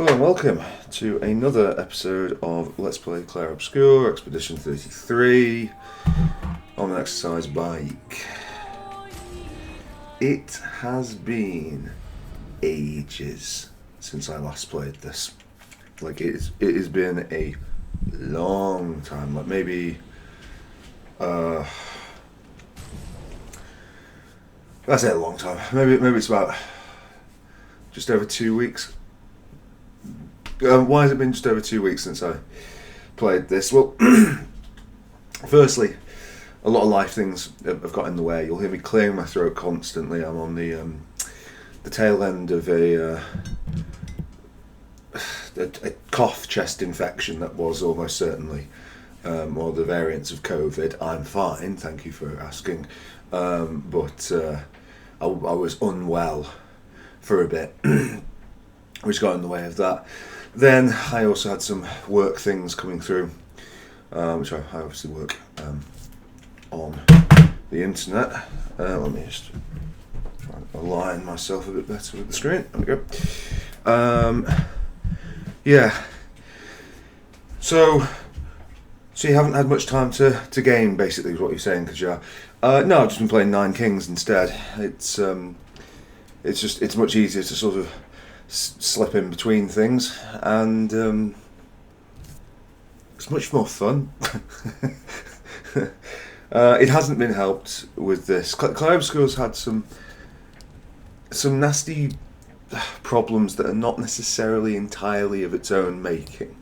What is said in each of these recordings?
Hello and welcome to another episode of Let's Play Clair Obscur, Expedition 33 on an exercise bike. It has been ages since I last played this. Like it has been a long time, like maybe I say a long time. Maybe it's about just over 2 weeks. Why has it been just over 2 weeks since I played this? Well, firstly, a lot of life things have got in the way. You'll hear me clearing my throat constantly. I'm on the tail end of a cough chest infection that was almost certainly one of the variants of COVID. I'm fine, thank you for asking, but I was unwell for a bit, which got in the way of that. Then I also had some work things coming through, which I obviously work on the internet. Let me just try and align myself a bit better with the screen. There we go. Yeah. So you haven't had much time to game, basically, is what you're saying, because no, I've just been playing Nine Kings instead. It's much easier to sort of slip in between things, and it's much more fun. It hasn't been helped with this. Clair Obscur's had some nasty problems that are not necessarily entirely of its own making.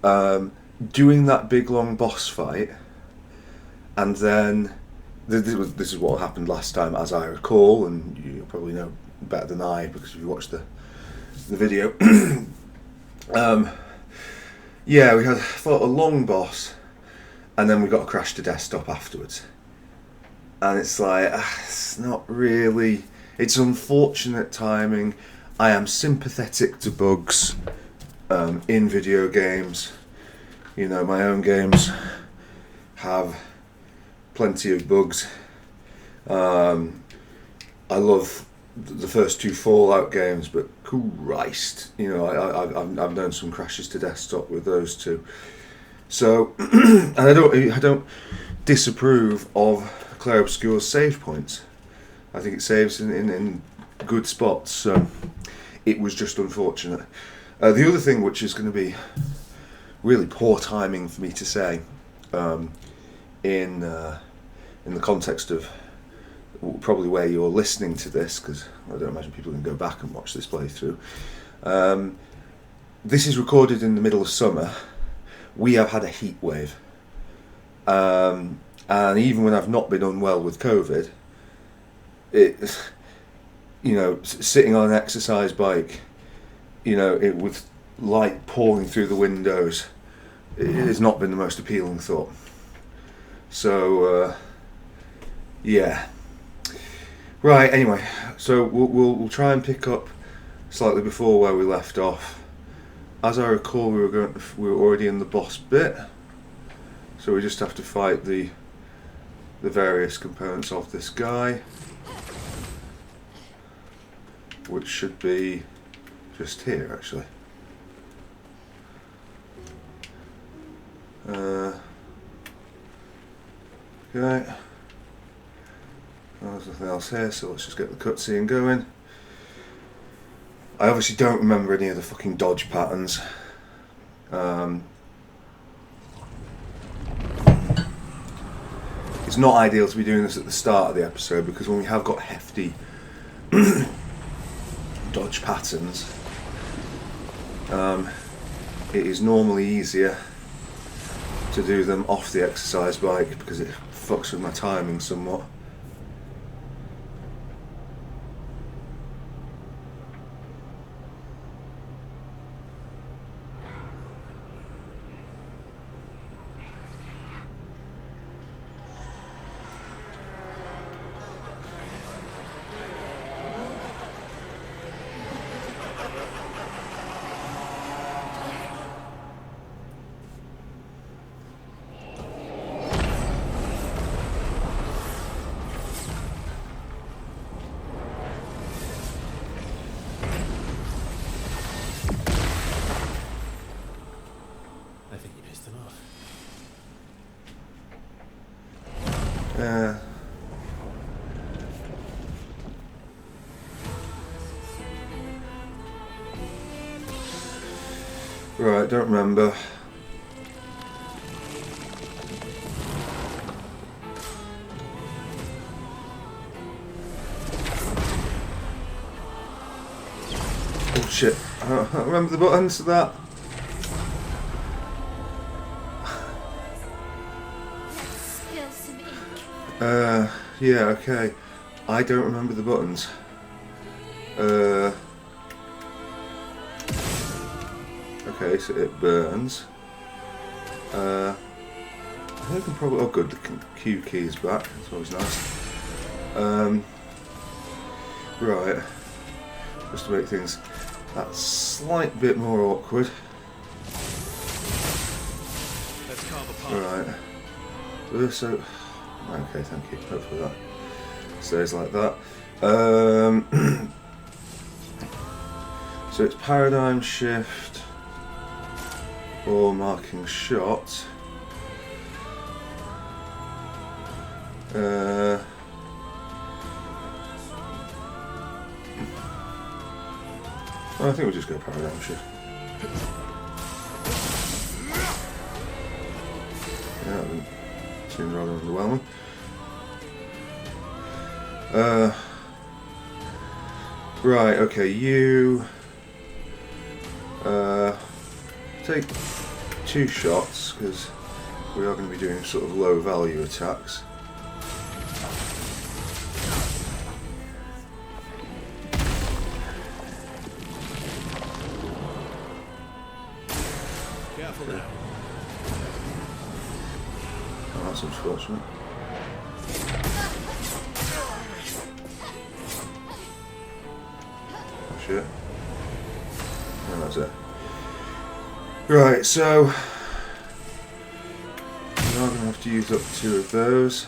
Doing that big long boss fight, and then this is what happened last time, as I recall, and you probably know better than I because you watched the video. Yeah, we fought a long boss, and then we got a crash to desktop afterwards, and it's like it's not really. It's unfortunate timing. I am sympathetic to bugs in video games. You know, my own games have plenty of bugs. I love the first two Fallout games, but Christ, you know, I've known some crashes to desktop with those two. So, and I don't disapprove of Clair Obscur's save points. I think it saves in good spots. So it was just unfortunate. The other thing, which is going to be really poor timing for me to say, in the context of probably where you're listening to this, because I don't imagine people can go back and watch this playthrough. This is recorded in the middle of summer. We have had a heat wave, and even when I've not been unwell with COVID, sitting on an exercise bike, with light pouring through the windows, it has not been the most appealing thought. So yeah. Right, anyway, so we'll try and pick up slightly before where we left off. As I recall, we were already in the boss bit, so we just have to fight the various components of this guy, which should be just here, actually. Okay. There's nothing else here, so let's just get the cutscene going. I obviously don't remember any of the fucking dodge patterns. It's not ideal to be doing this at the start of the episode, because when we have got hefty dodge patterns, it is normally easier to do them off the exercise bike, because it fucks with my timing somewhat. Right, don't remember. Oh shit, I don't remember the buttons to that. Yeah, okay. I don't remember the buttons. Okay, so it burns. I think I can probably... Oh good, the Q key is back. That's always nice. Right. Just to make things that slight bit more awkward. Right. So... Okay, thank you. Hopefully that stays like that. So it's paradigm shift or marking shot. I think we'll just go paradigm shift. Yeah, that seems rather underwhelming. Right, okay, you take 2 shots because we are going to be doing sort of low value attacks. Careful now. Oh, that's unfortunate. Oh shit. Oh, that's it. Right, so we are going to have to use up 2 of those.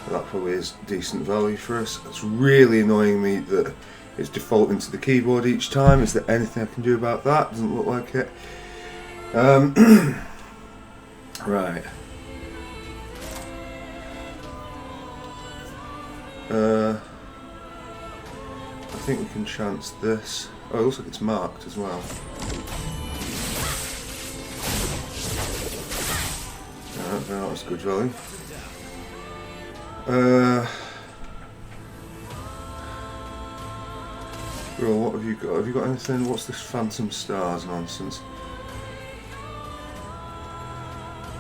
That probably is decent value for us. It's really annoying me that it's defaulting to the keyboard each time. Is there anything I can do about that? Doesn't look like it. Right. I think we can chance this. Oh, it looks like it's marked as well. That was good value. Well, what have you got? Have you got anything? What's this Phantom Stars nonsense?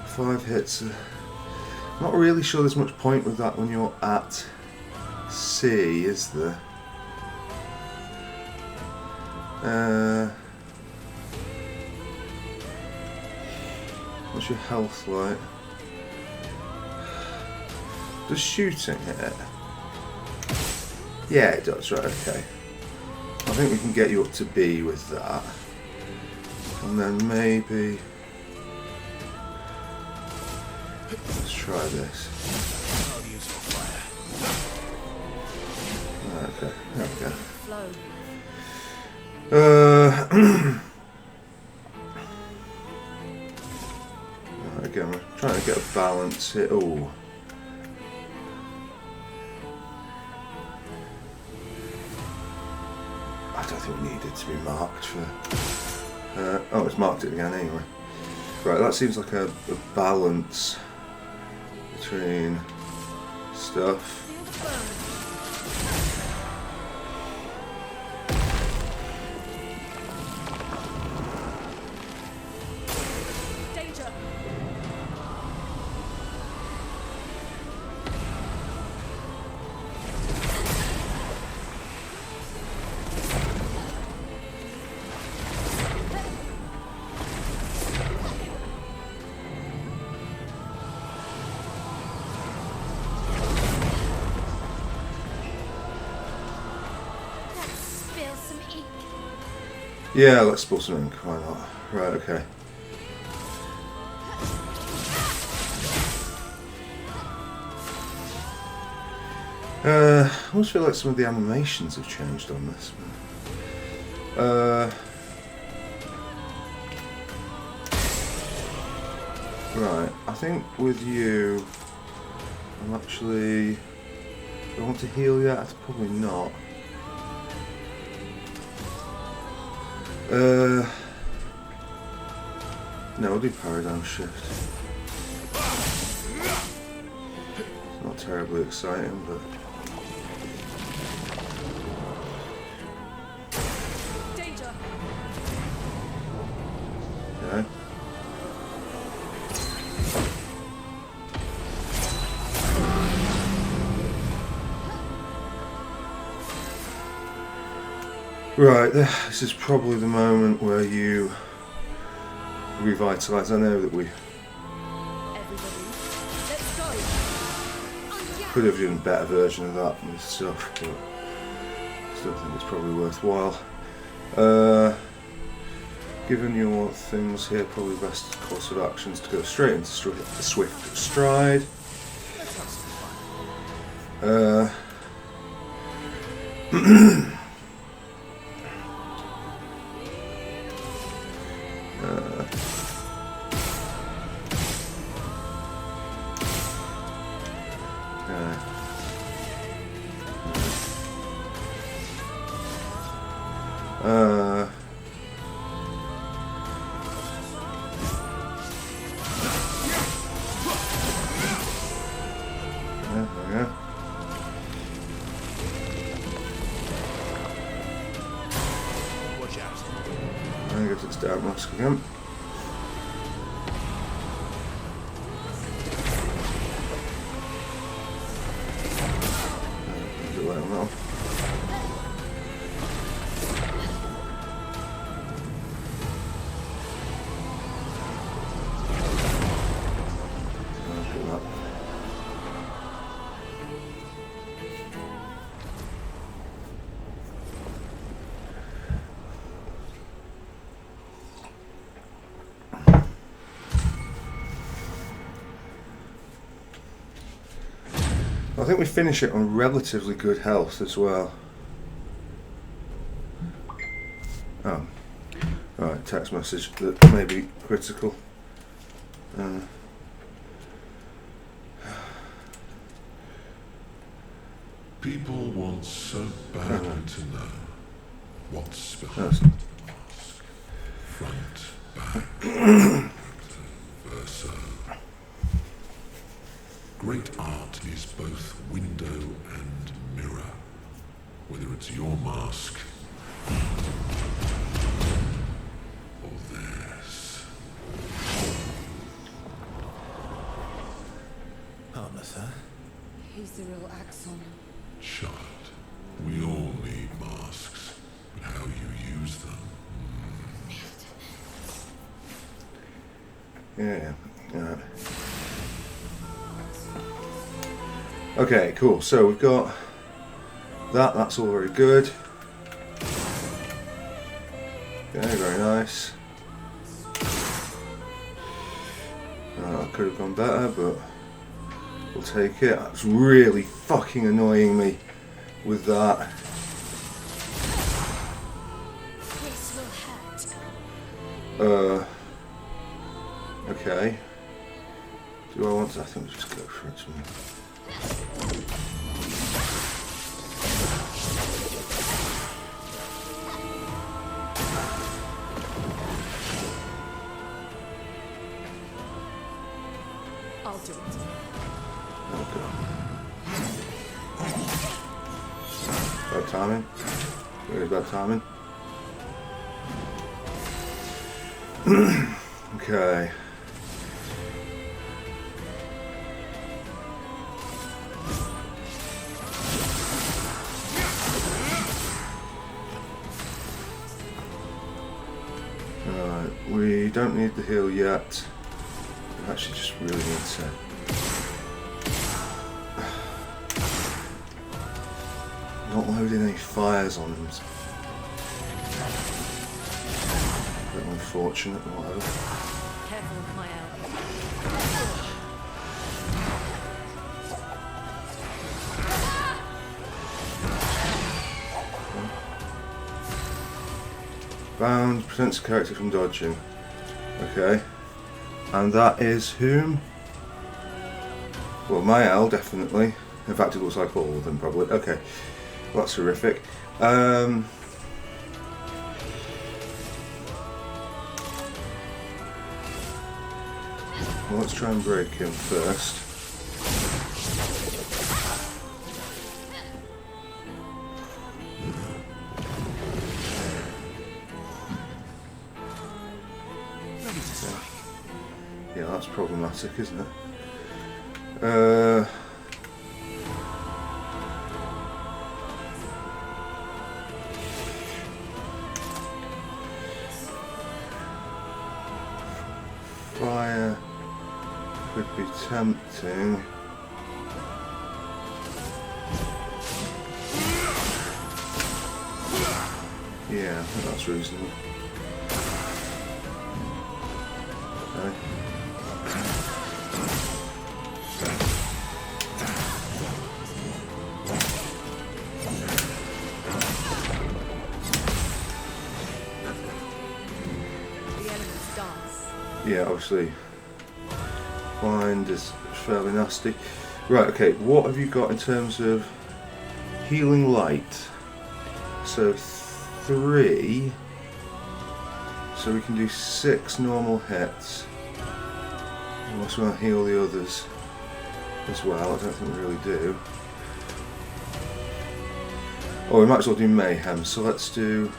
5 hits. Not really sure there's much point with that when you're at sea, is there? What's your health like? Does shooting hit it? Yeah, it does, right, okay. I think we can get you up to B with that. And then maybe... Let's try this. Okay, there we go. Again, we're trying to get a balance here. Oh. I don't think we need it to be marked for... oh, it's marked it again anyway. Right, that seems like a balance between stuff. Yeah, let's spill some ink, why not? Right, okay. I almost feel like some of the animations have changed on this. Right, I think with you, I'm actually... Do I want to heal yet? Probably not. No, I'll do paradigm shift. It's not terribly exciting, but... Danger. Okay. Right, this is probably the moment where you revitalise. I know that we Everybody, let's go. could have done a better version of that and stuff, but I still think it's probably worthwhile. Given your things here, probably best course of action is to go straight into swift stride. Let's have some fun. Watch out. I guess it's down mask again. I think we finish it on relatively good health as well. Oh, right, text message that may be critical. People want so badly to know what's behind That's- the mask. Front, back, versa. Great art is both window and mirror. Whether it's your mask or theirs. Harmless, huh? He's the real Axon. Child, we all need masks, but how you use them. Yeah. Alright. Okay, cool. So we've got that. That's all very good. Okay, very nice. Could have gone better, but we'll take it. That's really fucking annoying me with that. This will hurt. Okay. Do I want to? I think we'll just go for it. I'll do it. Bad timing. Very bad timing. Okay. Alright, we don't need the heal yet. We actually just really need to... not loading any fires on them. A bit unfortunate, but whatever. Careful with my elbow. Bound prevents a character from dodging. Okay. And that is whom? Well, my L definitely. In fact, it looks like all of them probably. Okay, well, that's horrific. Well, let's try and break him first. Yeah, that's problematic, isn't it? Fire could be tempting. Yeah, I think that's reasonable. Okay. The elements dance. Yeah, obviously blind is fairly nasty. Right, okay, what have you got in terms of healing light? So 3, so we can do 6 normal hits. Unless we want to heal the others as well, I don't think we really do. Oh, we might as well do mayhem, so let's do...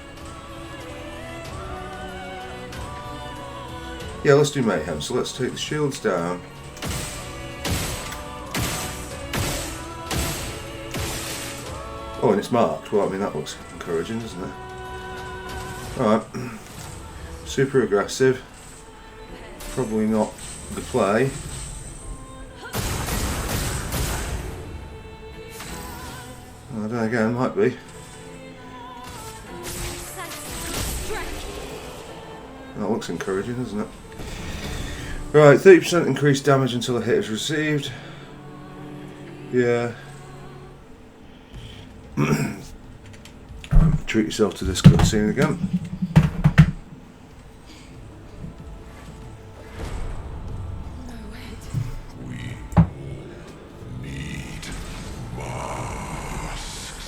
Yeah, let's do mayhem, so let's take the shields down. Oh, and it's marked. Well, I mean, that looks encouraging, doesn't it? Alright. Super aggressive. Probably not the play. I don't know, again, might be. That looks encouraging, doesn't it? Right, 30% increased damage until a hit is received. Yeah. Treat yourself to this cutscene again. We all need masks.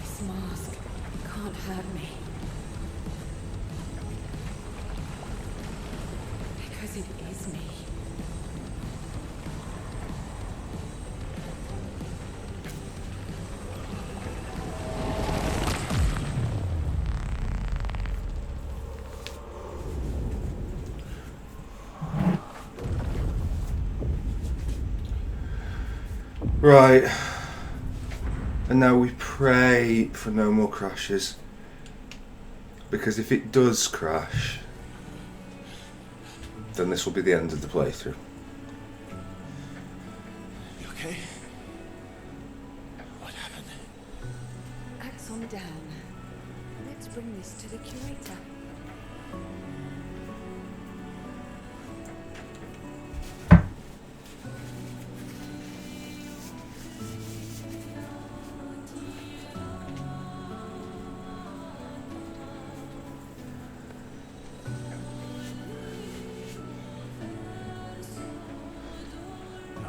This mask can't hurt me. Because it is me. Right. And now we pray for no more crashes. Because if it does crash, then this will be the end of the playthrough. You okay? What happened? Axon down. Let's bring this to the curator.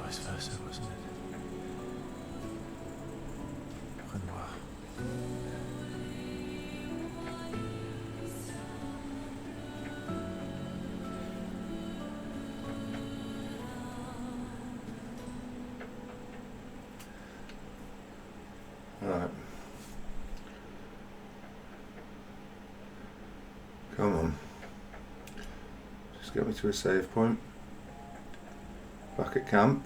Vice versa, wasn't it? Renoir. Alright. Come on. Just get me to a save point. Back at camp.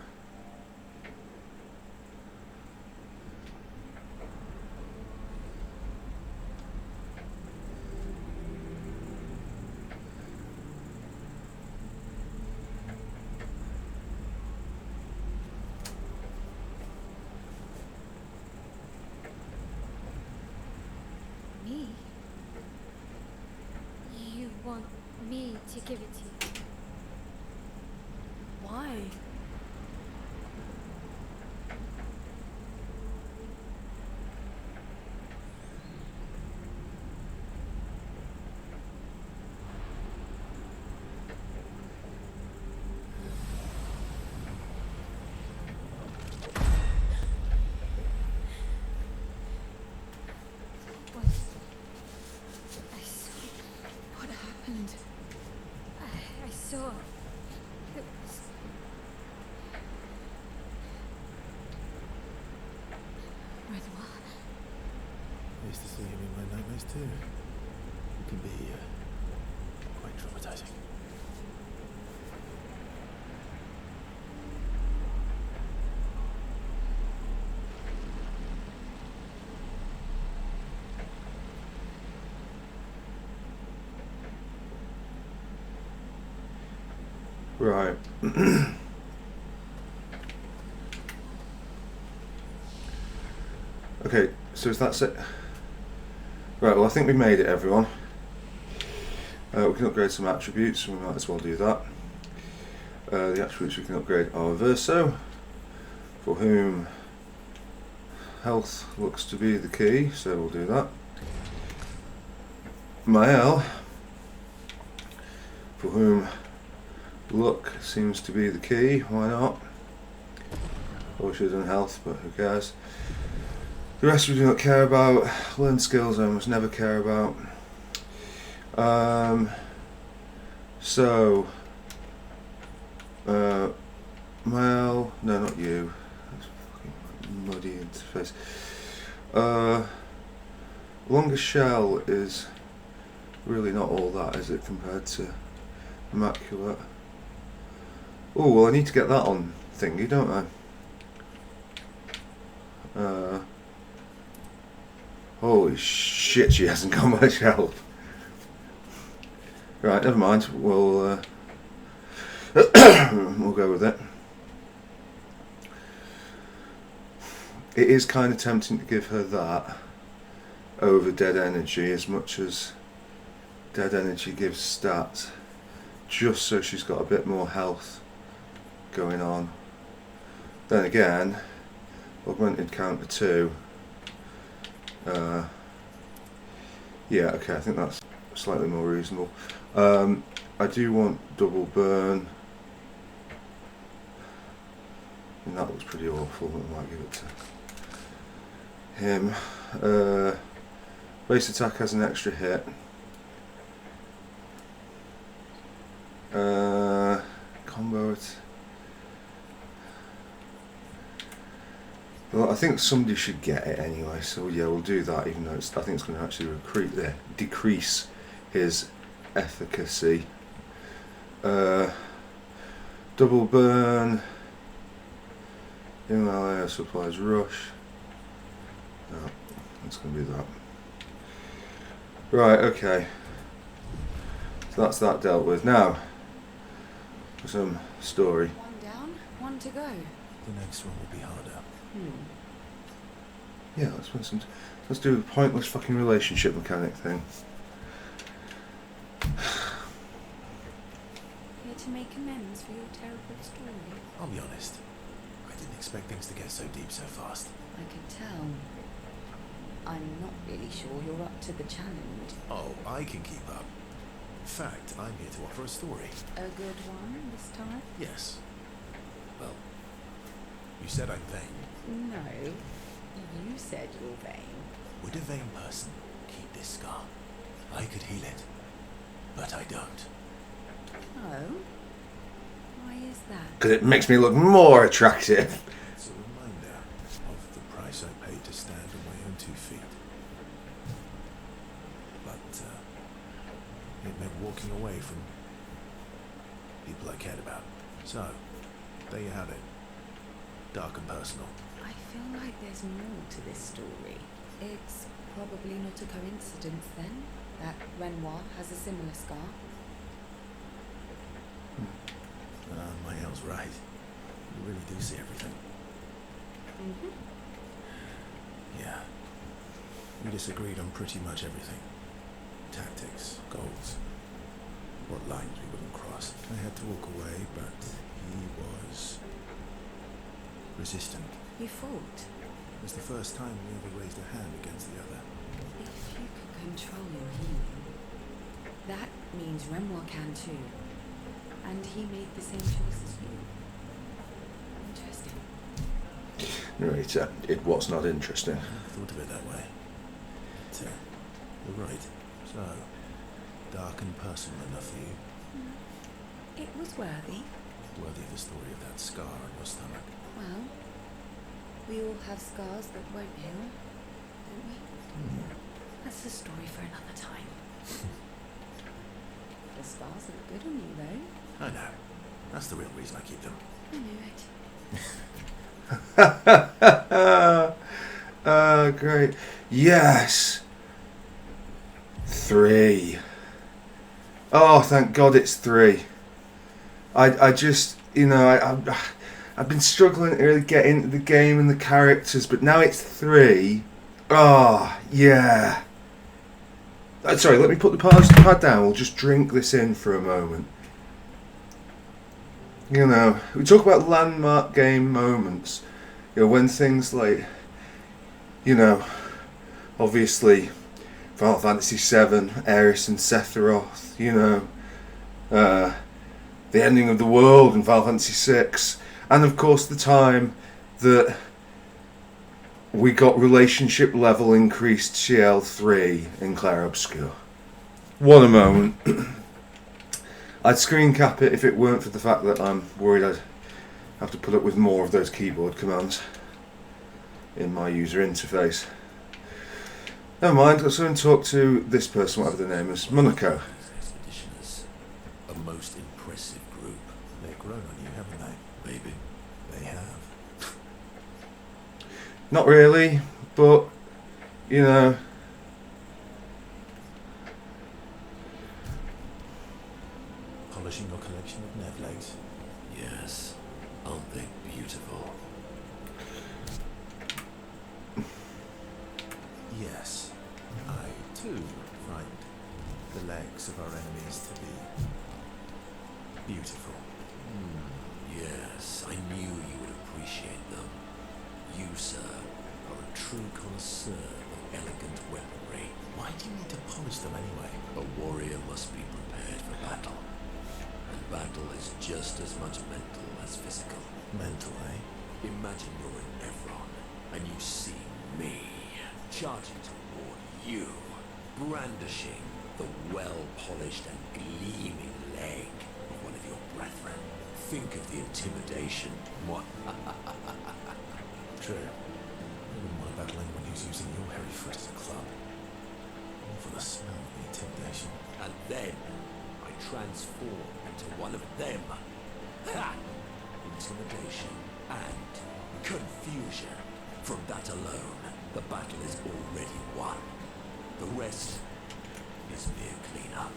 Me? to give it to you. Why? What? I saw. What happened? I saw. It was. Renoir. I used to see him in my nightmares too. It can be quite traumatizing. Right. Okay, so is that it? Right, well I think we made it, everyone. We can upgrade some attributes, we might as well do that. The attributes we can upgrade are Verso, for whom health looks to be the key, so we'll do that. Mael, for whom luck seems to be the key, why not? Probably should have done health, but who cares? The rest we do not care about. Learn skills I almost never care about. So Mael, no, not you. That's fucking muddy interface. Longest shell is really not all that, is it, compared to Immaculate? Oh, well I need to get that on thingy, don't I? Holy shit, she hasn't got much help. Right, never mind. We'll we'll go with it. It is kind of tempting to give her that over Dead Energy, as much as Dead Energy gives stats, just so she's got a bit more health going on. Then again, augmented counter 2. Yeah, okay, I think that's slightly more reasonable. I do want double burn. And that looks pretty awful, I might give it to him. Base attack has an extra hit. Combo it. Well, I think somebody should get it anyway, so yeah, we'll do that, even though I think it's going to actually decrease his efficacy. Double burn. Himalaya supplies rush. No, that's going to be that. Right, okay. So that's that dealt with. Now, for some story. One down, one to go. The next one will be harder. Yeah, let's do the pointless fucking relationship mechanic thing. Here to make amends for your terrible story. I'll be honest. I didn't expect things to get so deep so fast. I can tell. I'm not really sure you're up to the challenge. Oh, I can keep up. In fact, I'm here to offer a story. A good one this time? Yes. Well, you said I'm vain. No, you said you're vain. Would a vain person keep this scar? I could heal it, but I don't. Oh? Why is that? Because it makes me look more attractive. It's a reminder of the price I paid to stand on my own 2 feet. But it meant walking away from people I cared about. So, there you have it. Dark and personal. I feel like there's more to this story. It's probably not a coincidence then that Renoir has a similar scar. Mael's right. You really do see everything. Yeah. We disagreed on pretty much everything. Tactics, goals. what lines we wouldn't cross. I had to walk away, but he was resistant. You fought. It was the first time we ever raised a hand against the other. If you can control your healing, that means Renoir can too. And he made the same choice as you. Interesting. Narrator, it was not interesting. I never thought of it that way. But, you're right. So, dark and personal enough for you. It was worthy. Worthy of the story of that scar on your stomach. Well, we all have scars that won't heal, don't we? That's a story for another time. The scars look good on you, though. I know. That's the real reason I keep them. I knew it. Great. Yes. 3. Oh, thank God it's 3. I just, you know, I've been struggling to really get into the game and the characters, but now it's 3. Oh, yeah. Sorry, let me put the pad down. We'll just drink this in for a moment. You know, we talk about landmark game moments. You know, when things like, you know, obviously Final Fantasy VII, Aeris and Sephiroth, you know, the ending of the world in Final Fantasy VI, and of course the time that we got relationship level increased CL3 in Clair Obscur. What a moment. I'd screen cap it if it weren't for the fact that I'm worried I'd have to put up with more of those keyboard commands in my user interface. Never mind, let's go and talk to this person, whatever their name is, Monaco. These expeditioners, a most impressive group. They've grown on you, haven't they? Maybe. They have. Not really, but, you know... Polishing your collection of Nev legs. Yes, aren't they beautiful? Yes. I, too, find the legs of our enemies to be beautiful. Yes, I knew you would appreciate them. You, sir, are a true connoisseur of elegant weaponry. Why do you need to polish them anyway? A warrior must be prepared for battle. And battle is just as much mental as physical. Mental, eh? Imagine you're in Nevron, and you see me charging toward you, brandishing the well-polished and gleaming leg of one of your brethren. Think of the intimidation. What? True. I wouldn't want to battle anyone who's using your hairy foot as a club. All for the smell of the intimidation. And then I transform into one of them. Ha! Intimidation and confusion. From that alone, the battle is already won. The rest is mere cleanup.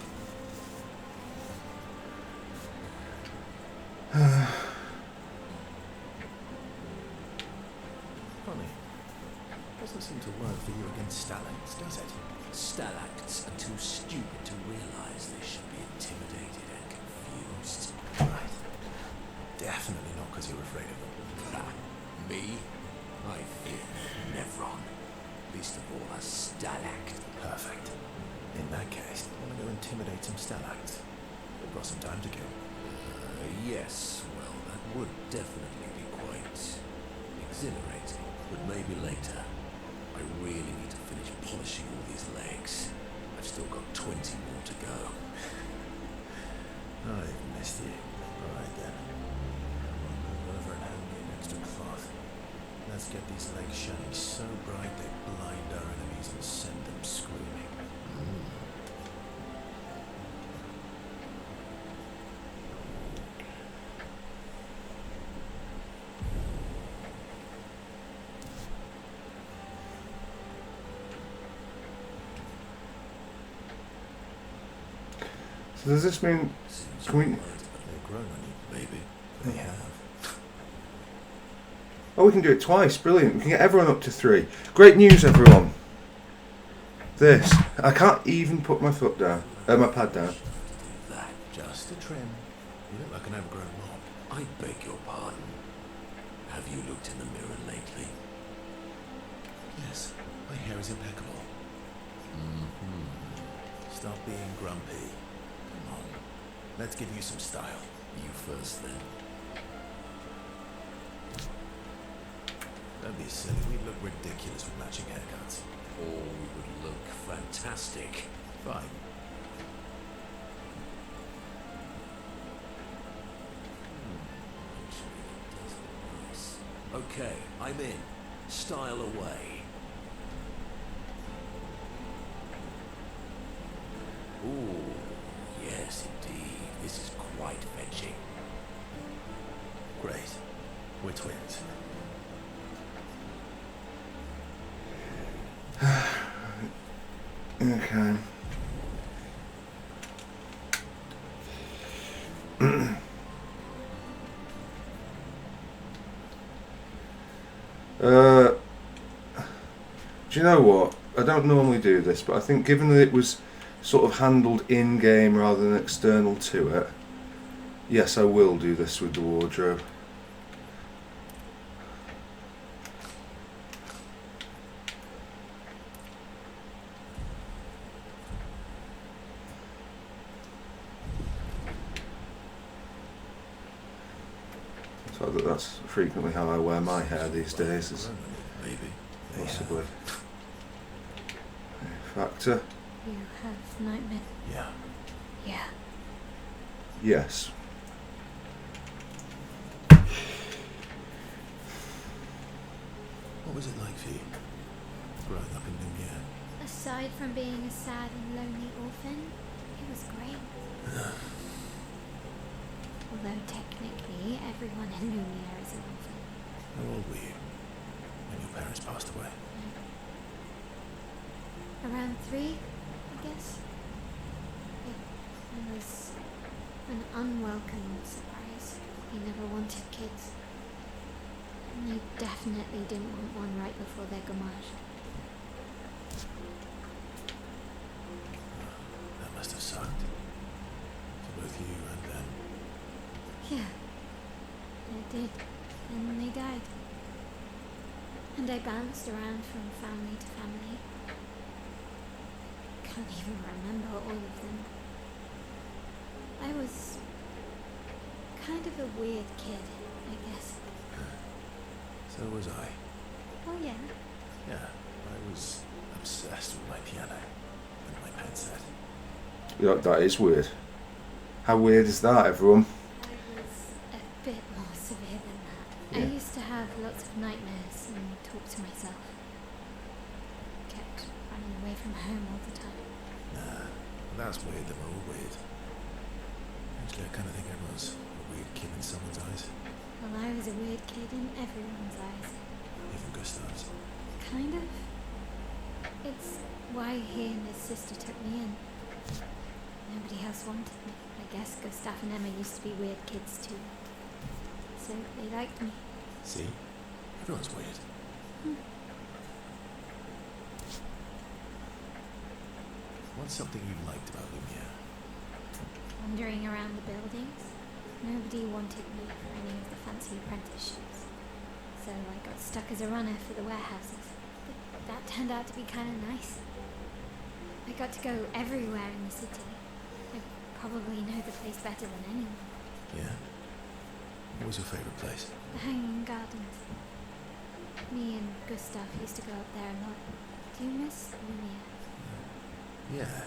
Funny. Doesn't seem to work for you against stalacts, does it? Stalacts are too stupid to realize they should be intimidated and confused. Right. Definitely not because you're afraid of them. Ha! Me? I fear Nevron. Least of all a stalact. Perfect. In that case, I want to go intimidate some stalacts. We've got some time to kill. Yes, well, that would definitely be quite exhilarating. But maybe later. I really need to finish polishing all these legs. I've still got 20 more to go. I've missed you. Alright then. I'll move over and hand me an extra cloth. Let's get these legs shining so bright they blind our enemies and send them screaming. So does this mean... Seems Can we- right, They've grown on you. maybe. They have. Oh, we can do it twice. Brilliant. We can get everyone up to 3. Great news, everyone. This. I can't even put my foot down. My pad down. Do that. trim. You look like an overgrown mob. I beg your pardon. Have you looked in the mirror lately? Yes, my hair is impeccable. Stop being grumpy. Come on, let's give you some style. You first, then. Don't be silly, we'd look ridiculous with matching haircuts. Or we would look fantastic. Fine. Actually, it does look nice. Okay, I'm in. Style away. Ooh, yes indeed. This is quite fetching. Great. We're twins. Okay. Do you know what? I don't normally do this, but I think given that it was sort of handled in-game rather than external to it, yes, I will do this with the wardrobe. So that's frequently how I wear my hair these days, is Maybe. possibly a factor. You have nightmare. Yeah. Yeah. Yes. What was it like for you? Growing up in Lumiere? Aside from being a sad and lonely orphan, it was great. Although technically everyone in Lumiere is an orphan. How old were you when your parents passed away? Around 3, I guess. It was an unwelcome surprise. He never wanted kids. And they definitely didn't want one right before their gamage. That must have sucked. For both you and them. Yeah, it did. And they died. And I bounced around from family to family. Can't even remember all of them. I was kind of a weird kid, I guess. So was I. Oh yeah? Yeah, I was obsessed with my piano and my pen set. Yeah, that is weird. How weird is that, everyone? I was a bit more severe than that. Yeah. I used to have lots of nightmares and talk to myself. Kept running away from home all the time. Nah, that's weird, they're all weird. Actually, I kind of think everyone's a weird kid in someone's eyes. Well, I was a weird kid in everyone's eyes. Even Gustav's. Kind of. It's why he and his sister took me in. Nobody else wanted me. I guess Gustav and Emma used to be weird kids too. So they liked me. See? Everyone's weird. What's something you liked about Lumiere? Wandering around the buildings, nobody wanted me for any of the fancy apprenticeships. So I got stuck as a runner for the warehouses. But that turned out to be kind of nice. I got to go everywhere in the city. I probably know the place better than anyone. Yeah? What was your favourite place? The Hanging Gardens. Me and Gustav used to go up there a lot. Do you miss Lumiere? Yeah.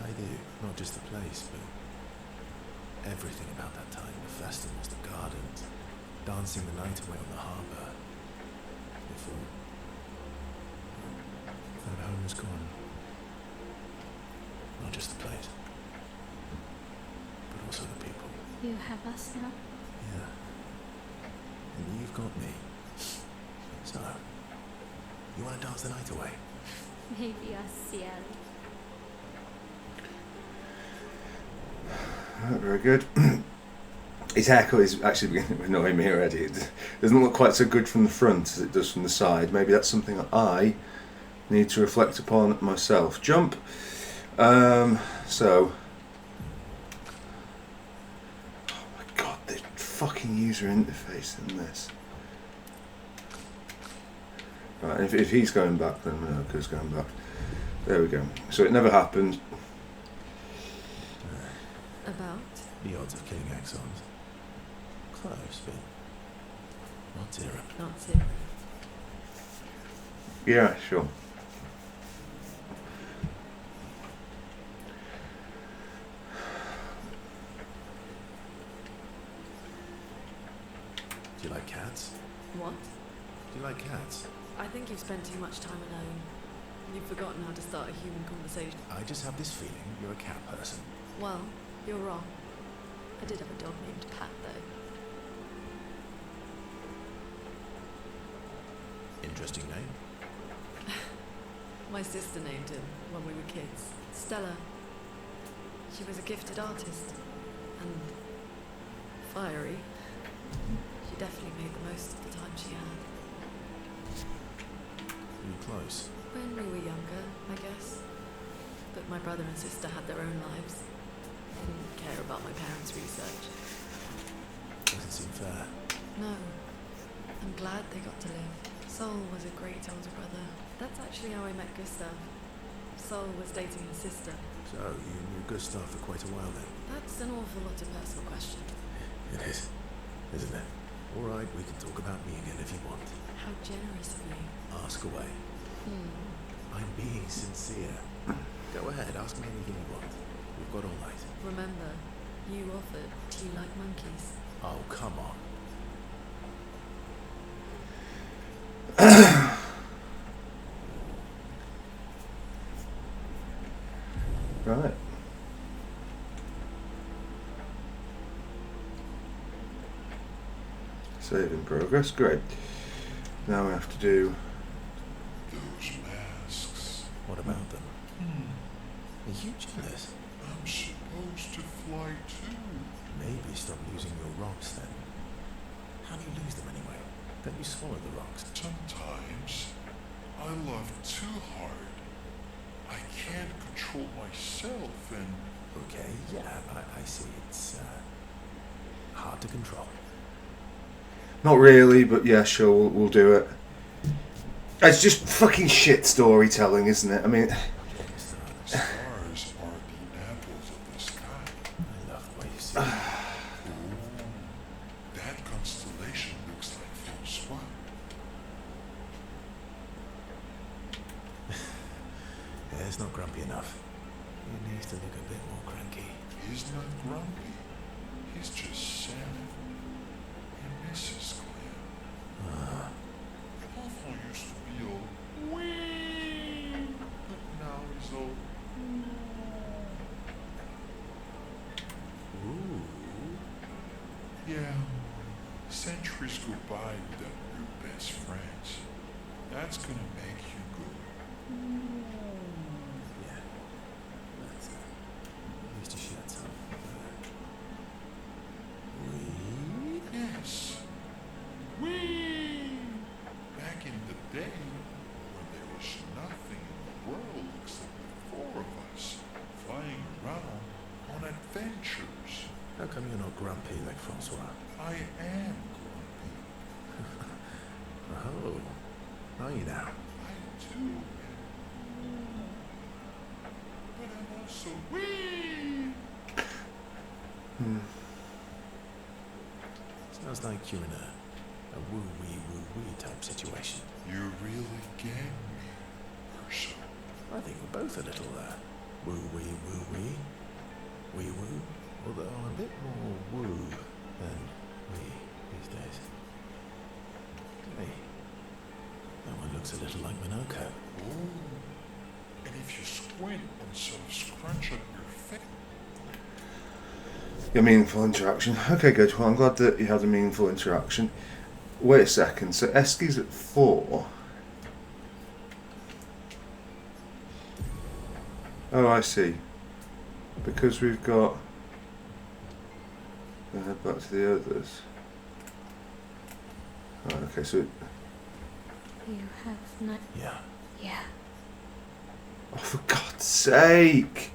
I do. Not just the place, but everything about that time. The festivals, the gardens, dancing the night away on the harbour. Before that home was gone. Not just the place, but also the people. You have us now? Yeah. And you've got me. So, you want to dance the night away? Maybe us, yeah. Very good. His haircut is actually beginning to annoy me already. It doesn't look quite so good from the front as it does from the side. Maybe that's something that I need to reflect upon myself. Jump. So, fucking user interface than this. Right, if he's going back, then Minoka's going back. There we go. So it never happened. About? The odds of killing Axons. Close, but not zero. Not zero. Yeah, sure. Do you like cats? What? Do you like cats? I think you've spent too much time alone. You've forgotten how to start a human conversation. I just have this feeling you're a cat person. Well, you're wrong. I did have a dog named Pat, though. Interesting name. My sister named him when we were kids. Stella. She was a gifted artist. And fiery. She definitely made the most of the time she had. Are you close? When we were younger, I guess. But my brother and sister had their own lives. Didn't care about my parents' research. Doesn't seem fair. No. I'm glad they got to live. Sol was a great older brother. That's actually how I met Gustav. Sol was dating his sister. So, you knew Gustav for quite a while then? That's an awful lot of personal questions. It is, isn't it? All right, we can talk about me again if you want. How generous of you. Ask away. I'm being sincere. Go ahead, ask me anything you want. We've got all night. Remember, you offered, do you like monkeys? Oh, come on. Right. Save in progress. Great. Now we have to do. Those masks. What about them? Are you jealous? I'm supposed to fly too. Maybe stop using your rocks then. How do you lose them anyway? Don't you swallow the rocks? Sometimes I love too hard. I can't control myself and Okay, yeah, I see. It's hard to control. Not really, but yeah, sure, we'll do it. It's just fucking shit storytelling, isn't it? I mean, stars are the apples of the sky. I love the way you see it. Ooh, that constellation looks like Francois. Yeah, it's not grumpy enough. He needs to look a bit more cranky. He's not grumpy. He's just sad. He misses Clair. Paul used to be all wee, but now he's all Ooh. yeah. Centuries go by without your best friends. That's gonna make you go. Yeah. That's used to share some. We. Yes. Wee! Back in the day, when there was nothing in the world except the four of us, flying around on adventures. How come you're not grumpy like Francois? I am grumpy. Oh. Are you now? I do. But I'm also wee! Sounds like you're in a woo-wee type situation. You really get me, Ursa. I think we're both a little woo-wee. Wee-woo. Although a bit more woo than we these days. Hey, that one looks a little like Minoko. Oh. And if you squint and sort of scrunch up your face. a meaningful interaction. Okay, good. Well, I'm glad that you had a meaningful interaction. Wait a second. So Eski's at 4. Oh, I see. Because we've got. We'll head back to the others. Right, okay, so. You have not. Yeah. Yeah. Oh, for God's sake!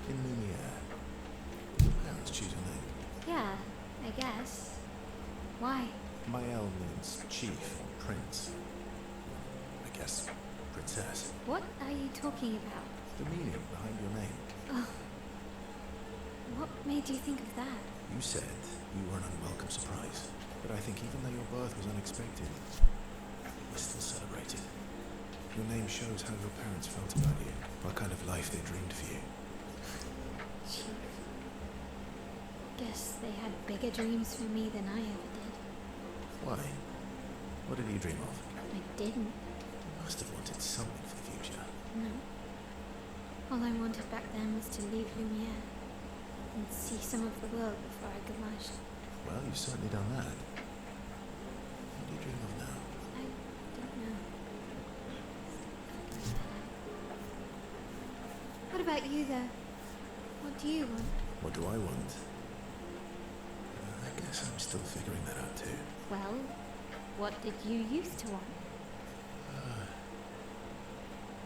In Lumiere, Yes. Why? Mael means chief or prince. I guess princess. What are you talking about? The meaning behind your name. Oh. What made you think of that? You said you were an unwelcome surprise, but I think even though your birth was unexpected, you were still celebrated. Your name shows how your parents felt about you, what kind of life they dreamed for you. Chief. Guess they had bigger dreams for me than I ever did. Why? What did you dream of? I didn't. You must have wanted something for the future. No. All I wanted back then was to leave Lumiere and see some of the world before I gavaged. Well, you've certainly done that. What do you dream of now? I don't know. What about you, though? What do you want? What do I want? I guess I'm still figuring that out too. Well, what did you used to want?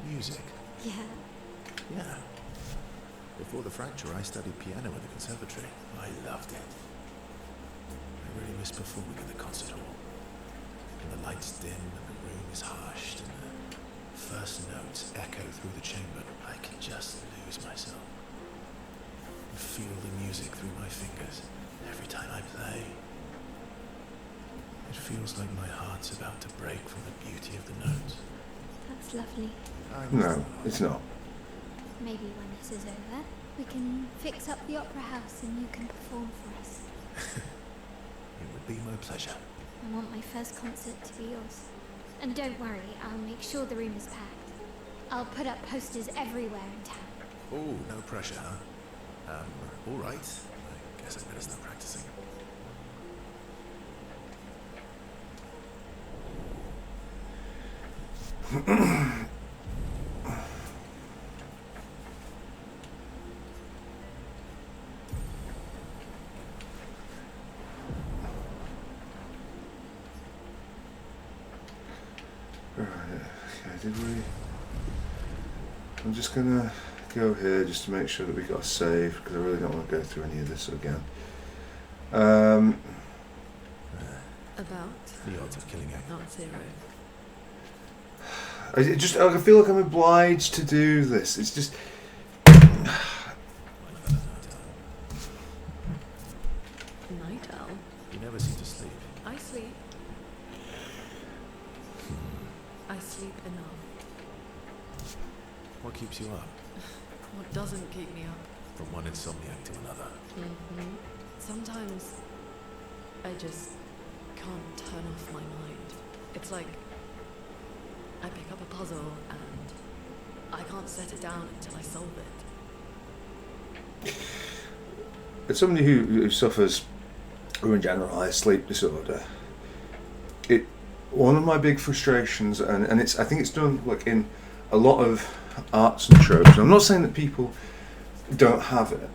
Music. Yeah. Yeah. Before the fracture, I studied piano at the conservatory. I loved it. I really miss performing in the concert hall. And the lights dim and the room is hushed and the first notes echo through the chamber. I can just lose myself. And feel the music through my fingers every time I play. It feels like my heart's about to break from the beauty of the notes. That's lovely. No, it's not. Maybe when this is over, we can fix up the opera house and you can perform for us. It would be my pleasure. I want my first concert to be yours. And don't worry, I'll make sure the room is packed. I'll put up posters everywhere in town. Oh, no pressure, huh? All right. I guess I better start practicing. Right, okay, did we? I'm just gonna go here just to make sure that we got a save, because I really don't want to go through any of this again. About? The odds of killing Agnes. Not zero. I feel like I'm obliged to do this. It's just. Night owl? You never seem to sleep. I sleep. I sleep enough. What keeps you up? What doesn't keep me up? From one insomniac to another. Mm-hmm. Sometimes I just can't turn off my mind. It's like I pick up a puzzle and I can't set it down until I solve it. As somebody who suffers from generalised sleep disorder, one of my big frustrations, and it's I think it's done like in a lot of arts and tropes. I'm not saying that people don't have it,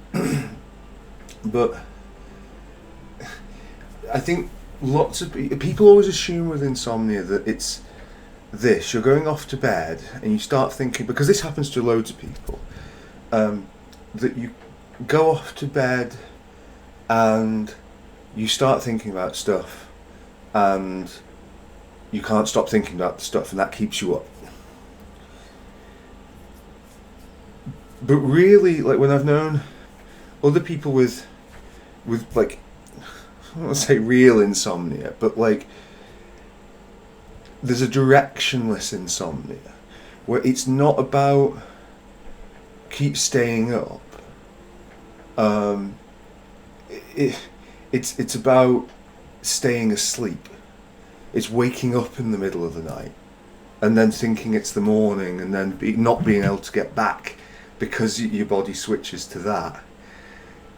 but I think lots of people always assume with insomnia that it's this. You're going off to bed and you start thinking, because this happens to loads of people, that you go off to bed and you start thinking about stuff and you can't stop thinking about the stuff, and that keeps you up. But really, like when I've known other people with like, I don't want to say real insomnia, but like there's a directionless insomnia where it's not about keep staying up. It's about staying asleep. It's waking up in the middle of the night and then thinking it's the morning and then not being able to get back because your body switches to that.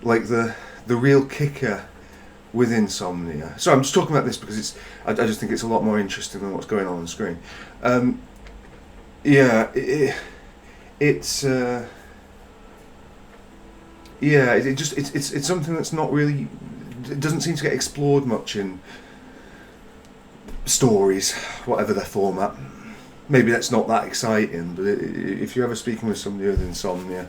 Like the real kicker with insomnia. So I'm just talking about this because I just think it's a lot more interesting than what's going on the screen. It's something that's not really, it doesn't seem to get explored much in stories, whatever their format. Maybe that's not that exciting, but if you're ever speaking with somebody with insomnia,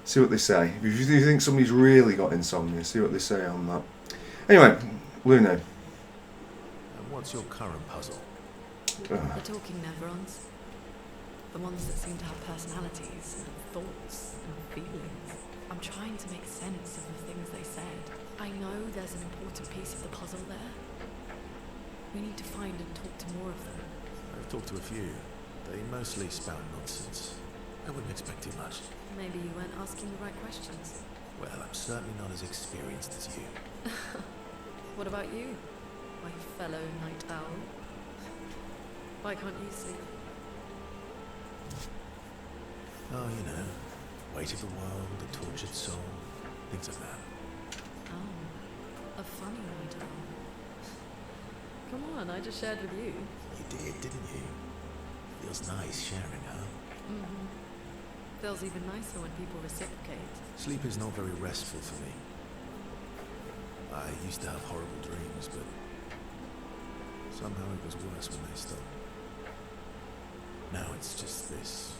See what they say. If you think somebody's really got insomnia, see what they say on that. Anyway, Luna. And what's your current puzzle? The talking nevrons. The ones that seem to have personalities and thoughts and feelings. I'm trying to make sense of the things they said. I know there's an important piece of the puzzle there. We need to find and talk to more of them. I've talked to a few. They mostly spout nonsense. I wouldn't expect too much. Maybe you weren't asking the right questions. Well, I'm certainly not as experienced as you. What about you, my fellow night owl? Why can't you sleep? Oh, you know, weight of the world, the tortured soul, things like that. Oh, a funny night owl. Come on, I just shared with you. You did, didn't you? Feels nice sharing, huh? Mm-hmm. Feels even nicer when people reciprocate. Sleep is not very restful for me. I used to have horrible dreams, but somehow it was worse when they stopped. Now it's just this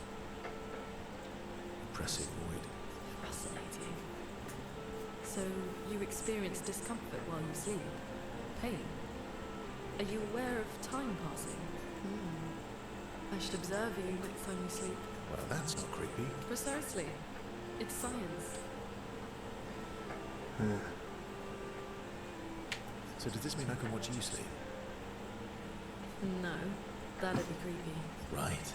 oppressive void. Fascinating. So you experience discomfort while you sleep? Pain? Are you aware of time passing? I should observe you next time you sleep. Well, that's not creepy. Precisely. It's science. So does this mean I can watch you sleep? No, that'd be creepy. Right.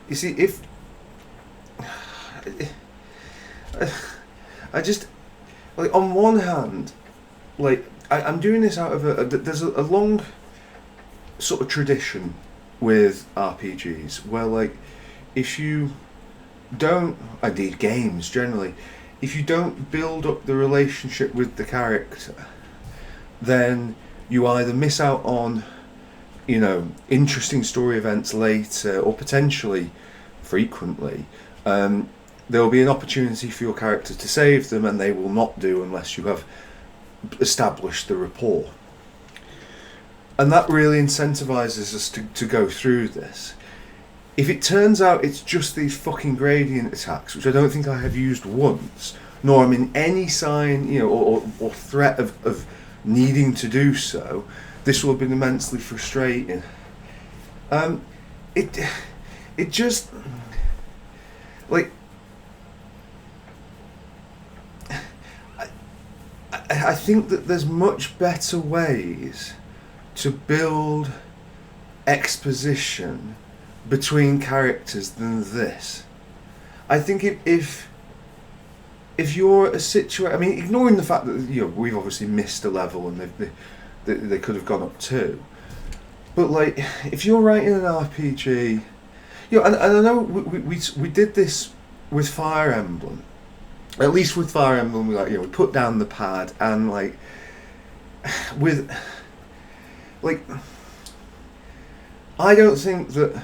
You see, if I just like on one hand, like I'm doing this out of there's a long sort of tradition with RPGs where like if you don't, indeed games generally, if you don't build up the relationship with the character, then you either miss out on, you know, interesting story events later, or potentially, frequently, there will be an opportunity for your character to save them, and they will not do unless you have established the rapport. And that really incentivizes us to go through this. If it turns out it's just these fucking gradient attacks, which I don't think I have used once, nor am in any sign, you know, or threat of needing to do so, this will have been immensely frustrating. It just like I think that there's much better ways to build exposition between characters than this. I think if you're a situation, I mean, ignoring the fact that, you know, we've obviously missed a level and they could have gone up too, but like if you're writing an RPG, you know, and I know we did this with Fire Emblem. At least with Fire Emblem, we put down the pad, and like with like I don't think that.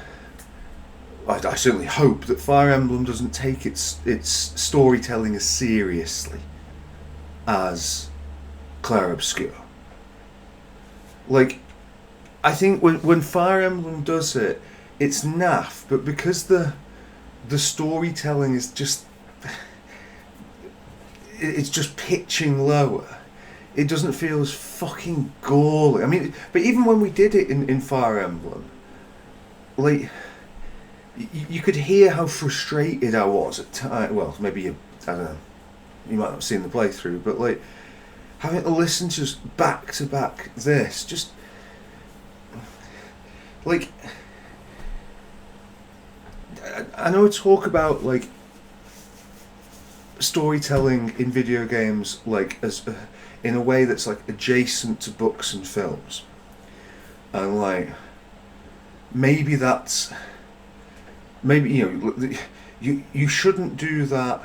I certainly hope that Fire Emblem doesn't take its storytelling as seriously as Clair Obscur. Like, I think when Fire Emblem does it, it's naff, but because the storytelling is just it's just pitching lower, it doesn't feel as fucking galling. I mean, but even when we did it in Fire Emblem, like, you could hear how frustrated I was at times. Well, maybe I don't know, you might not have seen the playthrough, but like having to listen to just back to back this, just like I know talk about like storytelling in video games, like as in a way that's like adjacent to books and films, and like maybe you shouldn't do that.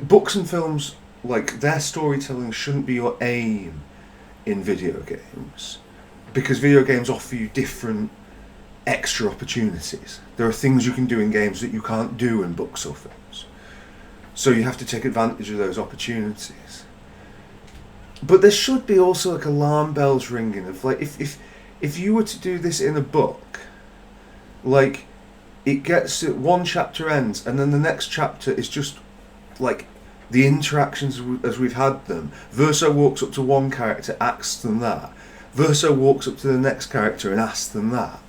Books and films, like, their storytelling shouldn't be your aim in video games, because video games offer you different extra opportunities. There are things you can do in games that you can't do in books or films. So you have to take advantage of those opportunities. But there should be also like alarm bells ringing of like if you were to do this in a book, like it gets to one chapter ends and then the next chapter is just like the interactions as we've had them. Verso walks up to one character, asks them that. Verso walks up to the next character and asks them that.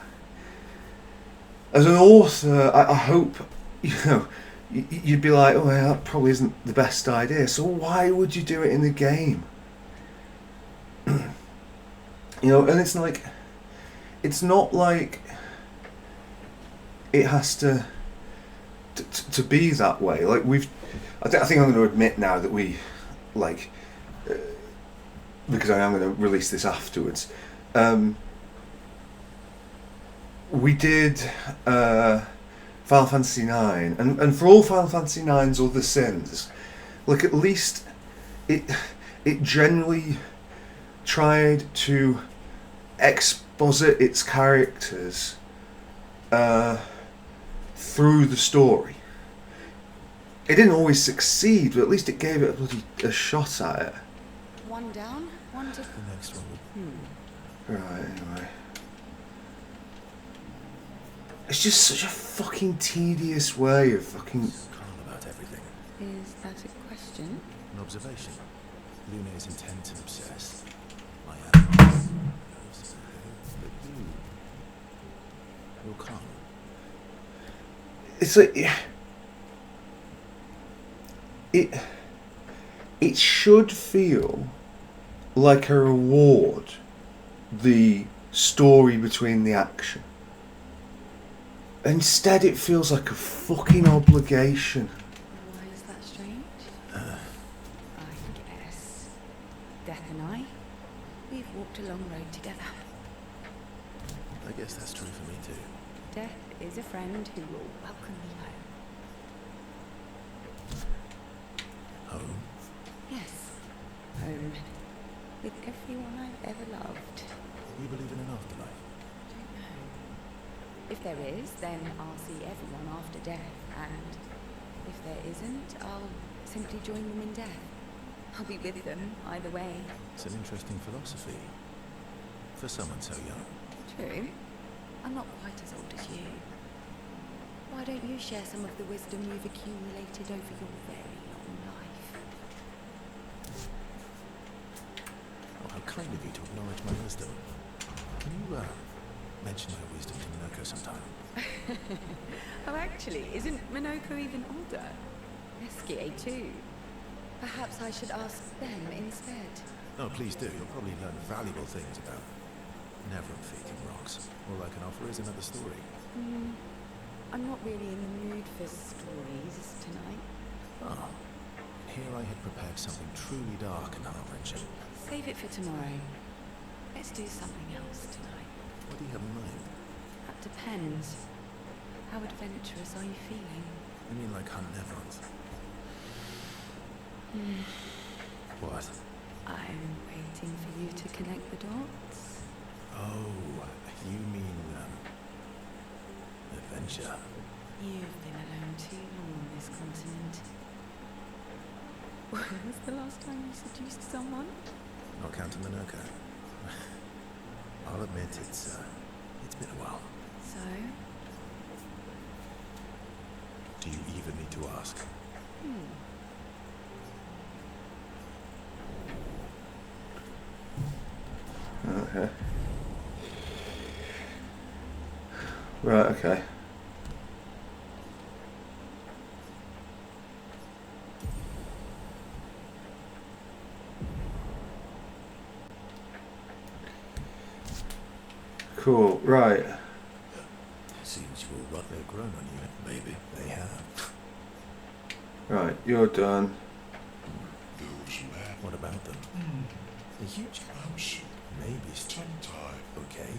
As an author, I hope, you'd be like, oh yeah, that probably isn't the best idea. So why would you do it in the game? And it's like, it's not like it has to be that way. Like I think I'm going to admit now that we, like, because I am going to release this afterwards. We did Final Fantasy IX, and for all Final Fantasy IX's other sins, like at least it generally tried to exposit its characters through the story. It didn't always succeed, but at least it gave it a shot at it. One down, one to... The next one Right, anyway. It's just such a fucking tedious way of fucking... calm about everything. Is that a question? An observation. Luna is intent and obsessed. I am. But you're calm. It's like... It should feel like a reward, the story between the action. Instead it feels like a fucking obligation. Why is that strange? I guess. Death and I, we've walked a long road together. I guess that's true for me too. Death is a friend who will welcome me home. Home? Yes, home. With everyone I've ever loved. We believe in an afterlife. Don't know. If there is, then I'll see everyone after death, and if there isn't, I'll simply join them in death. I'll be with them either way. It's an interesting philosophy. For someone so young. True. I'm not quite as old as you. Why don't you share some of the wisdom you've accumulated over your very long life? Oh, how kind of you to acknowledge my wisdom. Can you, mention my wisdom to Minoko sometime? Oh, actually, isn't Minoko even older? Eskie too. Perhaps I should ask them instead. Oh, please do. You'll probably learn valuable things about never faking rocks. All I can offer is another story. I'm not really in the mood for stories tonight. Oh. Here I had prepared something truly dark and heart-wrenching. Save it for tomorrow. Let's do something else tonight. What do you have in mind? That depends. How adventurous are you feeling? You mean like hunt Neverons? What? I'm waiting for you to connect the dots. Oh, you mean, adventure. You've been alone too long on this continent. When was the last time you seduced someone? Not counting Minoko. I'll admit it's been a while. So? Do you even need to ask? Okay. Right, okay. Cool, right. Seems you'll rot they've grown on you. Maybe they have. Right, you're done. Those men, What about them? A huge mouse, maybe tongue-tied. okay.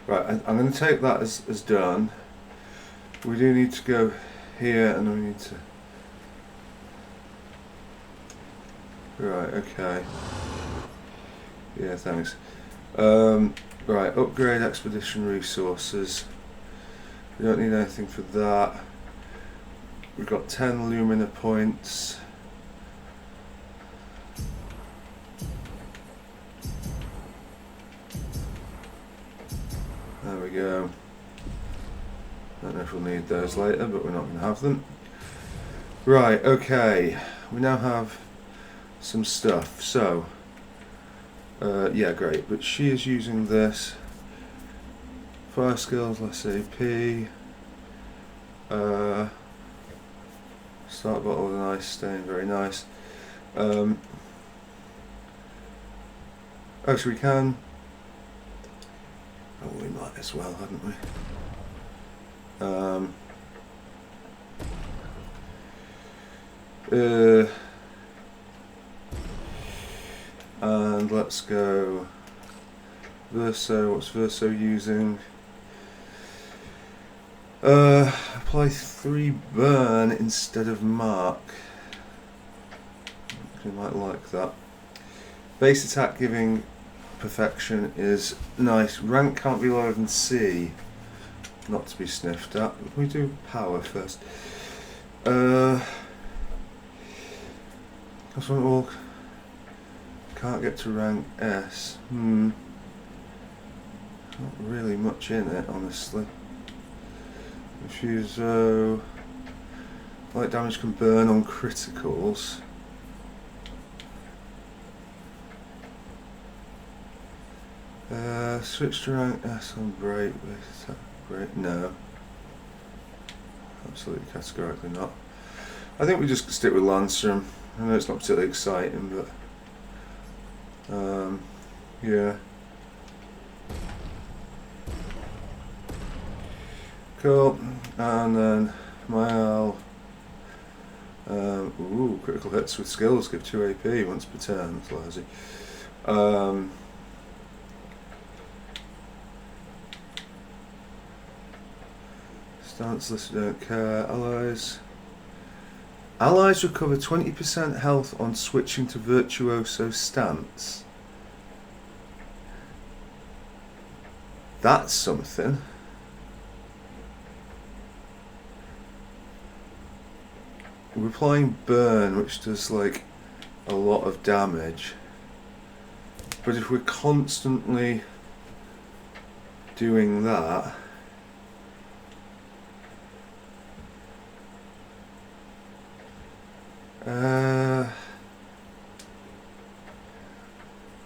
Right, I'm going to take that as done. We do need to go here and we need to... Right, okay. Yeah, thanks. Right, upgrade expedition resources. We don't need anything for that. We've got 10 Lumina points. There we go. Don't know if we'll need those later, but we're not going to have them. Right, okay. We now have some stuff. So, yeah, great. But she is using this. Fire skills, less AP. Start bottle with an ice stain, very nice. Actually, we can. Oh, we might as well, hadn't we? And let's go. Verso, what's Verso using? Apply 3 burn instead of mark. You might like that. Base attack giving perfection is nice. Rank can't be lower than C. Not to be sniffed at. We do power first. That's one all. Can't get to rank S. Not really much in it, honestly. Infuse light damage can burn on criticals. Switch to rank S on break. Break. No. Absolutely categorically not. I think we just stick with Lancer. I know it's not particularly exciting, but yeah. Cool. And then Mael. Ooh, critical hits with skills give 2 AP once per turn. That's lousy. Stance list, we don't care. Allies. Allies recover 20% health on switching to Virtuoso stance. That's something. We're applying burn, which does like a lot of damage. But if we're constantly doing that, I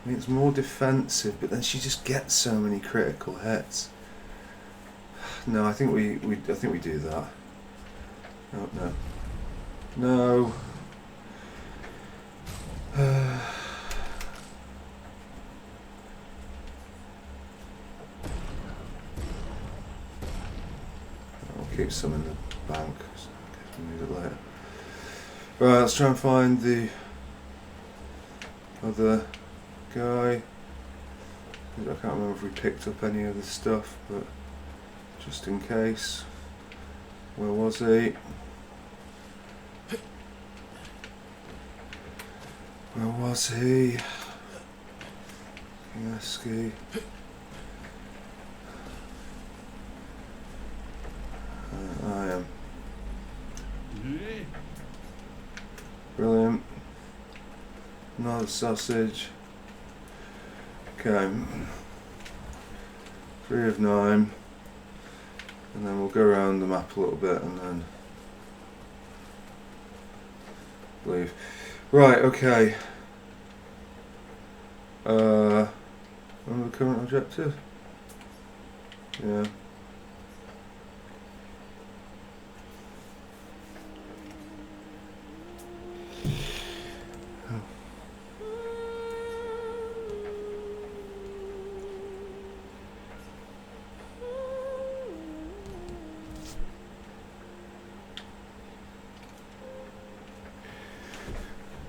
mean, it's more defensive, but then she just gets so many critical hits. No, I think we do that. Oh, no. No. I'll keep some in the bank, so I guess we'll need it later. Right, let's try and find the other guy. I can't remember if we picked up any of the stuff, but just in case. Where was he? Where was he? Kingeski. I am. Brilliant. Another sausage. Okay. 3 of 9. And then we'll go around the map a little bit and then leave. Right, okay. Remember the current objective? Yeah.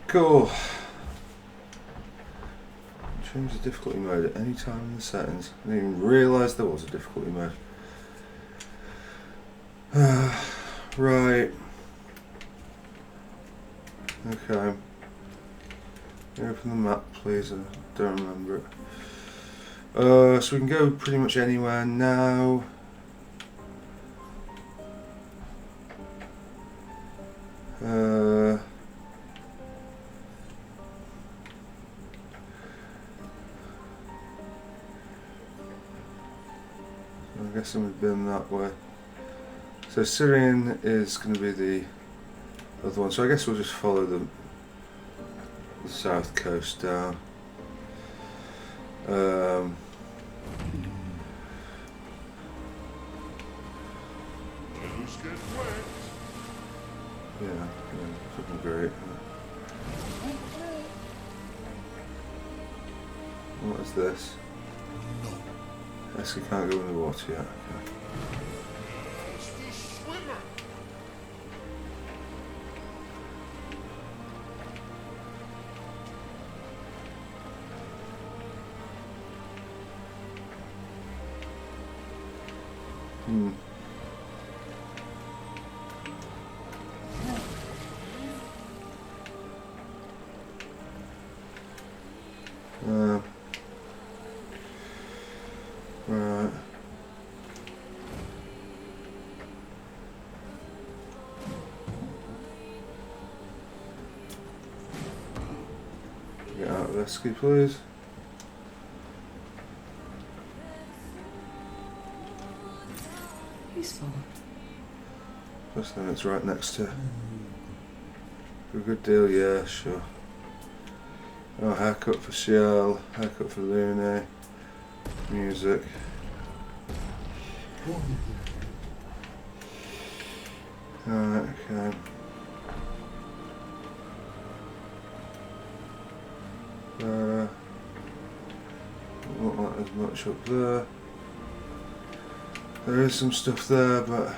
Cool. Change the difficulty mode at any time in the settings. I didn't even realise there was a difficulty mode. Right. Okay. Can you open the map, please? I don't remember it. So we can go pretty much anywhere now. I'm guessing we've been that way. So Syrian is going to be the other one. So I guess we'll just follow the south coast down. Those get wet. Yeah, fucking great. What is this? I guess we can't go in the water yet. Okay. It's the swimmer. Right. Get out of this ski, please. Useful. Plus then it's right next to a good deal, yeah, sure. Oh, haircut for Shell, haircut for Luna, music. Alright, okay. Not like there's much up there. There is some stuff there, but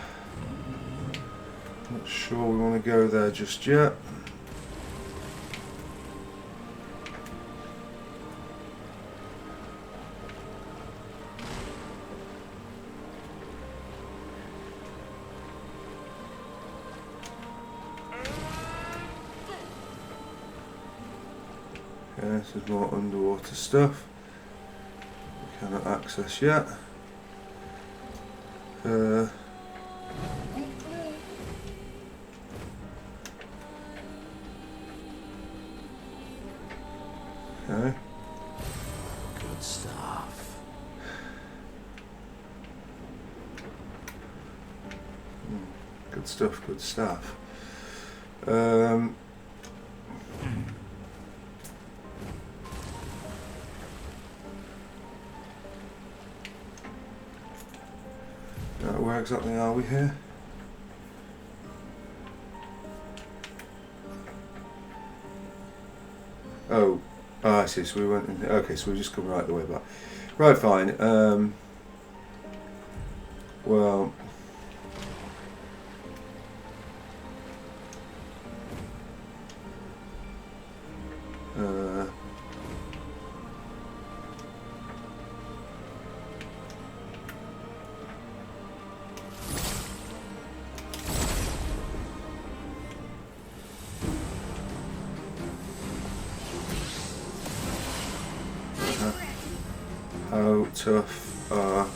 not sure we want to go there just yet. Okay, this is more underwater stuff. We cannot access yet. Okay. Good stuff. Good stuff, good stuff. Where exactly are we here? Oh, I see. So we went in. Okay, so we just come right the way back. Right, fine. Well. How tough are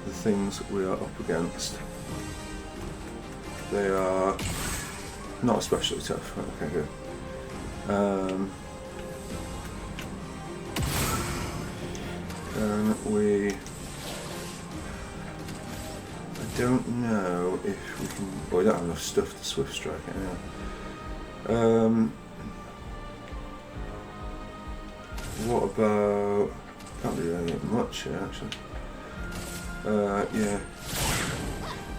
the things we are up against? They are not especially tough. Okay, good. I don't know if we can. Well, we don't have enough stuff to swift strike it now. What about? Can't do anything much here, actually. Yeah.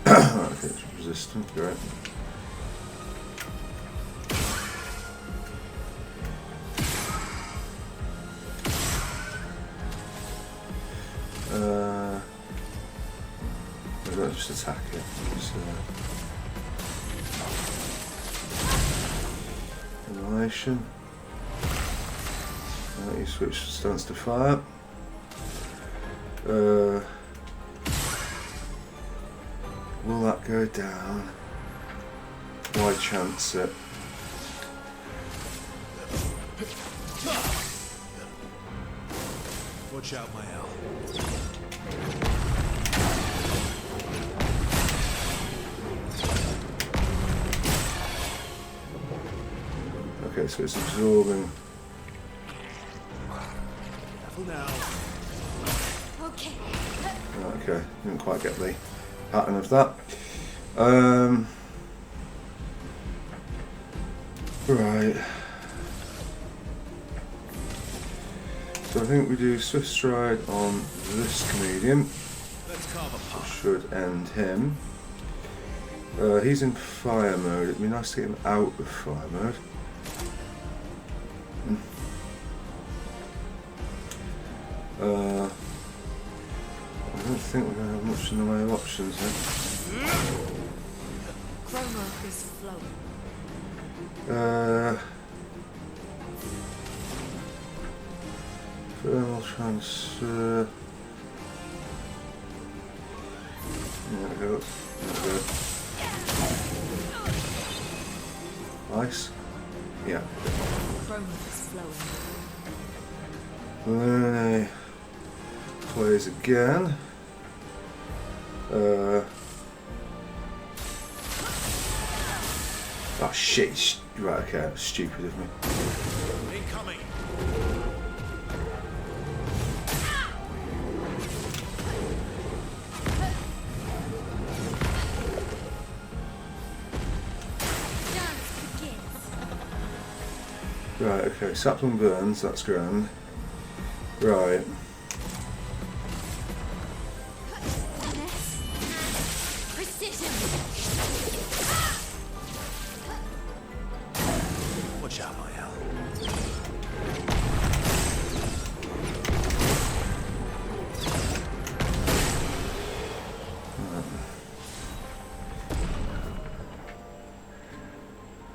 Okay, it's resistant, great. I don't just attack it. Just, annihilation. You switch stance to fire. Will that go down? Why chance it? Watch out, my Al. Okay, so it's absorbing. Careful now. Okay. Okay, didn't quite get the pattern of that. Right. So I think we do Swift Stride on this comedian. Let's carve a path. Should end him. He's in fire mode. It'd be nice to get him out of fire mode. I don't think we're going to have much in the way of options here. Chroma is flowing. Thermal transfer. There it goes. There it goes. Ice. Yeah. Chroma is flowing. And then he plays again. Oh shit. Right, okay, that was stupid of me. Incoming. Dance begins. Right, okay, sapling burns, that's grand. Right. Finesse and precision. Watch out, my Al.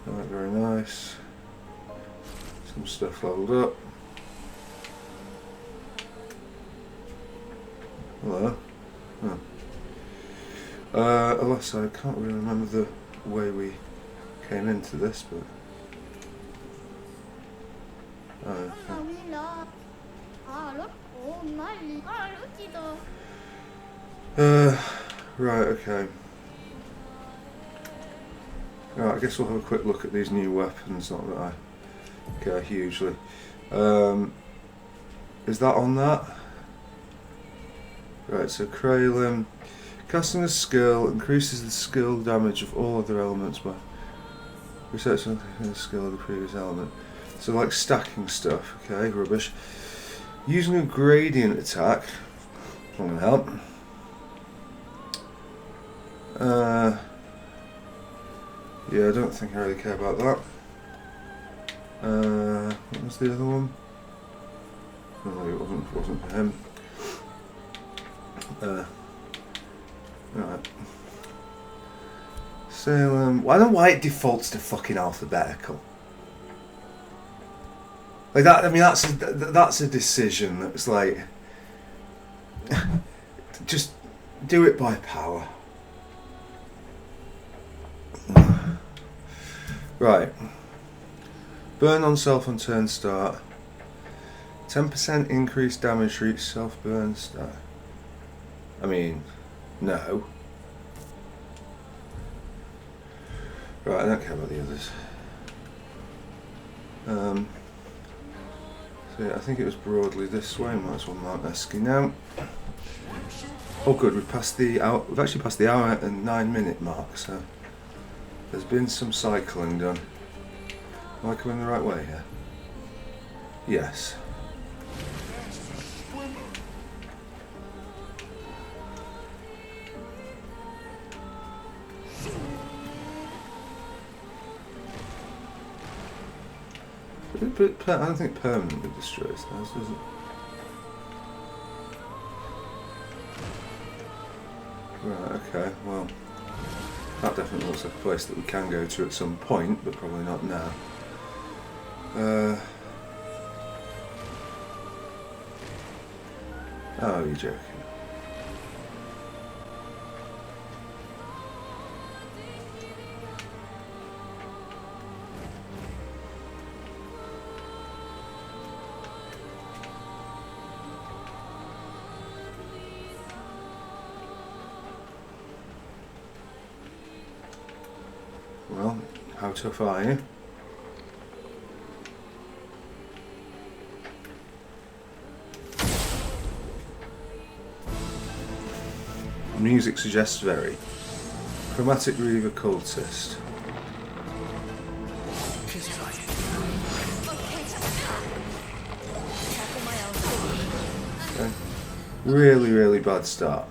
Right, very nice. Some stuff leveled up. Hello. Huh. Alas, I can't really remember the way we came into this, but... right, okay. Right, I guess we'll have a quick look at these new weapons, not that I care hugely. Is that on that? Right, so Kralim. Casting a skill increases the skill damage of all other elements by researching the skill of the previous element. So like stacking stuff, okay, rubbish. Using a gradient attack, not gonna help. Yeah, I don't think I really care about that. What was the other one? No, it wasn't for him. Right. Salem. I don't know why it defaults to fucking alphabetical. Like that. I mean, that's a decision that's like, just do it by power. Right. Burn on self on turn start. 10% increased damage for each self burn start. I mean, no. Right, I don't care about the others. So yeah, I think it was broadly this way. Might as well mark Esky now. Oh, good. We've passed the hour. We've actually passed the hour and 9-minute mark. So there's been some cycling done. Am I coming the right way here? Yes. But I don't think permanently destroys those, does it? Right, okay, well, that definitely looks like a place that we can go to at some point, but probably not now. Oh, you're joking. Well, how tough are you? Music suggests very. Chromatic Reaver Cultist. Okay. Really, really bad start.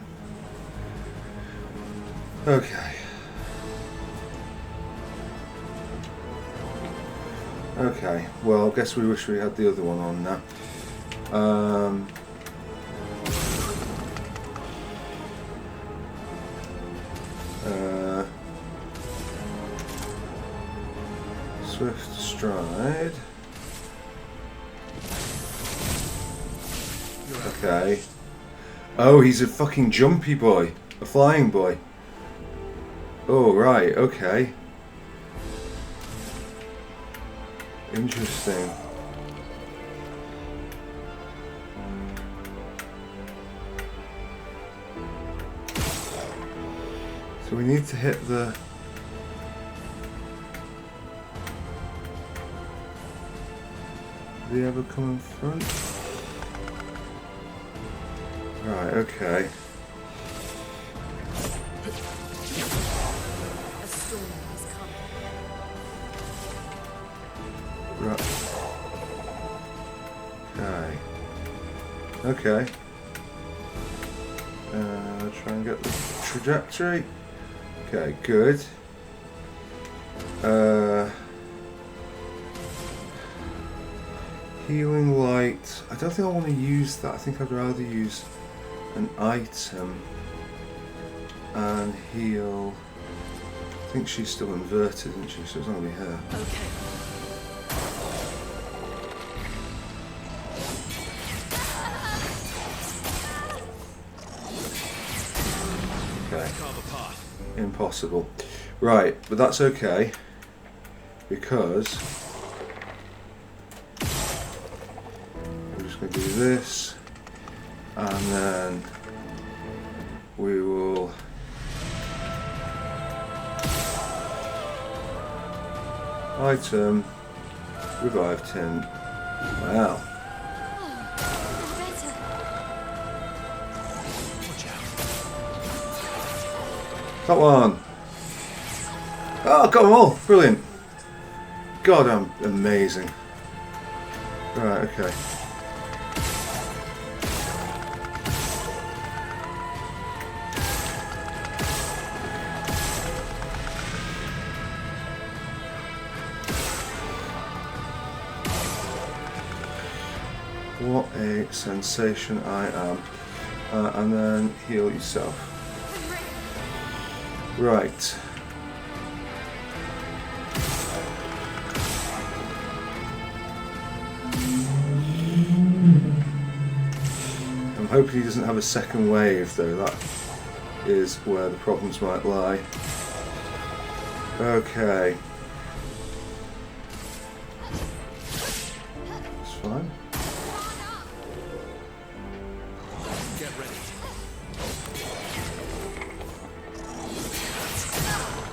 Okay. Okay, well, I guess we wish we had the other one on now. Swift Stride. Okay. Oh, he's a fucking jumpy boy. A flying boy. Oh, right, okay. Interesting. So we need to hit the... Did he ever come in front? Right, okay. A storm has come. Right. Okay. Try and get the trajectory. Okay, good. Healing light. I don't think I want to use that. I think I'd rather use an item and heal. I think she's still inverted, isn't she? So it's not going to be her. Okay. Okay. Impossible. Right, but that's okay because we're just going to do this and then we will item revive tint. Wow. That one. Oh, got them all. Brilliant. God, I'm amazing. Right, okay. What a sensation I am. And then heal yourself. Right. I'm hoping he doesn't have a second wave though, that is where the problems might lie. Okay. That's fine. Get ready.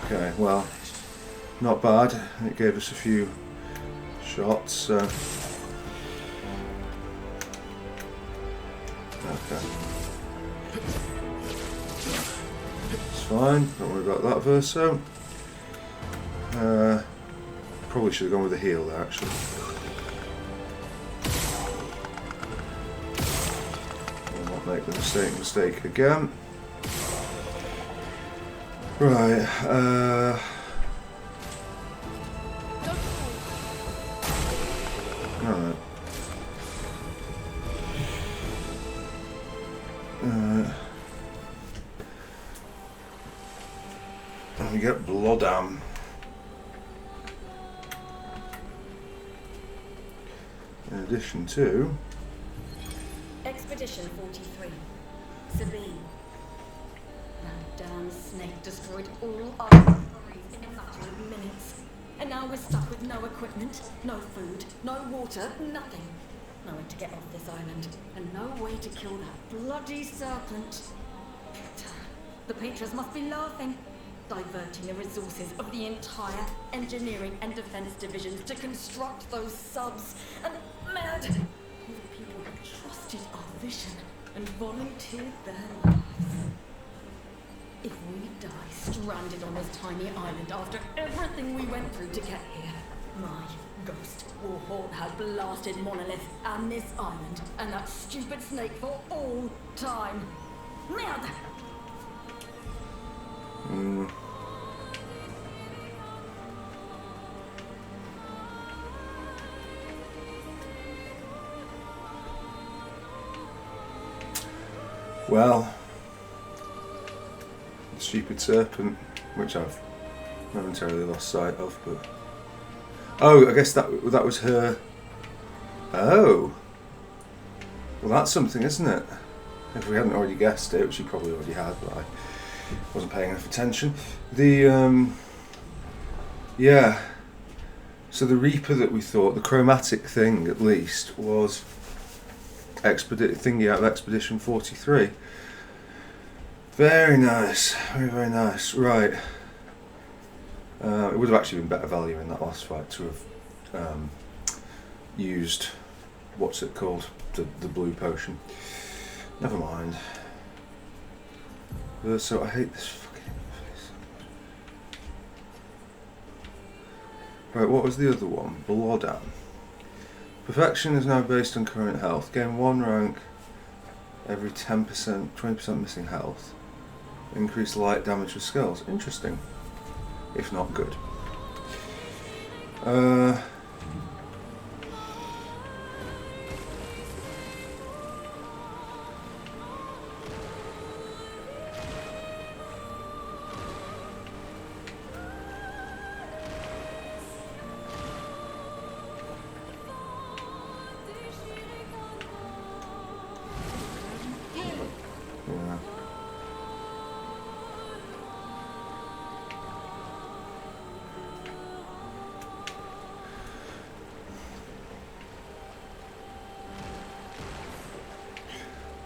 Okay, well, not bad. It gave us a few shots, so... Okay. It's fine, don't worry about that verso. Probably should have gone with a heal there, actually. I'll not make the mistake again. Right, alright. And we get Bloodam. In addition to... Expedition 43. Sabine. That damn snake destroyed all our discoveries in a matter of minutes. And now we're stuck with no equipment, no food, no water, nothing. No way to get off this island, and no way to kill that bloody serpent. The patrons must be laughing. diverting the resources of the entire engineering and defense divisions to construct those subs, and mad all the people who trusted our vision and volunteered their lives. If we die stranded on this tiny island after everything we went through to get here, my ghost will haunt her blasted monolith and this island and that stupid snake for all time. Merde! Well, the stupid serpent, which I've momentarily lost sight of, but oh, I guess that was her. Oh, well, that's something, isn't it? If we hadn't already guessed it, which you probably already had, but I wasn't paying enough attention. The yeah. So the Reaper that we thought, the chromatic thing at least, was thingy out of Expedition 43. Very nice, very, very nice. Right. It would have actually been better value in that last fight to have used, what's it called, the blue potion. Never mind. So I hate this fucking face. Right, what was the other one? Bloodam. Perfection is now based on current health. Gain 1 rank every 10%, 20% missing health. Increase light damage with skills. Interesting. If not good. Yeah.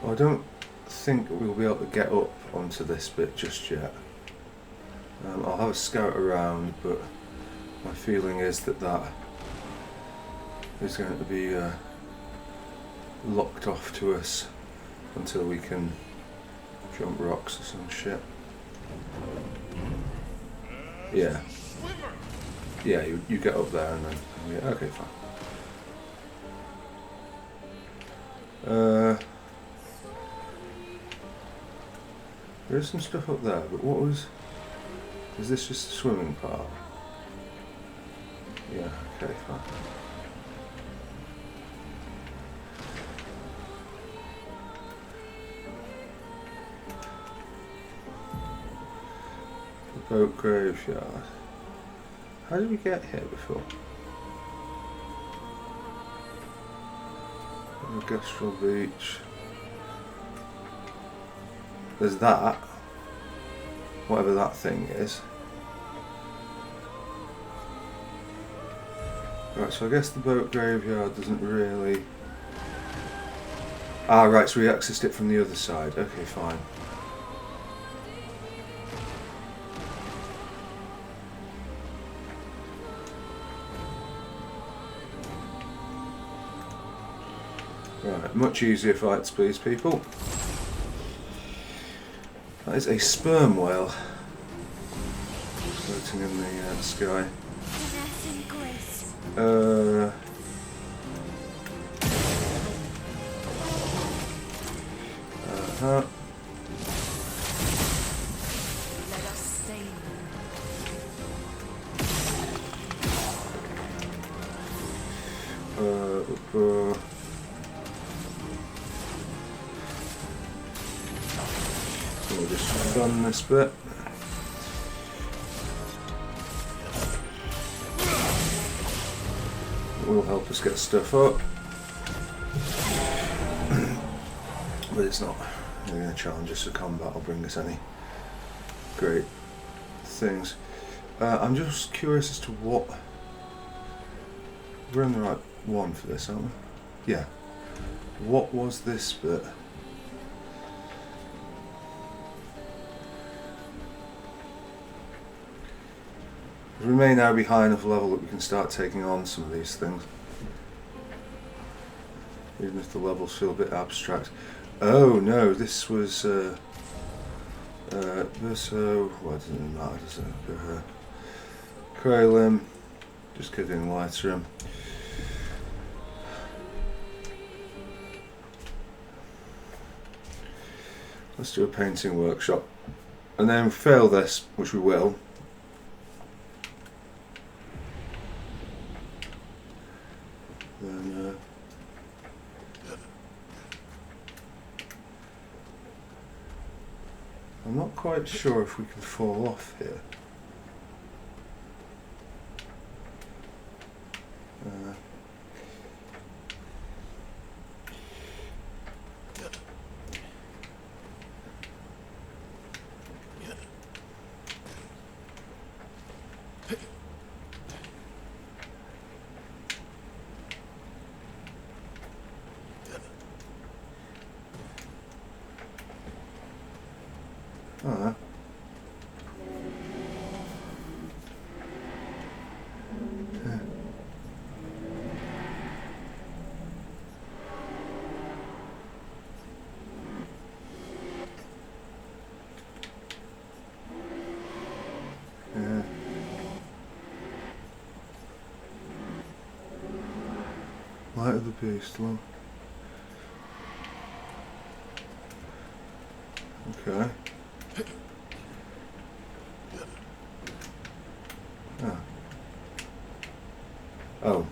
Well, I don't think we'll be able to get up onto this bit just yet. I'll have a scout around, but my feeling is that is going to be locked off to us until we can jump rocks or some shit. Yeah. Yeah, you get up there and then... Yeah, okay, fine. There is some stuff up there, but what was... Is this just the swimming part? Yeah, okay, fine. The boat graveyard. How did we get here before? Orchestral Beach. There's that. Whatever that thing is. Right, so I guess the boat graveyard doesn't really... Ah, right, so we accessed it from the other side. Okay, fine. Right, much easier fights, please, people. That is a sperm whale floating in the sky. Let us stay We'll just run this bit. It will help us get stuff up. But it's not really going to challenge us for combat or bring us any great things. I'm just curious as to what... We're in the right one for this, aren't we? Yeah. What was this bit? We may now be high enough level that we can start taking on some of these things. Even if the levels feel a bit abstract. Oh no, this was so what does it matter, does it? Kralin, just kidding, Lightroom. Let's do a painting workshop. And then fail this, which we will. Then I'm not quite sure if we can fall off here. Oh. Yeah. Light of the beast, low. Okay. Ah. Oh,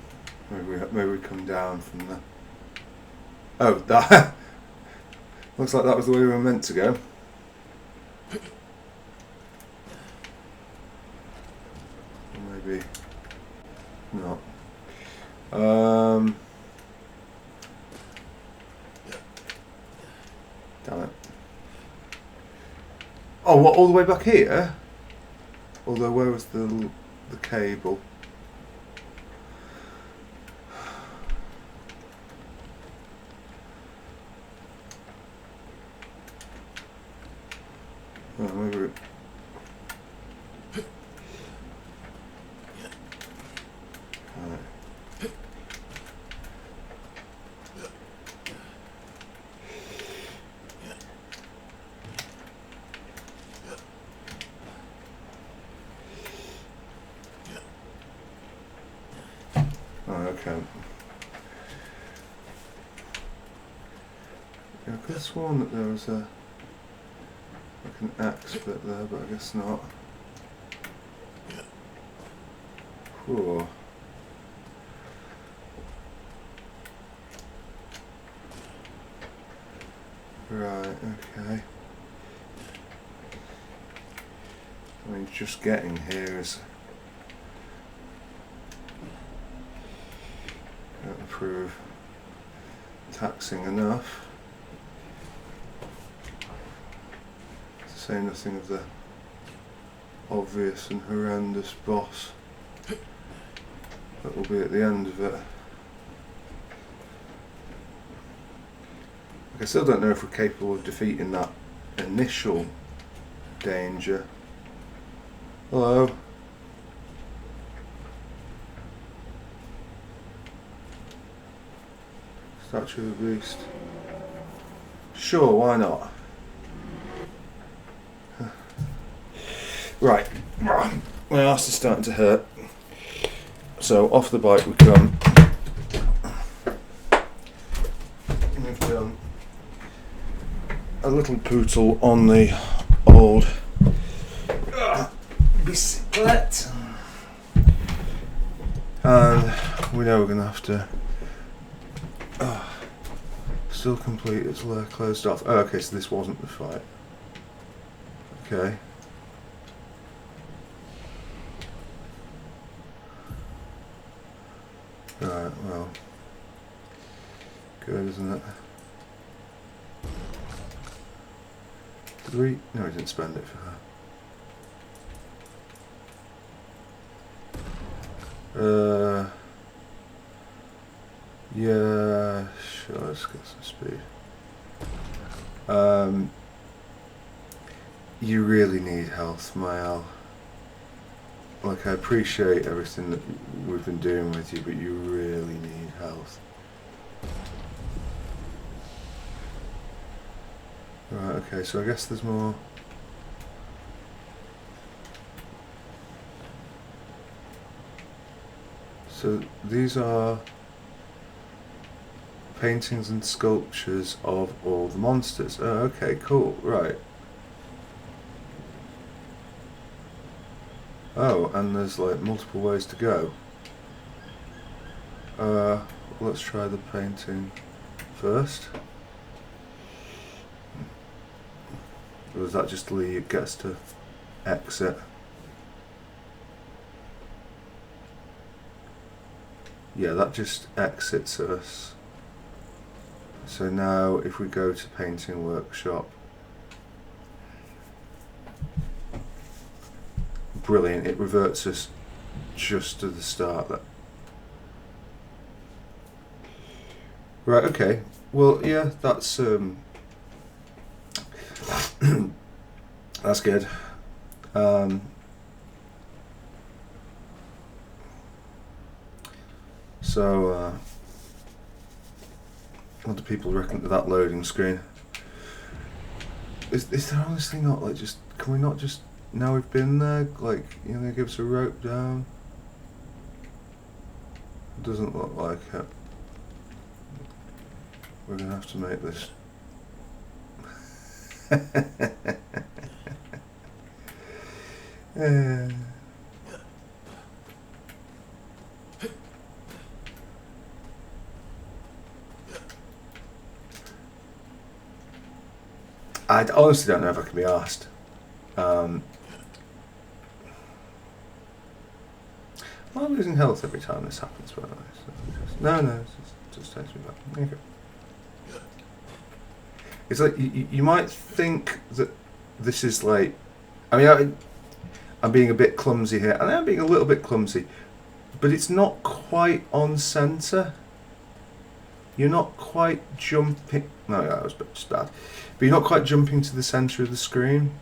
maybe we come down from there. Oh, that looks like that was the way we were meant to go. Maybe not. Damn it. Oh, what, all the way back here? Although, where was the cable? Oh, maybe. Right. Oh, okay. Yeah, I could have sworn that there was a like an axe bit there, but I guess not. Cool. Right, okay. I mean, just getting here is going to prove taxing enough. To say nothing of the obvious and horrendous boss that will be at the end of it. I still don't know if we're capable of defeating that initial danger. Hello? Statue of the Beast. Sure, why not? Right. My arse is starting to hurt. So off the bike we come. We've done a little poodle on the old bicyclette. And we know we're going to have to still complete its lair closed off. Oh, okay, so this wasn't the fight. Okay. Right, well. Good, isn't it? Did we? No, we didn't spend it for her. Yeah, sure, let's get some speed. You really need health, Mael. Like, I appreciate everything that we've been doing with you, but you really need health. Right, okay, so I guess there's more. So these are paintings and sculptures of all the monsters. Oh, okay, cool, right. Oh, and there's like multiple ways to go. Let's try the painting first. Or does that just leave, gets to exit? Yeah, that just exits us. So now if we go to painting workshop, brilliant, it reverts us just to the start there. Right, okay. Well, yeah, that's that's good. So, what do people reckon to that loading screen? Is there honestly not, like, just, can we not just, now we've been there, like, you know, give us a rope down? It doesn't look like it. We're gonna have to make this. I honestly don't know if I can be asked. I'm losing health every time this happens, by the way. So no, it just takes me back. Okay. It's like you might think that this is like, I mean, I'm being a bit clumsy here, and I am being a little bit clumsy, but it's not quite on centre. You're not quite jumping. No, that was just bad. But you're not quite jumping to the centre of the screen.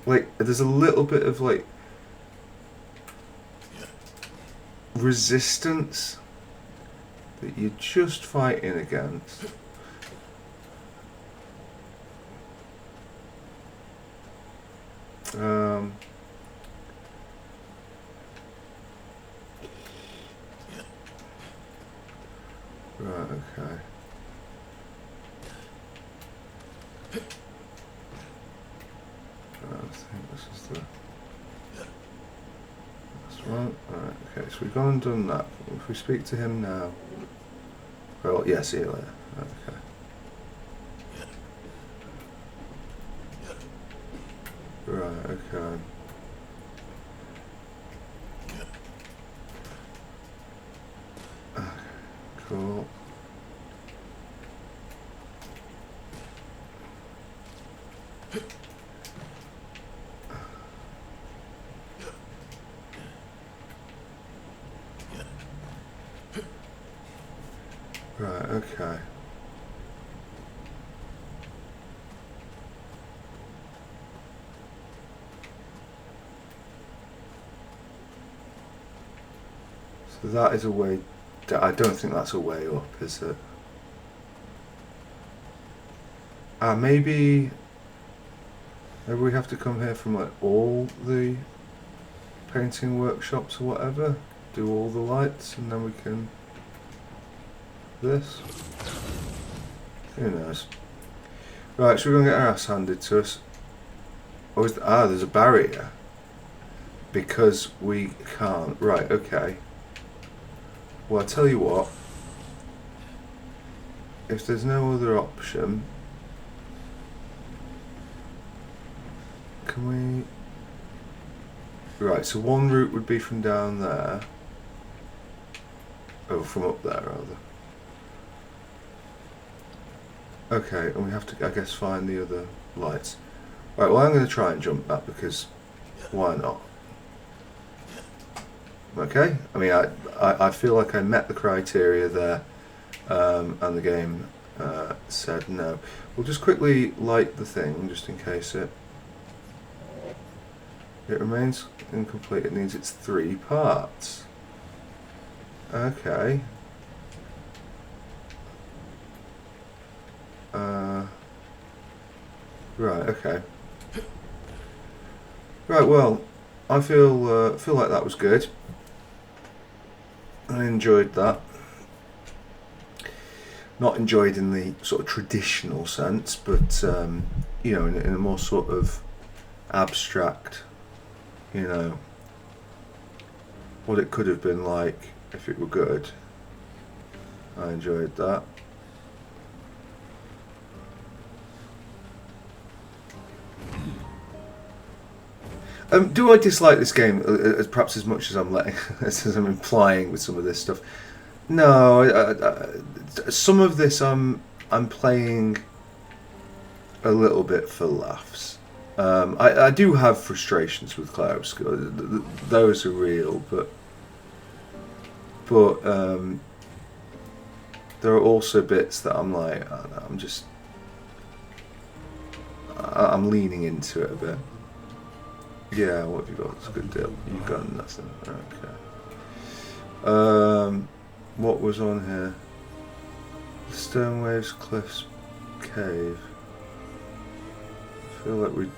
Like, there's a little bit of like resistance that you're just fighting against. Right, okay. I think this is the last one. Right, okay, so we've gone and done that. If we speak to him now. Well, yeah, see you later. Okay. Right, okay. Cool. Right, okay. So that is a way. I don't think that's a way up, is it? Maybe we have to come here from like all the painting workshops or whatever, do all the lights, and then we can this. Who knows? Right, so we're gonna get our ass handed to us. Oh, there's a barrier because we can't. Right, okay. Well, I tell you what. If there's no other option, can we? Right, so one route would be from down there. Oh, from up there rather. Okay, and we have to, I guess, find the other lights. Right, well, I'm going to try and jump that because why not? Okay, I mean, I feel like I met the criteria there, and the game said no. We'll just quickly light the thing just in case it. It remains incomplete. It needs its 3 parts. Okay. Right, okay. Right, well, I feel like that was good. I enjoyed that. Not enjoyed in the sort of traditional sense, but you know, in a more sort of abstract, you know, what it could have been like if it were good. I enjoyed that. Do I dislike this game perhaps as much as I'm letting, as I'm implying with some of this stuff? No, some of this I'm playing a little bit for laughs. I do have frustrations with Clair Obscur. Those are real, but there are also bits that I'm like, I'm leaning into it a bit. Yeah, what have you got? It's a good deal. You've got nothing. Okay. What was on here? The Stone Waves Cliffs Cave. I feel like we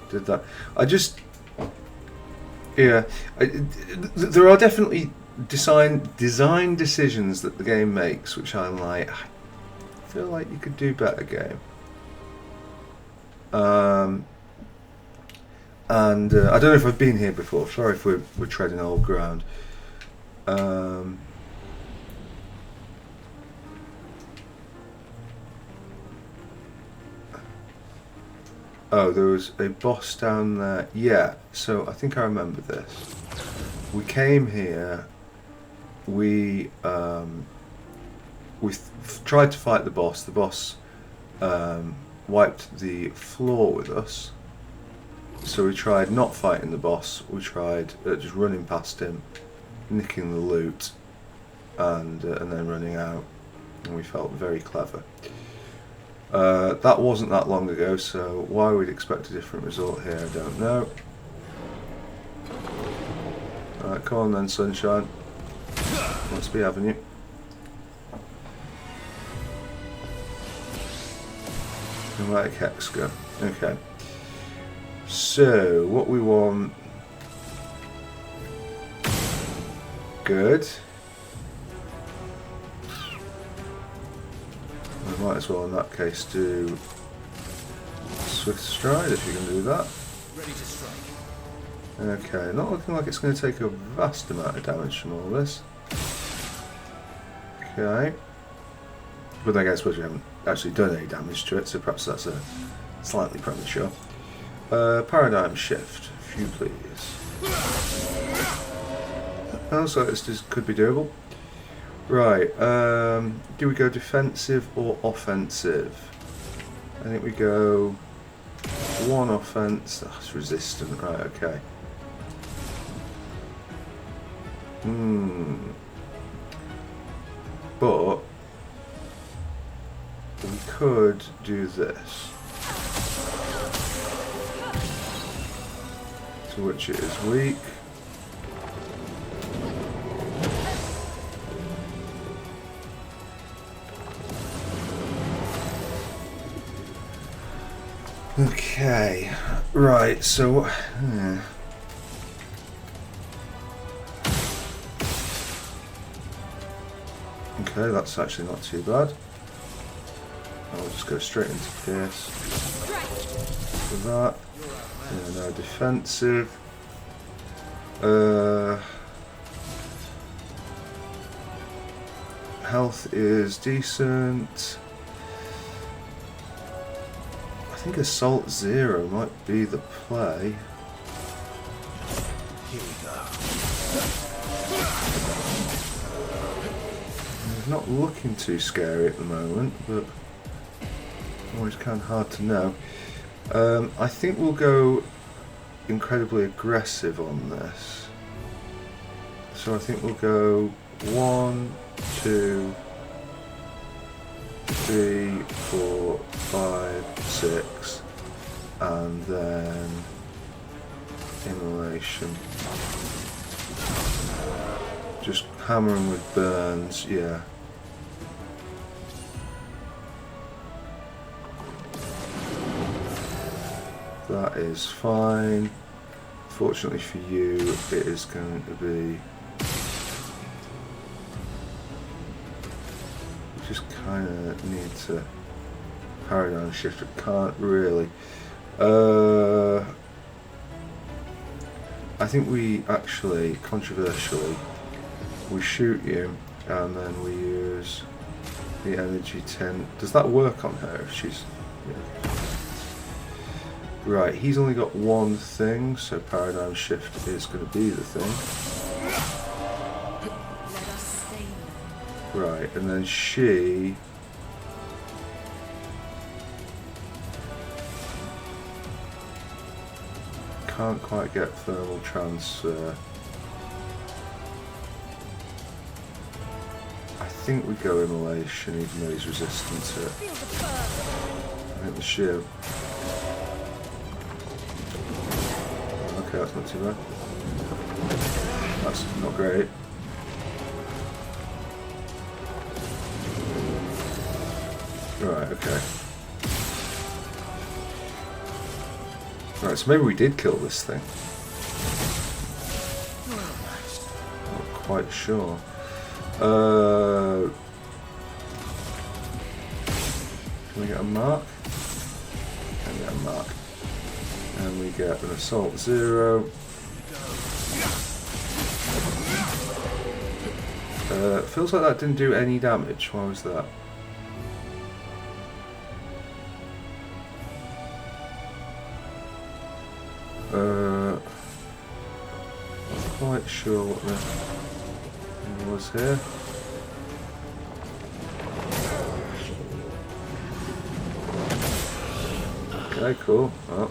did that. There are definitely design decisions that the game makes, which I'm like, I feel like you could do better, game. And I don't know if I've been here before. Sorry if we're treading old ground. Oh, there was a boss down there. Yeah, so I think I remember this. We came here. We tried to fight the boss. The boss wiped the floor with us. So we tried not fighting the boss. We tried just running past him, nicking the loot, and then running out. And we felt very clever. That wasn't that long ago, so why we'd expect a different result here, I don't know. Alright, come on then, sunshine. Let's be having you. Like Hexka. Okay. So, what we want... Good. We might as well, in that case, do Swift Stride if you can do that. Ready to strike. Okay, not looking like it's going to take a vast amount of damage from all this. Okay. But I suppose we haven't actually done any damage to it, so perhaps that's a slightly premature. Paradigm shift, if you please. Oh, so this just could be doable. Right, do we go defensive or offensive? I think we go 1 offense. That's resistant, right, okay. But we could do this. To which it is weak. Okay, right, so okay, that's actually not too bad. I'll just go straight into Pierce for that. Yeah, no defensive. Health is decent. I think Assault 0 might be the play. Here we go. It's not looking too scary at the moment, but always kind of hard to know. I think we'll go incredibly aggressive on this. So I think we'll go 1, 2, 3, 4, 5, 6, and then Immolation. Just hammering with burns, yeah. That is fine. Fortunately for you, it is going to be... We just kind of need to paradigm shift. It can't really. I think we actually, controversially, we shoot you and then we use the energy tin. Does that work on her if she's... Yeah. Right, he's only got one thing, so paradigm shift is going to be the thing. Let us stay Right, and then she... Can't quite get thermal transfer. I think we go immolation even though he's resistant to it. Feel the burn. I think the shield. Okay, that's not too bad. That's not great. Right, okay. Right, so maybe we did kill this thing. Not quite sure. Can we get a mark? Can get a mark. And we get an assault 0. Feels like that didn't do any damage. Why was that? Not quite sure what the thing was here. Okay, cool. Oh.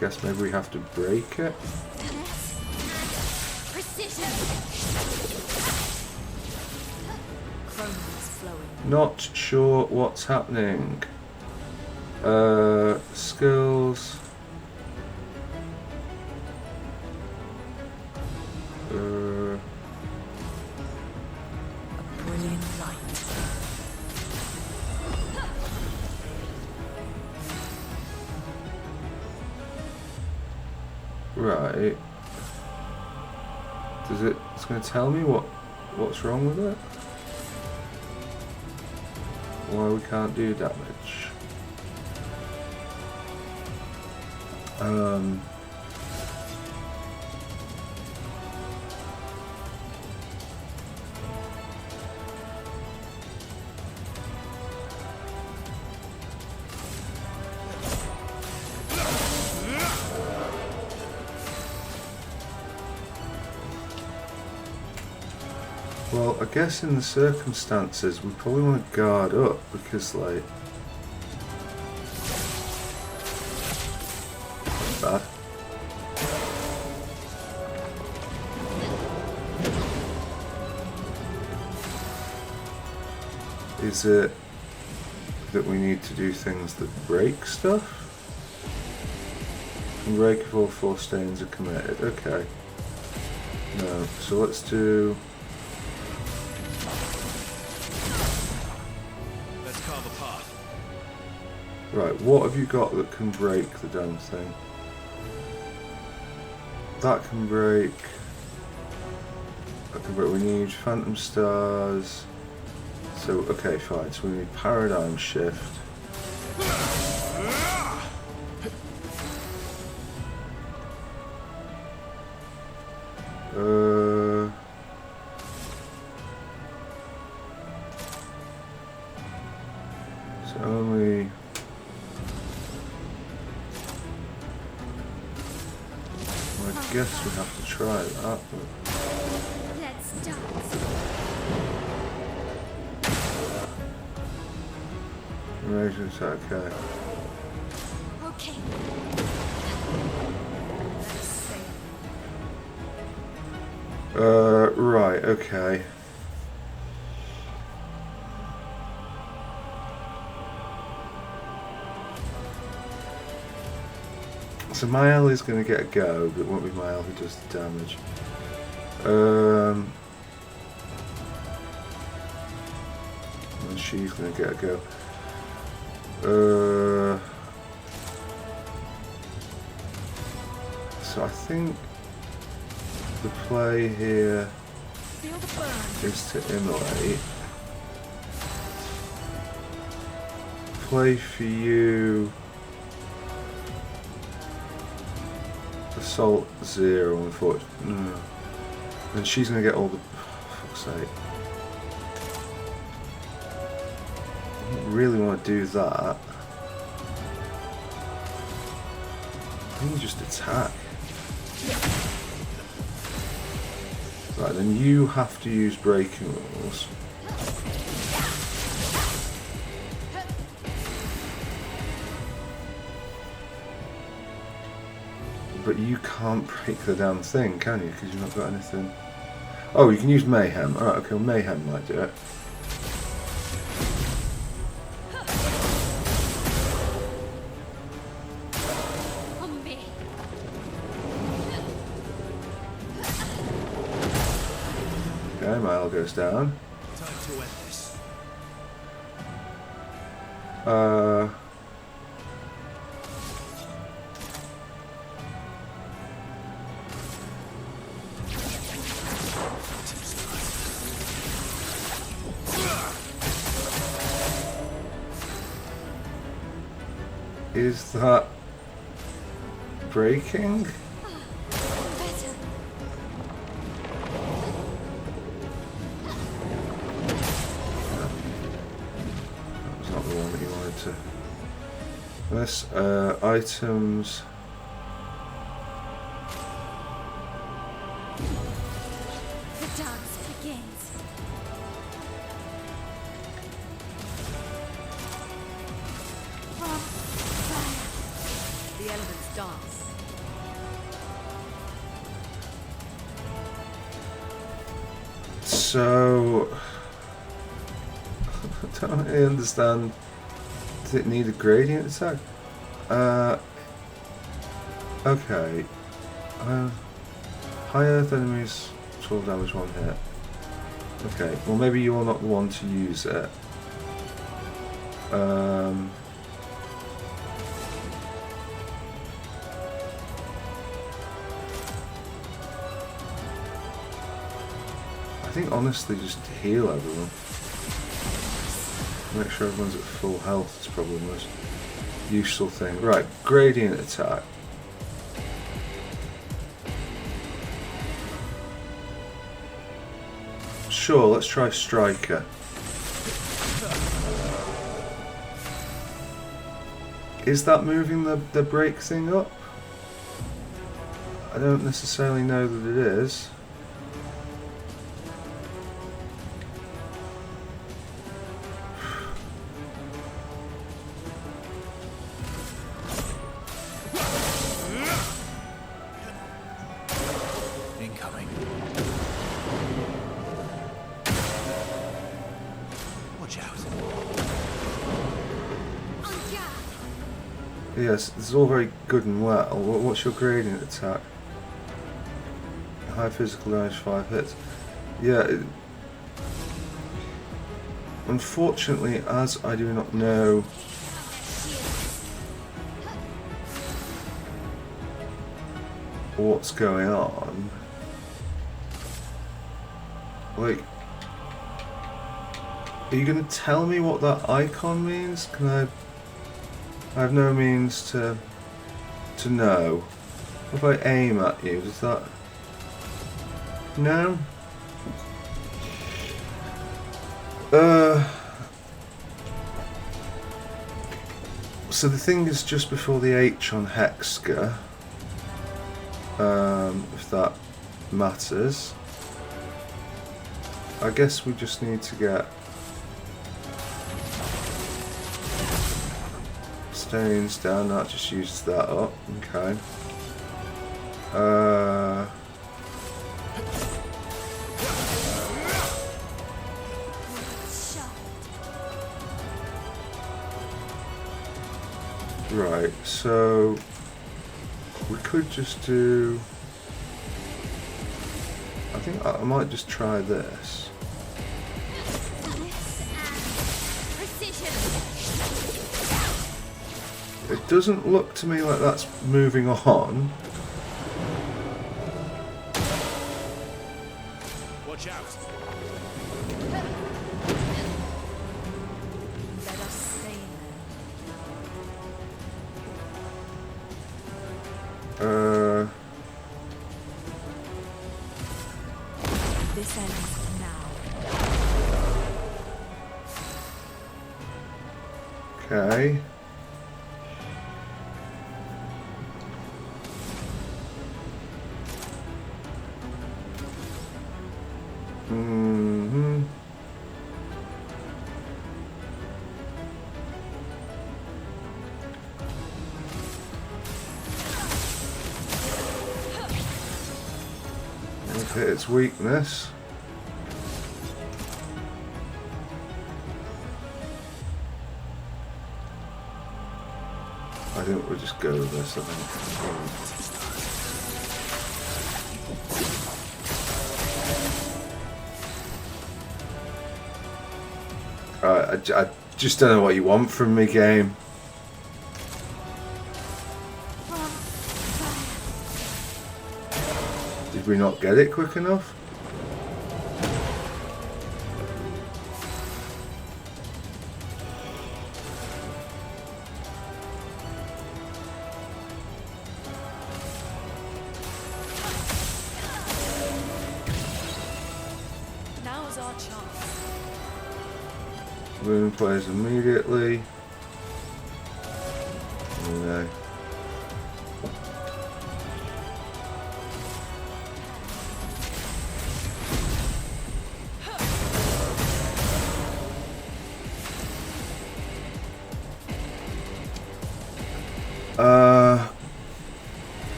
Guess maybe we have to break it. Precision. Chroma's flowing. Not sure what's happening. Skills. A brilliant light. Right. Does it? It's going to tell me what's wrong with it. Why we can't do damage. Well, I guess in the circumstances we probably want to guard up because, like, bad. Is it that we need to do things that break stuff? Can break if all 4 stains are committed. Okay. No, so let's do... Right, what have you got that can break the damn thing? That can break. That can break. We need phantom stars. So, okay, fine. So we need paradigm shift. So only... I guess we have to try that. But... Let's start. Arrangements, okay. Okay. Right, okay. So my L is going to get a go, but it won't be my L who does the damage. And she's going to get a go. So I think the play here Feel the burn. is to immolate. Play for you. Assault 0, unfortunately. No. And she's gonna get all the. For fuck's sake. I don't really want to do that. I think you just attack. Right, then you have to use breaking rules. But you can't break the damn thing, can you? Because you've not got anything. Oh, you can use Mayhem. Alright, okay, well, Mayhem might do it. On me. Okay, Mile goes down. Time to end this. Is that breaking? Better. That was not the one that you wanted to. This items. The dance begins. The elements dance. So I don't really understand. Does it need a gradient attack? Okay. High earth enemies 12 damage, 1 hit. Okay, well maybe you're not the one to use it. I think honestly just heal everyone. Make sure everyone's at full health is probably the most useful thing. Right, gradient attack. Sure, let's try Striker. Is that moving the break thing up? I don't necessarily know that it is. Incoming. Watch out. Yes, this is all very good and well. What's your gradient attack? High physical damage, 5 hits. Yeah. Unfortunately, as I do not know what's going on, like, are you going to tell me what that icon means? Can I have no means to know. If I aim at you, does that... No? So the thing is just before the H on Hexka, if that matters. I guess we just need to get stains down, that just uses that up, okay. Right, so We could just do... I think I might just try this. It doesn't look to me like that's moving on. Watch out! Let us stay there. This ends now. Okay. Okay, its weakness. I think we'll just go with this, I think. Alright, I just don't know what you want from me, game. Did we not get it quick enough? Now's our chance. Moon plays immediately. No.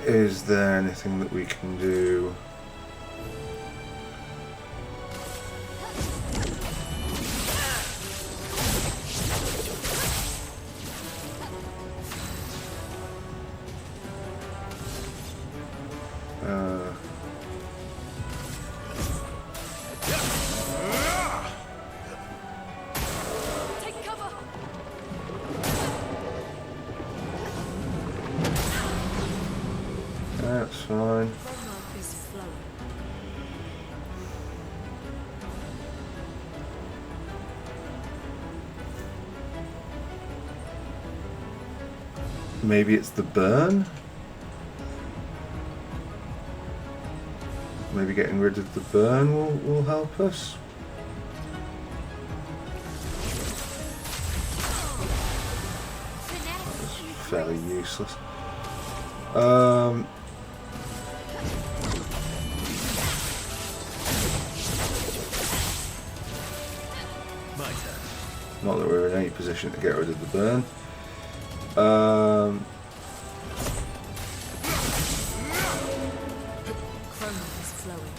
Is there anything that we can do? Take cover. That's fine. Chronomark is flowing. Maybe it's the burn? Maybe getting rid of the burn will help us? That was fairly useless. My turn. Not that we're in any position to get rid of the burn. Chronomark is flowing.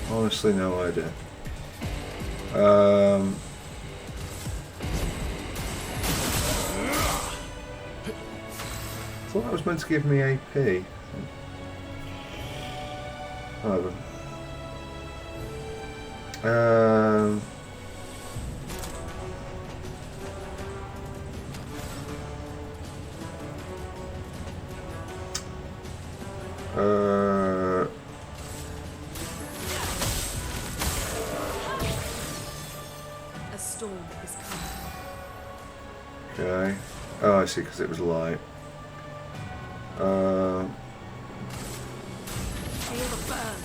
Honestly, no idea. I thought that was meant to give me AP. Oh, A storm is coming. okay. Oh, I see, because it was light. Feel the burn.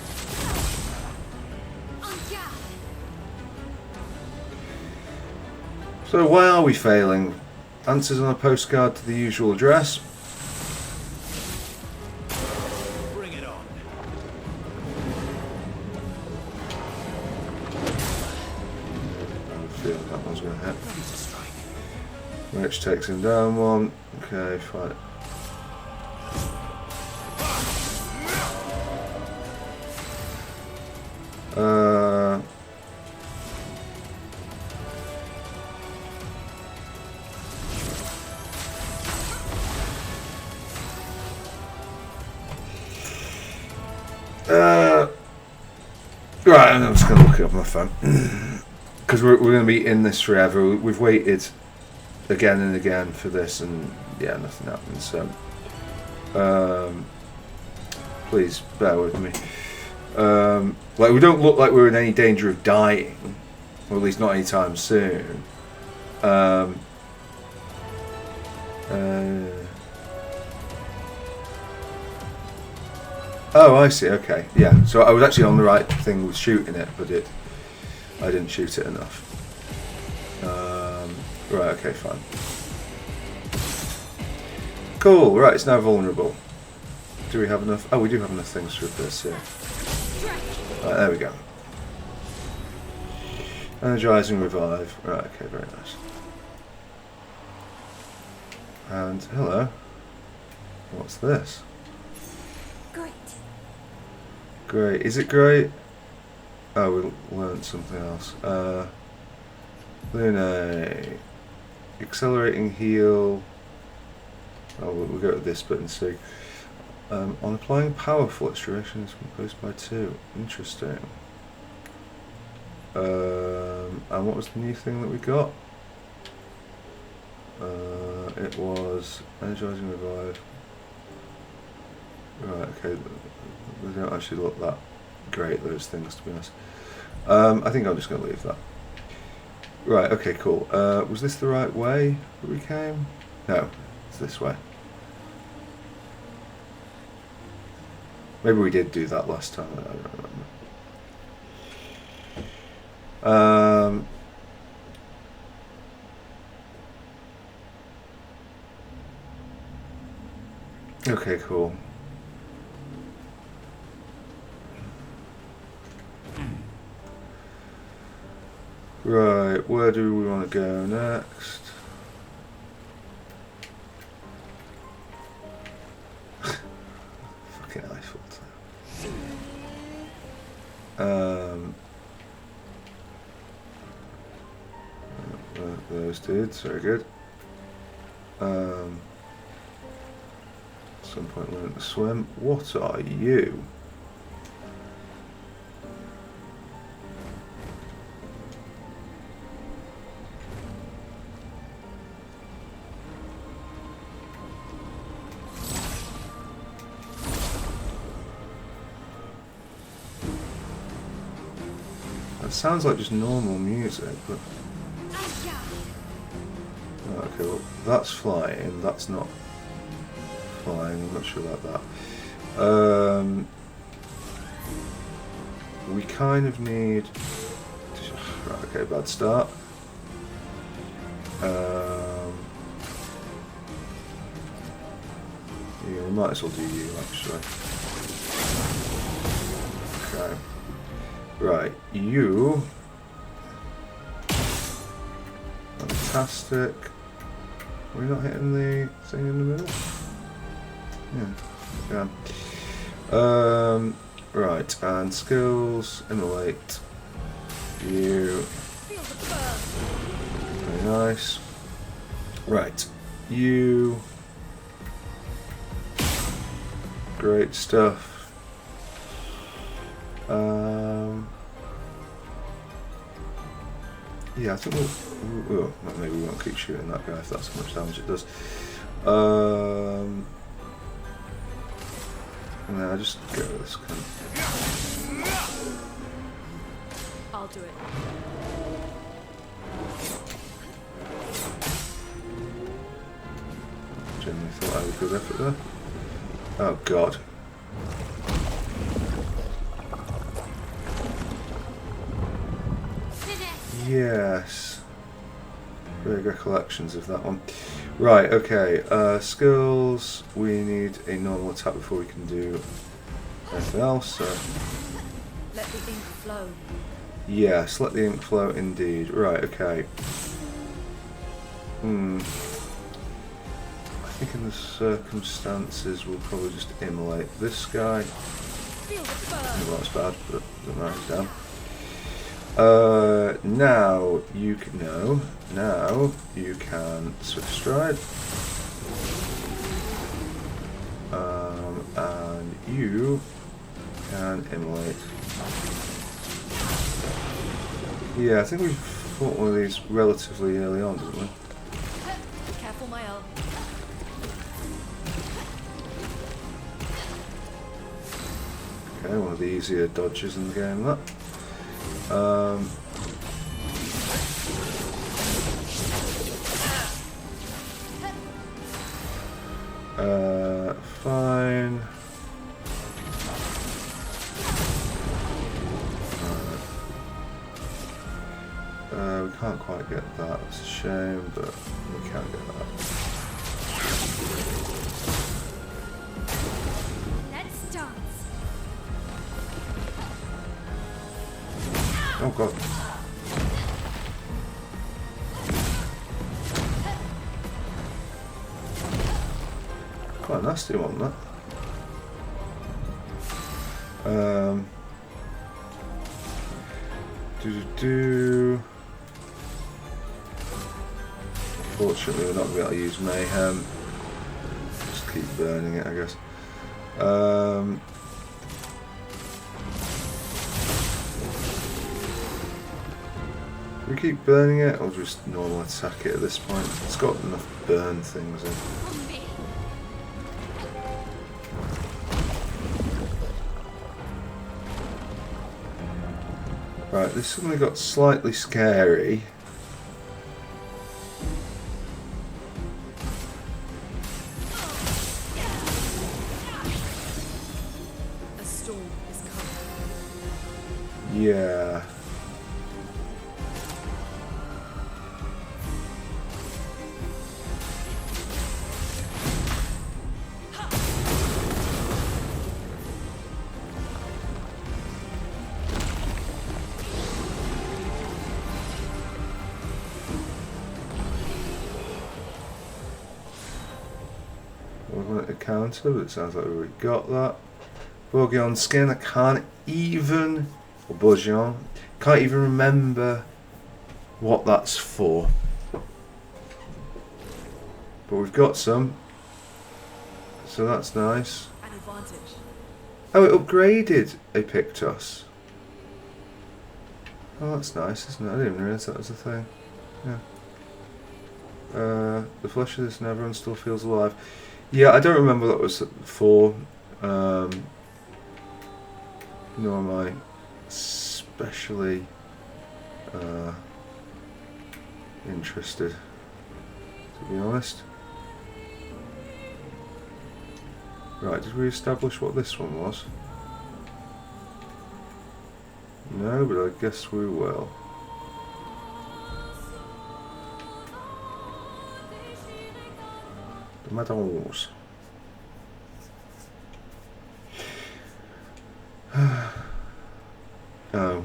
So why are we failing? Answers on a postcard to the usual address. Bring it on. I feel that one's going to hit. Ready to strike. Which takes him down one. Okay, fine. Right, I'm just going to look it up on my phone. Because we're going to be in this forever. We've waited again and again for this, and yeah, nothing happened. So, please bear with me. Like, we don't look like we're in any danger of dying, or at least not anytime soon. Oh, I see. Okay, yeah. So I was actually on the right thing with shooting it, but I didn't shoot it enough. Right. Okay. Fine. Cool. Right. It's now vulnerable. Do we have enough? Oh, we do have enough things for this. Yeah. Right, there we go. Energize and revive. Right. Okay. Very nice. And hello. What's this? Great. Great. Is it great? Oh, we learned something else. Luna. Accelerating heal. Oh, we'll go to this bit and see. On applying power fluctuation is composed by 2. Interesting. And what was the new thing that we got? It was energizing revive. Right, okay. They don't actually look that great, those things, to be honest. I think I'm just going to leave that. Right, okay, cool. Was this the right way that we came? No, it's this way. Maybe we did do that last time, I don't remember. Okay, cool. Right, where do we want to go next? Fucking Eiffel Tower. Those dudes, very good. At some point learn to swim. What are you? That sounds like just normal music, but... Okay, well, that's flying, that's not flying, I'm not sure about that. We kind of need... Right, okay, bad start. Yeah, we might as well do you, actually. Okay. Right, you... Fantastic. Are we not hitting the thing in the middle? Yeah. Right, and skills, immolate. You. Very nice. Right, you. Great stuff. Yeah, I think well, maybe we won't keep shooting that guy if that's how much damage it does. And then I just go with this kind of... I'll do it. Genuinely thought I had a good effort there. Oh god. Yes. vague recollections of that one. Right, okay. Skills. We need a normal attack before we can do anything else. So. Let the ink flow. Yes, let the ink flow indeed. Right, okay. I think in the circumstances we'll probably just immolate this guy. Feel the burn. Well, that's bad, but doesn't matter, he's down. Now you can Swift Stride. And you can immolate. Yeah, I think we fought one of these relatively early on, didn't we? Careful, my elf. Okay, one of the easier dodges in the game, that. Fine. We can't quite get that, it's a shame, but we can get that. Let's dance. Oh god. Quite a nasty one, that. Unfortunately, we're not going to be able to use Mayhem. Just keep burning it, I guess. Do we keep burning it, or just normal attack it at this point? It's got enough burn things in. Right, this suddenly got slightly scary. A storm is coming. Yeah. We're going to counter, but it sounds like we already got that. Bourgeon skin, I can't even, or Bourgeon, can't even remember what that's for. But we've got some, so that's nice. An advantage. Oh, it upgraded a Pictos. Oh, that's nice, isn't it? I didn't even realise that was a thing. Yeah. The flesh of this Neverone still feels alive. Yeah, I don't remember what that was for. Nor am I especially interested, to be honest. Right, did we establish what this one was? No, but I guess we will. The medals. Oh.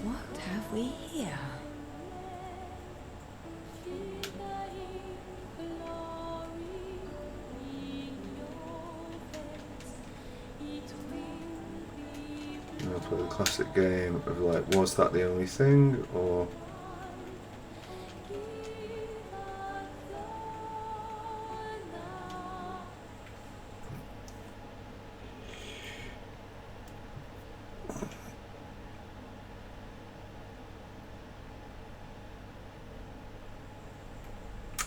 What have we here? I'll play the classic game of like, was that the only thing, or...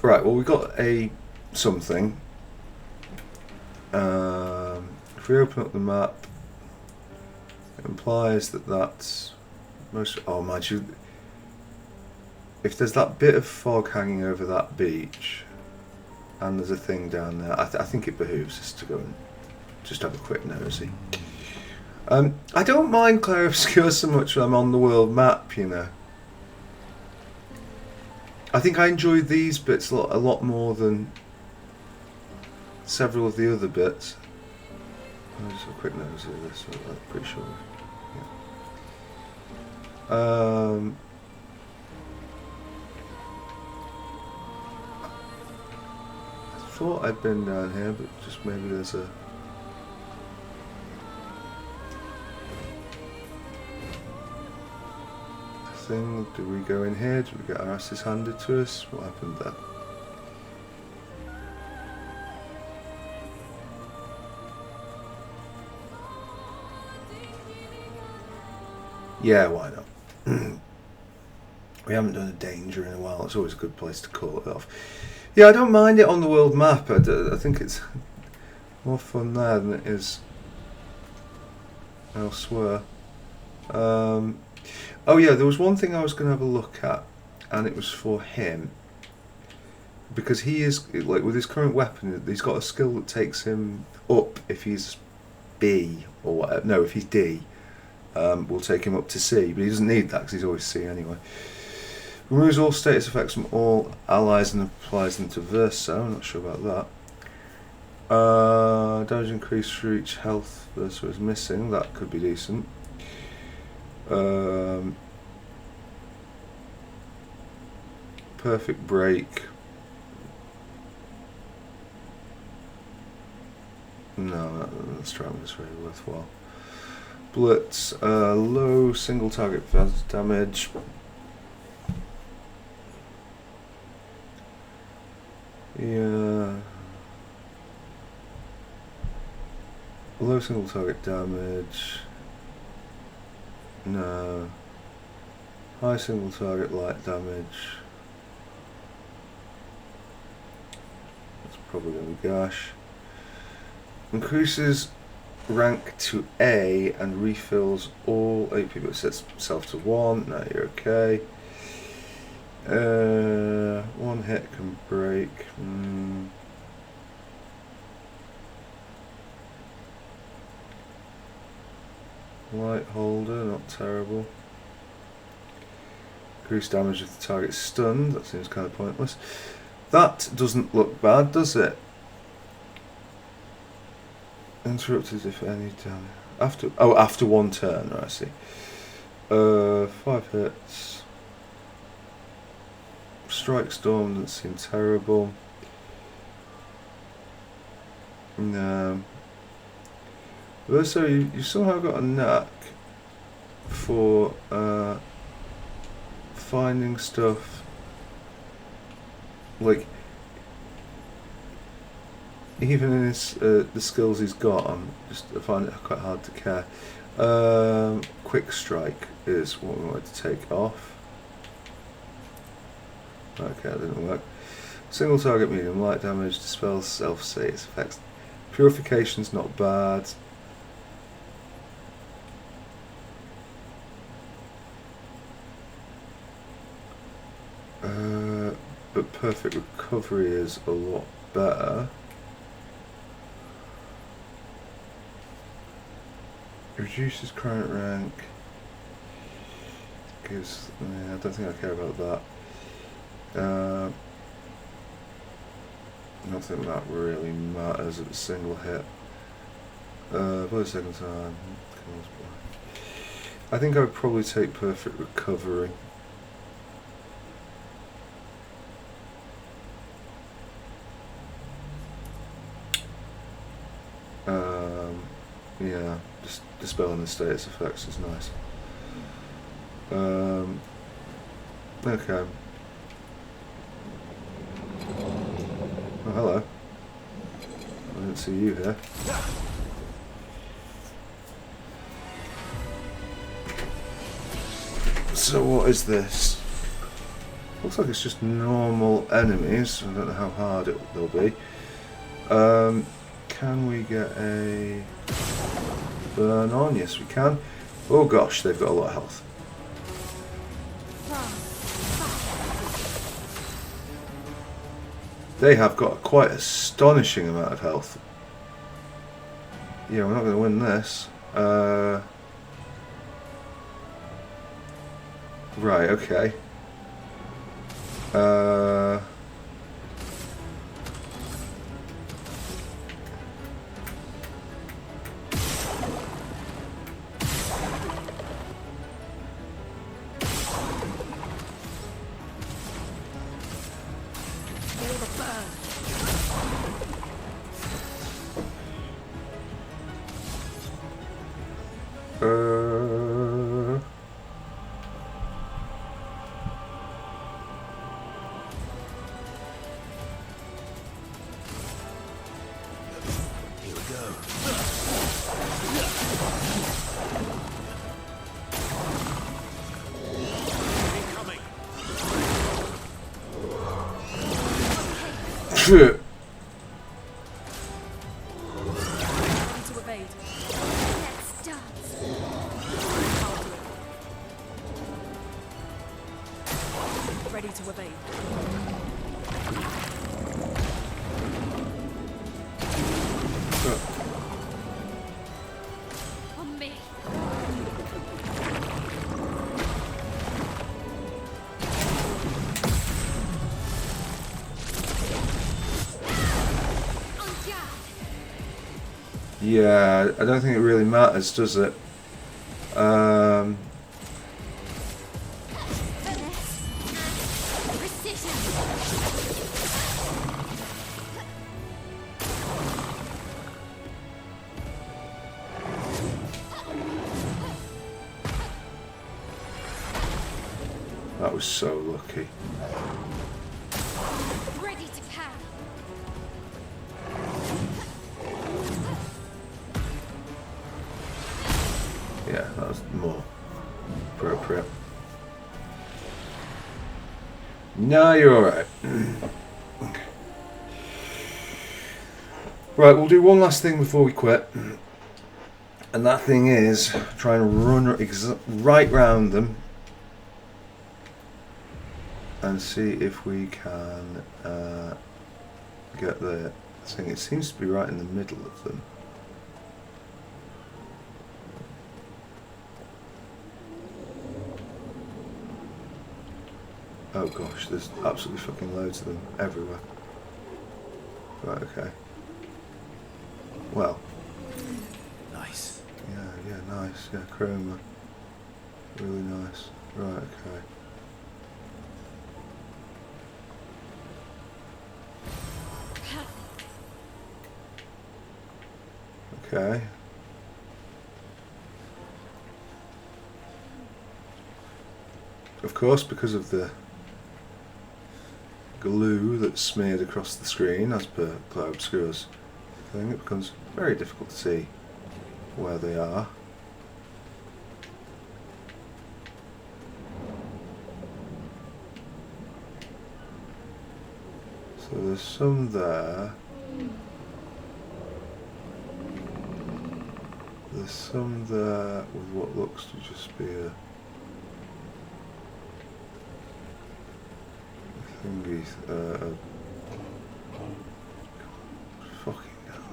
Right, well, we got a something. If we open up the map, it implies that that's most. Oh, mind you, if there's that bit of fog hanging over that beach, and there's a thing down there, I think it behooves us to go and just have a quick nosy. I don't mind Clair Obscur so much when I'm on the world map, you know. I think I enjoyed these bits a lot more than several of the other bits. I'll just have a quick nose of this, I'm pretty sure. Yeah. I thought I'd been down here, but just maybe there's a... thing. Do we go in here? Do we get our asses handed to us? What happened there? Yeah, why not? We haven't done a danger in a while. It's always a good place to call it off. Yeah, I don't mind it on the world map. I think it's more fun there than it is elsewhere. Oh yeah, there was one thing I was going to have a look at, and it was for him. Because he is, like, with his current weapon, he's got a skill that takes him up if he's B, or whatever. No, if he's D. Will take him up to C, but he doesn't need that because he's always C anyway. Removes all status effects from all allies and applies them to Versa. I'm not sure about that. Damage increase for each health Versa is missing. That could be decent. Perfect break. No, that's trying this very worthwhile. Blitz, low single target damage. Yeah. Low single target damage. No. High single target light damage. That's probably going to be gash. Increases rank to A and refills all AP, but sets itself to 1. No, you're okay. One hit can break. Light holder, not terrible. Increase damage if the target's stunned. That seems kind of pointless. That doesn't look bad, does it? Interrupted if any damage. After one turn, right, I see. 5 hits. Strike Storm doesn't seem terrible. No. So you somehow got a knack for finding stuff, like, even in his, the skills he's got, I find it quite hard to care. Quick Strike is what we wanted to take off. Okay, that didn't work. Single target medium, light damage, dispels self-status effects. Purification's not bad. But perfect recovery is a lot better. Reduces current rank. Gives. I don't think I care about that. I don't think that really matters at a single hit. For the second time. I think I would probably take perfect recovery. Yeah, just dispelling the status effects is nice. Okay. Oh, hello. I didn't see you here. So what is this? Looks like it's just normal enemies. I don't know how hard they'll be. Can we get a burn on? Yes, we can. Oh gosh, they've got a lot of health. They have got quite an astonishing amount of health. Yeah, we're not going to win this. Right, okay. Feel the burn. Here we go. Incoming. Shit. Ready to evade. Let's dance. Ready to evade. On me. On guard. Yeah, I don't think it really matters, does it? Finesse. Precision. That was so lucky. Ready to pound. Yeah, that was more appropriate. No, you're alright. Right, we'll do one last thing before we quit. And that thing is try and run right round them and see if we can get the thing. It seems to be right in the middle of them. Oh gosh, there's absolutely fucking loads of them everywhere. Right, okay. Well, Nice. yeah, nice. Yeah, chroma. Really nice. Right, okay. Okay. Of course, because of the glue that's smeared across the screen, as per Clair Obscur's thing, it becomes very difficult to see where they are. So there's some there. There's some there with what looks to just be a thingy, fucking hell.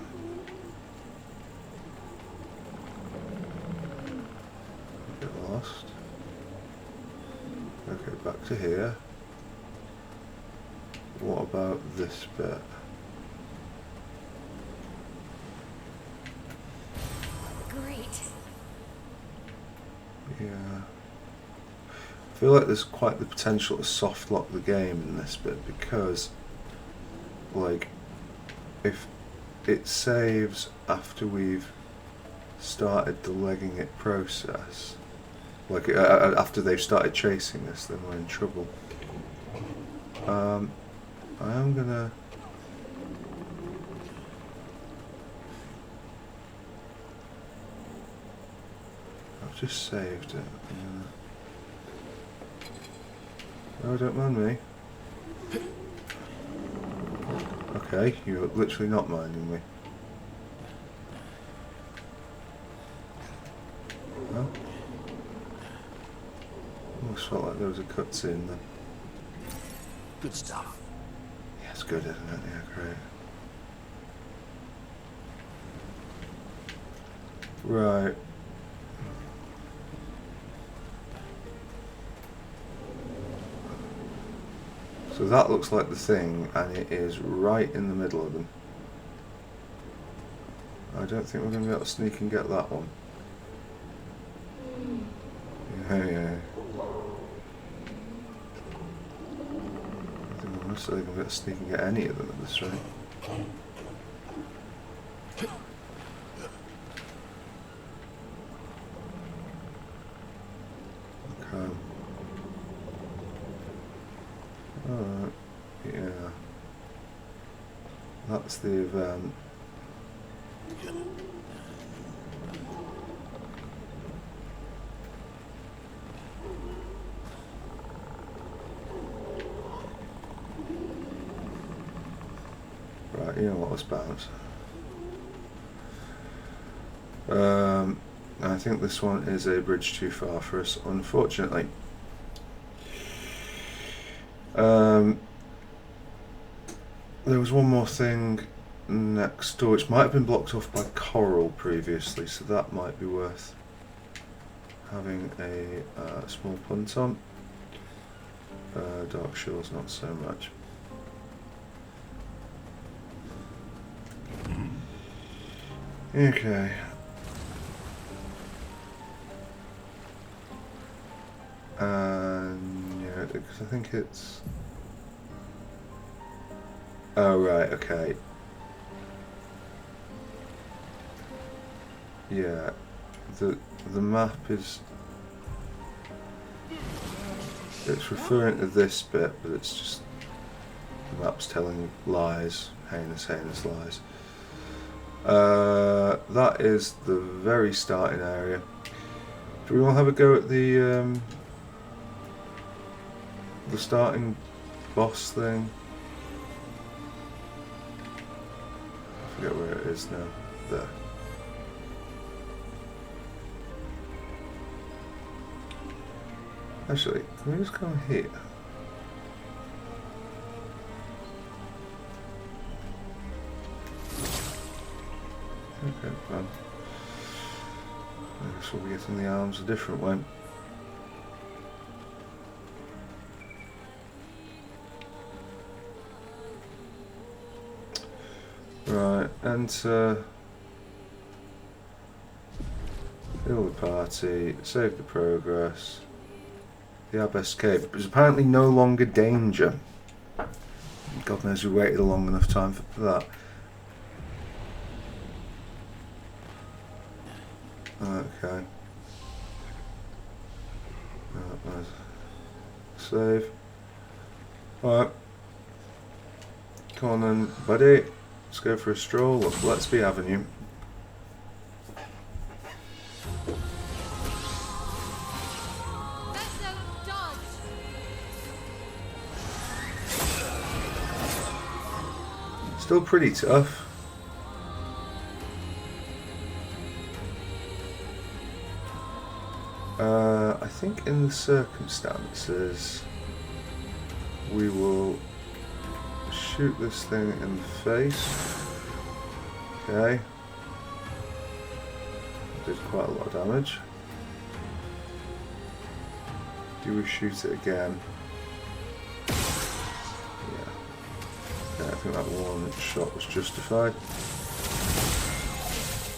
Get lost. Okay, back to here. What about this bit? Great. Yeah. I feel like there's quite the potential to soft lock the game in this bit because, like, if it saves after we've started the legging it process, like after they've started chasing us, then we're in trouble. I am gonna. I've just saved it. Oh, don't mind me. Okay, you're literally not minding me. No? Almost felt like there was a cutscene then. Good stuff. Yeah, it's good, isn't it? Yeah, great. Right. So that looks like the thing, and it is right in the middle of them. I don't think we're going to be able to sneak and get that one. Yeah. I think we're necessarily going to be able to sneak and get any of them at this rate. Okay. Alright, yeah. That's the event. Right, you know what, let's bounce. I think this one is a bridge too far for us, unfortunately. There was one more thing next door, which might have been blocked off by coral previously, so that might be worth having a small punt on. Dark Shores, not so much. Okay. And yeah, because I think it's. Oh right, okay. Yeah, the map is. It's referring to this bit, but it's just the map's telling lies, heinous lies. That is the very starting area. Do we want to have a go at the starting boss thing? I forget where it is now. There. Actually, can we just come here? Okay, fine. I guess we'll be getting the arms a different way. Right, enter. Fill the party, save the progress. The Abyss Cave is apparently no longer danger. God knows we waited a long enough time for that. Okay. Save. Alright. Come on then, buddy. Let's go for a stroll up Let's Be Avenue. Still pretty tough. I think in the circumstances we will shoot this thing in the face. Okay. Did quite a lot of damage. Do we shoot it again? Yeah. Okay, I think that one shot was justified. A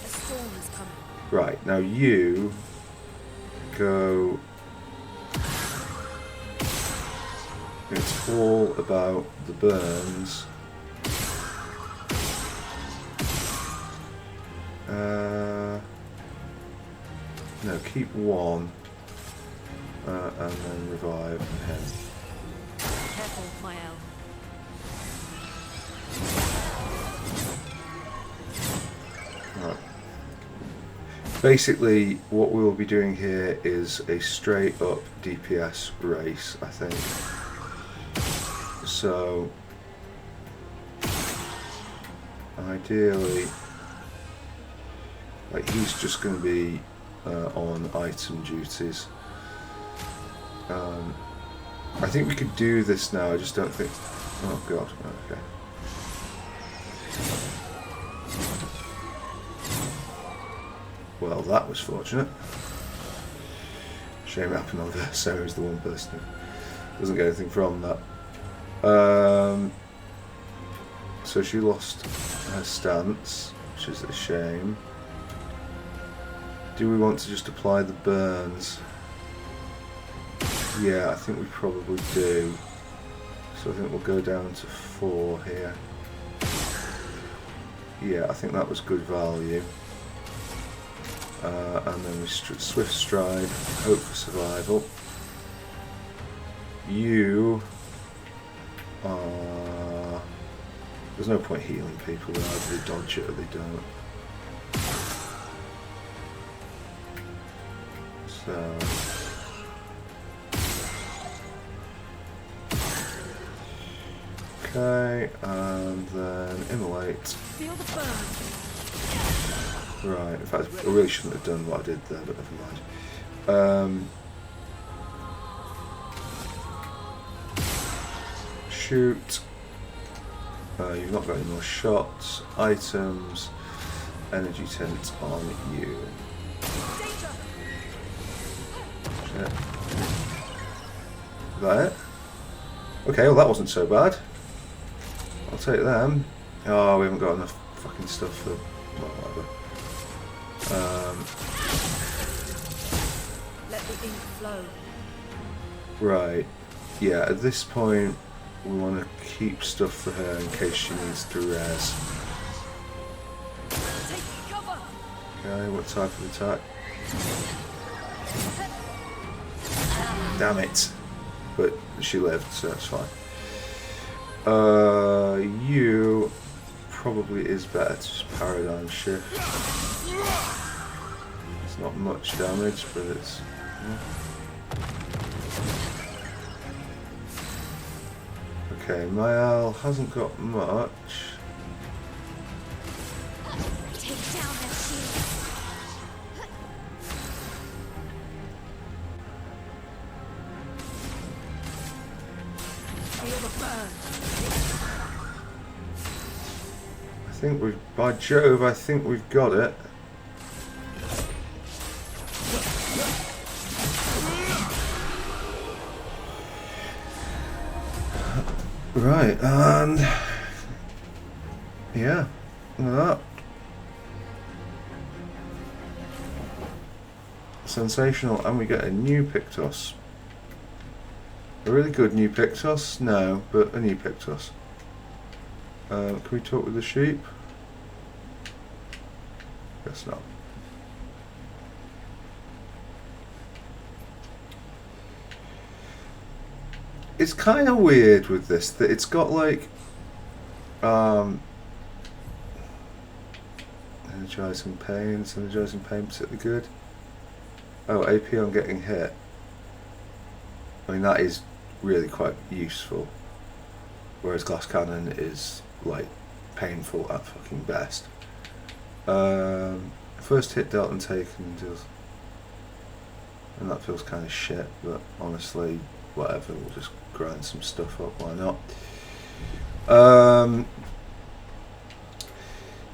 storm is coming. Right, now you go. It's all about the burns. No, keep one and then revive him. Careful, my elf. Right. Basically, what we will be doing here is a straight up DPS race, I think. So, ideally, like he's just going to be on item duties. I think we could do this now. I just don't think. Oh god. Okay. Well, that was fortunate. Shame it happened on Verso is the one person who doesn't get anything from that. So she lost her stance, which is a shame. Do we want to just apply the burns? Yeah, I think we probably do. So I think we'll go down to 4 here. Yeah, I think that was good value. And then we swift stride, hope for survival. You are... There's no point healing people, they either dodge it or they don't. So... Okay, and then immolate. Feel the burn. Right, in fact, I really shouldn't have done what I did there, but never mind. Shoot. You've not got any more shots. Items. Energy tint on you. Shit. Is that it? Okay, well that wasn't so bad. I'll take them. Oh, we haven't got enough fucking stuff for... well, whatever. Let the ink flow. Right. Yeah, at this point, we want to keep stuff for her in case she needs to res. Take cover. Okay, what type of attack? Damn it. But she lived, so that's fine. You probably is better to just paradigm shift. It's not much damage, but it's... Okay, Mael hasn't got much. Take down that shield. Feel the burn. I think we've... by Jove, I think we've got it. Right, and... yeah, look at that. Sensational, and we get a new Pictos. A really good new Pictos? No, but a new Pictos. Can we talk with the sheep? Guess not. It's kind of weird with this that it's got like energizing pain particularly good. Oh, AP on getting hit. I mean, that is really quite useful. Whereas glass cannon is like painful at fucking best. First hit dealt and taken deals, and that feels kind of shit. But honestly, whatever. We'll just grind some stuff up. Why not?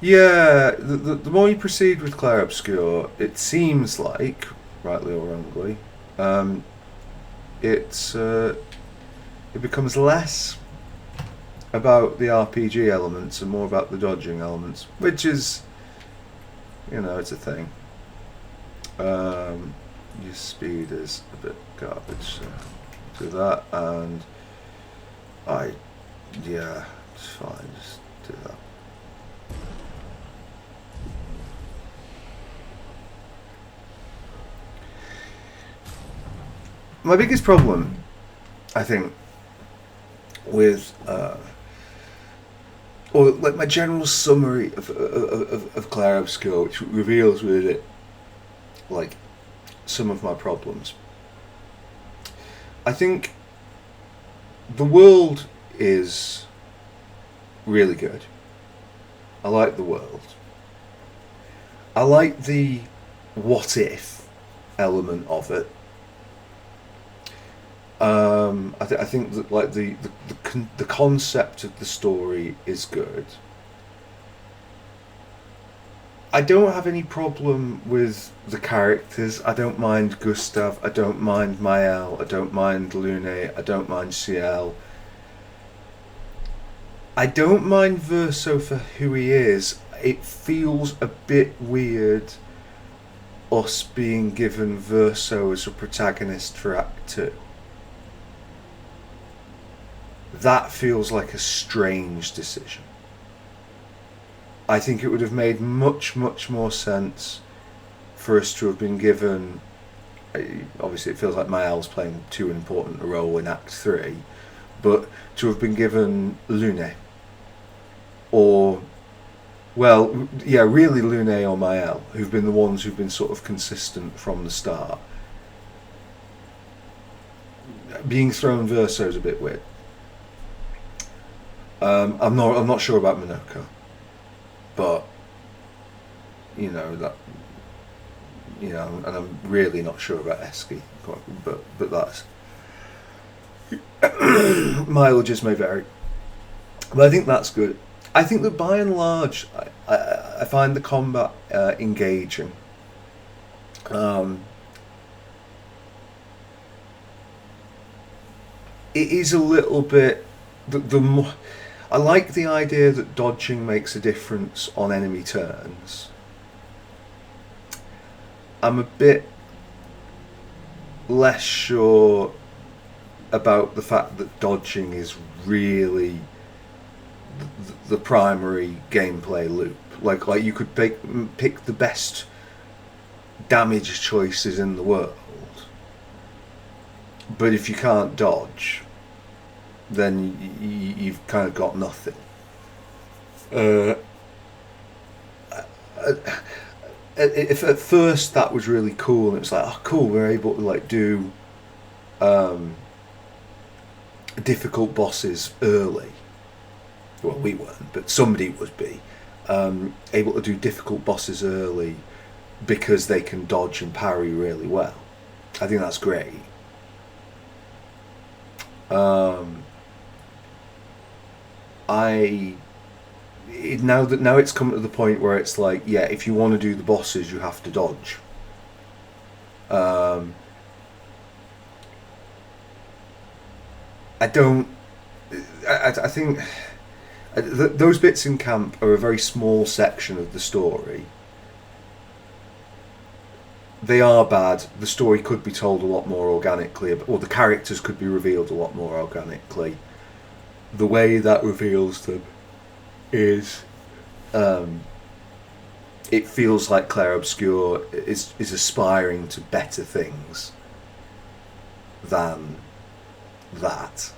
Yeah. The more you proceed with Clair Obscur, it seems like, rightly or wrongly, it becomes less about the RPG elements and more about the dodging elements, which is, you know, it's a thing. Your speed is a bit garbage, so do that, and yeah, it's fine, just do that. My biggest problem, I think, with or like my general summary of Clair Obscur, which reveals really like some of my problems. I think the world is really good. I like the world. I like the what if element of it. I think that like the concept of the story is good. I don't have any problem with the characters. I don't mind Gustav. I don't mind Mael. I don't mind Lune. I don't mind Ciel. I don't mind Verso for who he is. It feels a bit weird us being given Verso as a protagonist for Act 2. That feels like a strange decision. I think it would have made much, much more sense for us to have been given... Obviously it feels like Mael's playing too important a role in Act 3, but to have been given Lune, or, well, yeah, really Lune or Mael, who've been the ones who've been sort of consistent from the start. Being thrown Verso is a bit weird. I'm not sure about Minoko, but and I'm really not sure about Eski, but that's mileages may vary. But I think that's good. I think that by and large, I find the combat engaging. It is a little bit the more. I like the idea that dodging makes a difference on enemy turns. I'm a bit less sure about the fact that dodging is really the primary gameplay loop. Like you could pick the best damage choices in the world, but if you can't dodge, then you've kind of got nothing. If at first that was really cool, and it was like, oh cool, we're able to like do difficult bosses early. Well, we weren't, but somebody would be able to do difficult bosses early because they can dodge and parry really well. I think that's great. Now it's come to the point where it's like, yeah, if you want to do the bosses, you have to dodge. I think those bits in camp are a very small section of the story. They are bad. The story could be told a lot more organically, or the characters could be revealed a lot more organically. The way that reveals them is it feels like Clair Obscur is aspiring to better things than that.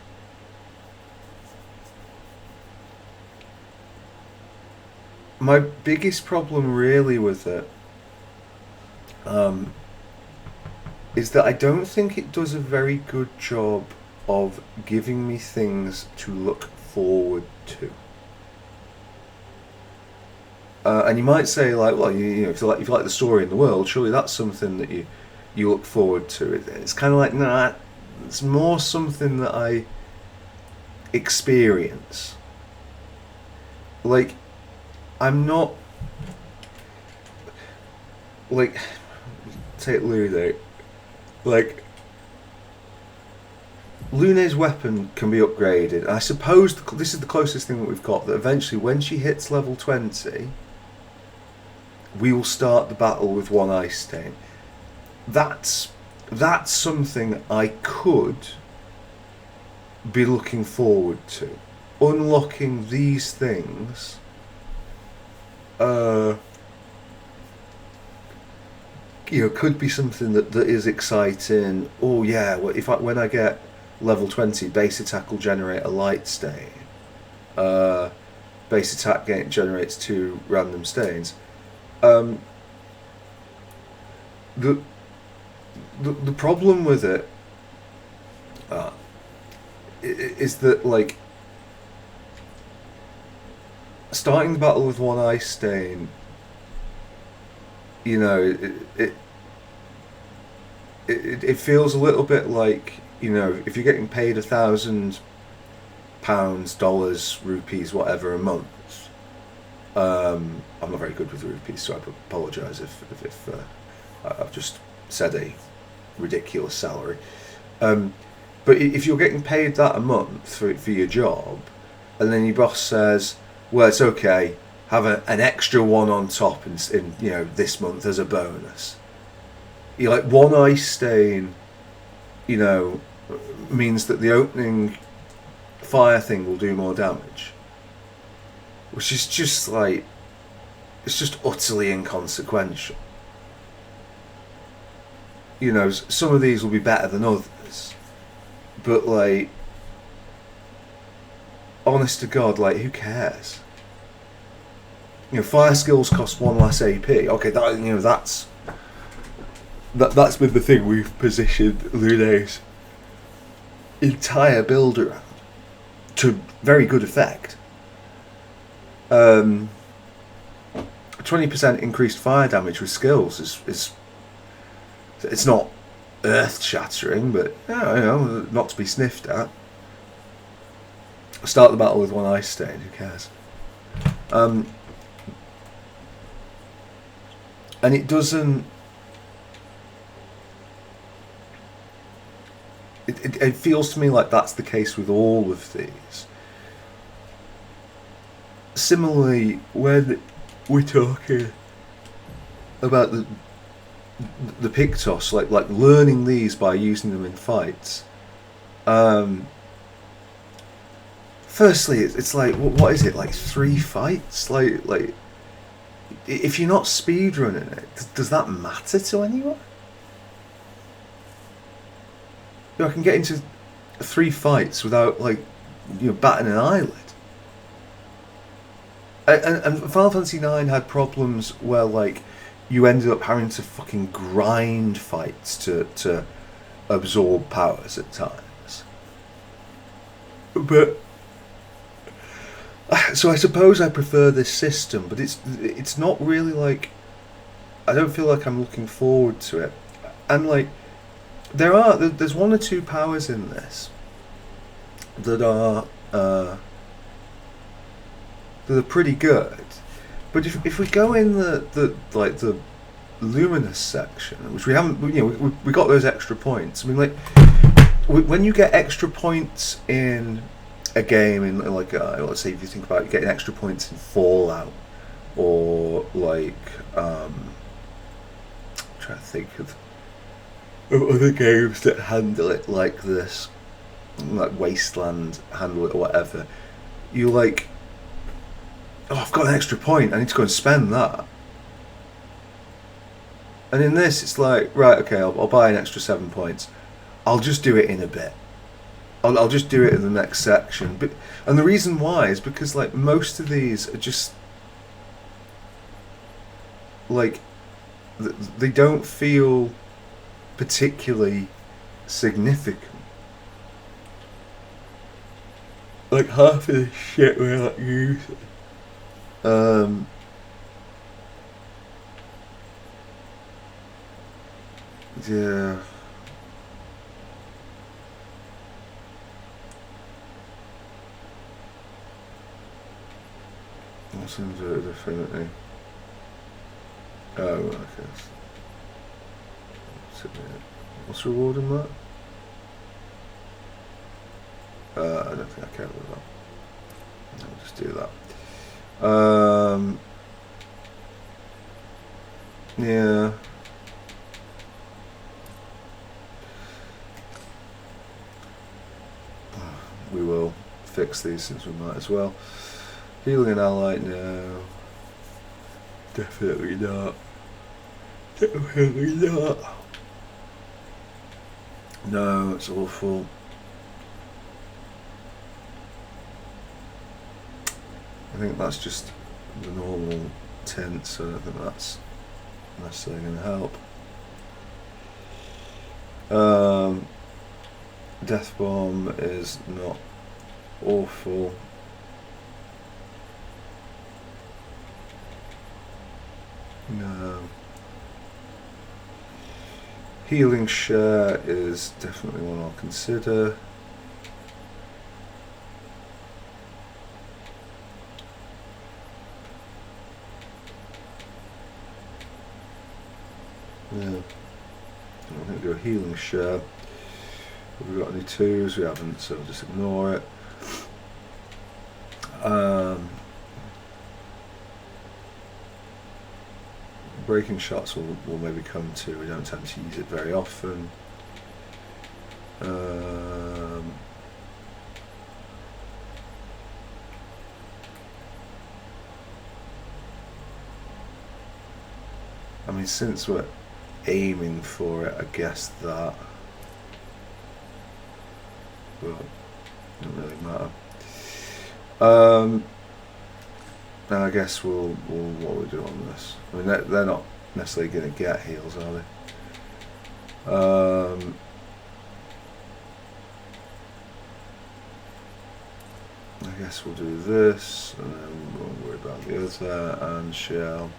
My biggest problem really with it is that I don't think it does a very good job of giving me things to look forward to. And you might say, like, well, if you like the story in the world, surely that's something that you look forward to. It's kind of like, no, it's more something that I experience. Like, I'm not, like, take Lune. Like, Lune's weapon can be upgraded. I suppose this is the closest thing that we've got, that eventually when she hits level 20, we will start the battle with one ice stain. That's something I could be looking forward to. Unlocking these things could be something that is exciting. Oh yeah, well, when I get level 20, base attack will generate a light stain. Base attack generates 2 random stains. The problem with it is that, like, starting the battle with one ice stain, it feels a little bit like, if you're getting paid £1,000, dollars, rupees, whatever, a month. I'm not very good with rupees, so I apologise if I've just said a ridiculous salary. But if you're getting paid that a month for your job, and then your boss says, well, it's okay, have an extra one on top in this month as a bonus. You're like, one ice stain, means that the opening fire thing will do more damage, which is just like, it's just utterly inconsequential. Some of these will be better than others, but like, honest to God, like, who cares? Fire skills cost 1 less AP. Okay, that's been the thing we've positioned Lune's entire build around, to very good effect. 20% increased fire damage with skills is it's not earth shattering, but not to be sniffed at. Start the battle with 1 ice stain. Who cares? And it doesn't. It feels to me like that's the case with all of these. Similarly, when we're talking about the Pictos, like learning these by using them in fights. Firstly, it's like, what is it, like 3 fights? Like, if you're not speedrunning it, does that matter to anyone? I can get into 3 fights without batting an eyelid. And Final Fantasy IX had problems where you ended up having to fucking grind fights to absorb powers at times. But so I suppose I prefer this system, but it's not really I don't feel like I'm looking forward to it. And there's 1 or 2 powers in this that are pretty good. But if we go in the luminous section, which we haven't, we got those extra points. I mean, when you get extra points in a game, in let's say if you think about getting extra points in Fallout, or I'm trying to think of other games that handle it like this, like Wasteland handle it or whatever, you I've got an extra point, I need to go and spend that. And in this, it's like, right, okay, I'll buy an extra 7 points. I'll just do it in a bit. I'll just do it in the next section. And the reason why is because most of these are just they don't feel particularly significant. Half of the shit we're not using. Yeah. What's inverted affinity? Oh, okay. What's rewarding that? I don't think I care about that. I'll just do that. Yeah. We will fix these since we might as well. Healing an ally, no. Definitely not. Definitely not. No, it's awful. I think that's just the normal tint, so I don't think that's necessarily going to help. Death Bomb is not awful. No. Healing Share is definitely one I'll consider. Yeah. I think we'll do a Healing Share. Have we got any 2s? We haven't, so just ignore it. breaking shots will maybe come to. We don't tend to use it very often. I mean, since we're aiming for it, I guess that, well, doesn't really matter. And I guess we'll what we do on this. I mean, they're not necessarily going to get heals, are they? I guess we'll do this, and then we won't worry about the other, and shell.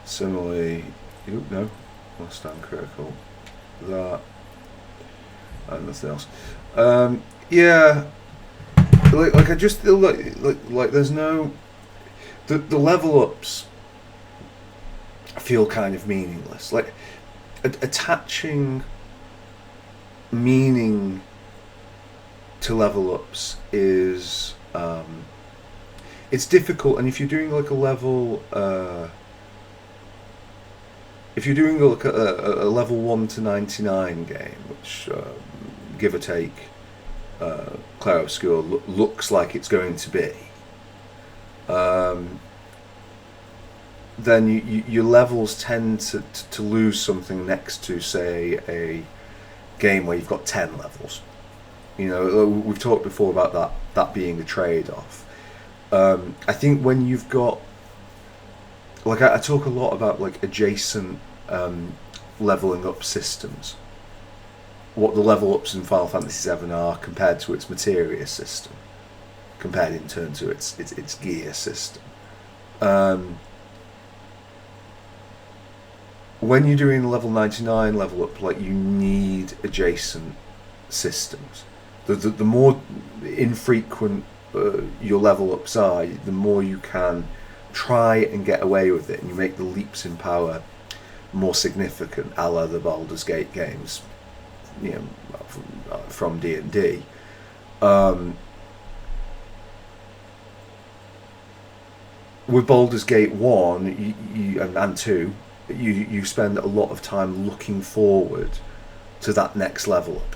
Similarly, no, we'll stand critical. That, and nothing else. Yeah, like I just feel like there's no, the level ups feel kind of meaningless. Like attaching meaning to level ups is it's difficult, and if you're doing like a level if you're doing like a level 1 to 99 game, which give or take Clair Obscur looks like it's going to be, then your levels tend to lose something next to, say, a game where you've got 10 levels. You know, we've talked before about that being a trade-off. I think when you've got, like, I talk a lot about like adjacent leveling up systems. What the level ups in Final Fantasy VII are compared to its materia system, compared in turn to its gear system. When you're doing level 99 level up, like, you need adjacent systems. The more infrequent your level ups are, the more you can try and get away with it, and you make the leaps in power more significant, a la the Baldur's Gate games, you know, from D&D. With Baldur's Gate 1 and 2, you spend a lot of time looking forward to that next level up.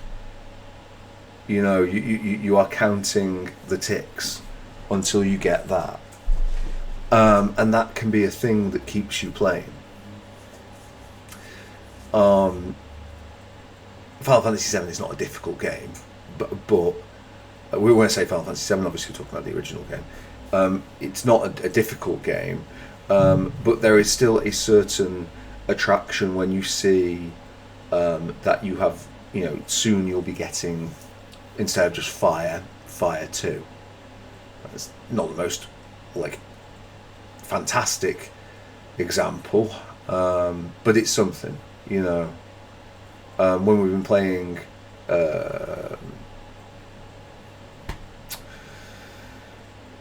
You know, you are counting the ticks until you get that. And that can be a thing that keeps you playing. Final Fantasy VII is not a difficult game, but we won't say Final Fantasy VII, obviously we're talking about the original game. It's not a difficult game, but there is still a certain attraction when you see that you have, you know, soon you'll be getting, instead of just fire 2. It's not the most, like, fantastic example, but it's something, you know. When we've been playing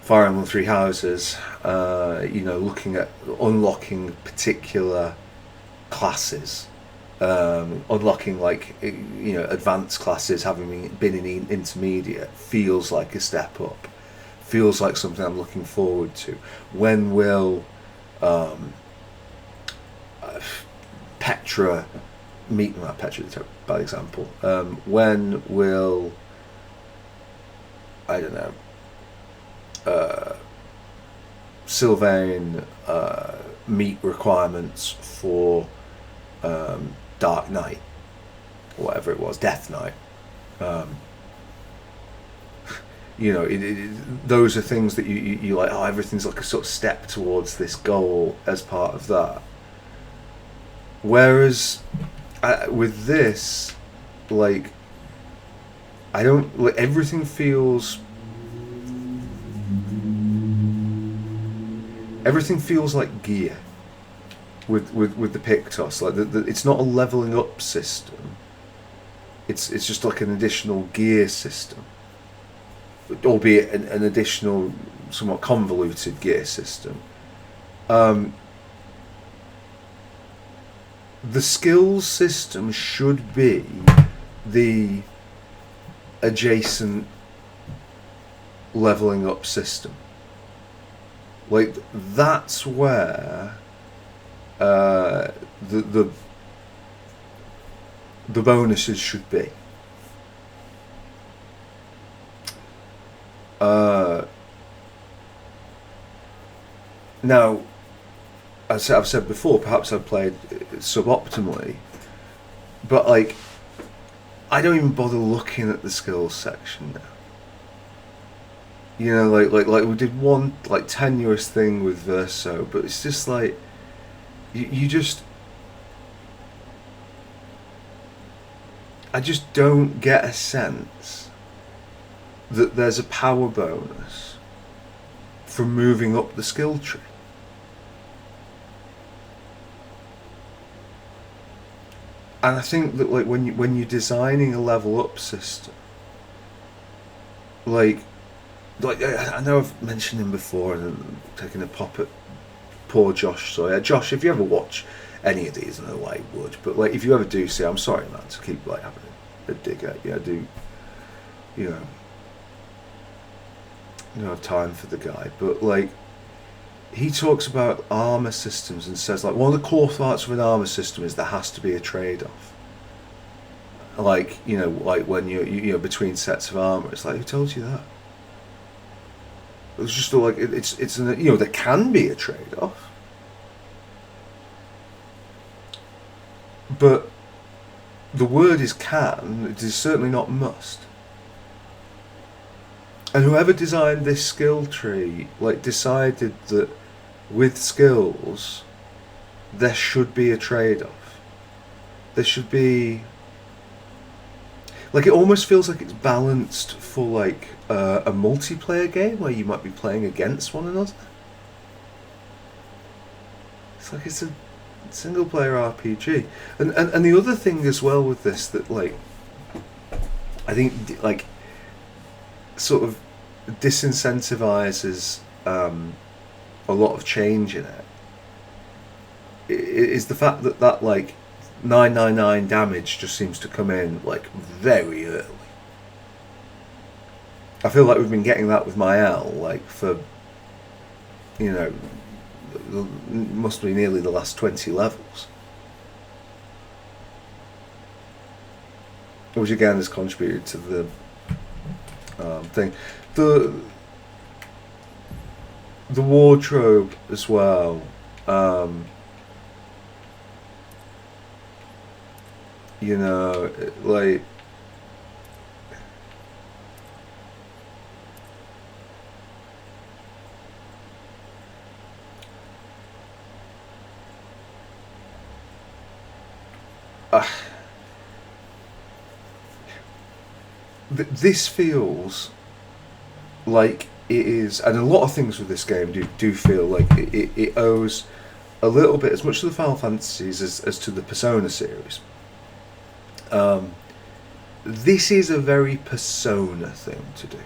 Fire Emblem Three Houses, you know, looking at unlocking particular classes, unlocking, like, you know, advanced classes, having been in intermediate, feels like a step up, feels like something I'm looking forward to. When will Petra meet, well, Petra's a bad example, when will, I don't know, Sylvain meet requirements for Dark Knight, or whatever it was, Death Knight. You know, those are things that you like, oh, everything's like a sort of step towards this goal as part of that. Whereas with this, like, I don't, like, everything feels like gear with the Pictos. Like, it's not a leveling up system. It's just like an additional gear system, albeit an additional, somewhat convoluted gear system. The skills system should be the adjacent leveling up system. Like, that's where the bonuses should be. Now, as I've said before, perhaps I've played suboptimally, but like, I don't even bother looking at the skills section now. You know, like we did one like tenuous thing with Verso, but it's just like you just. I just don't get a sense that there's a power bonus from moving up the skill tree. And I think that like when you're designing a level up system, like I know I've mentioned him before and taking a pop at poor Josh Sawyer. Josh, if you ever watch any of these, I know why you would, but like if you ever do see, I'm sorry, man, to keep like having a dig at you. I do, you know, I don't have time for the guy, but like he talks about armor systems and says like one of the core parts of an armor system is there has to be a trade-off. Like, you know, like when you know between sets of armor, it's like, who told you that? It's just like it's an, you know, there can be a trade-off, but the word is can. It is certainly not must. And whoever designed this skill tree like decided that with skills there should be a trade-off. There should be, like, it almost feels like it's balanced for like a multiplayer game where you might be playing against one another. It's like it's a single player RPG. And the other thing as well with this that like I think like sort of disincentivizes a lot of change in it is the fact that like 999 damage just seems to come in like very early. I feel like we've been getting that with my L like for, you know, must be nearly the last 20 levels, which again has contributed to the thing. The wardrobe as well. You know, like this feels like it is, and a lot of things with this game do feel like it owes a little bit, as much to the Final Fantasies as to the Persona series. This is a very Persona thing to do.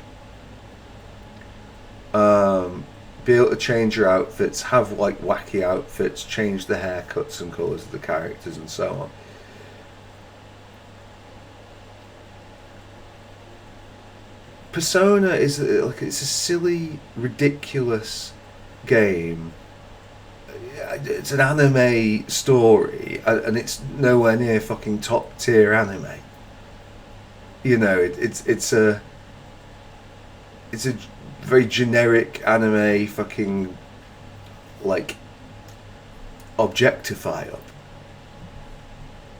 Be able to change your outfits, have like wacky outfits, change the haircuts and colours of the characters and so on. Persona is like, it's a silly, ridiculous game. It's an anime story, and it's nowhere near fucking top tier anime. You know, it's a very generic anime fucking like objectify up.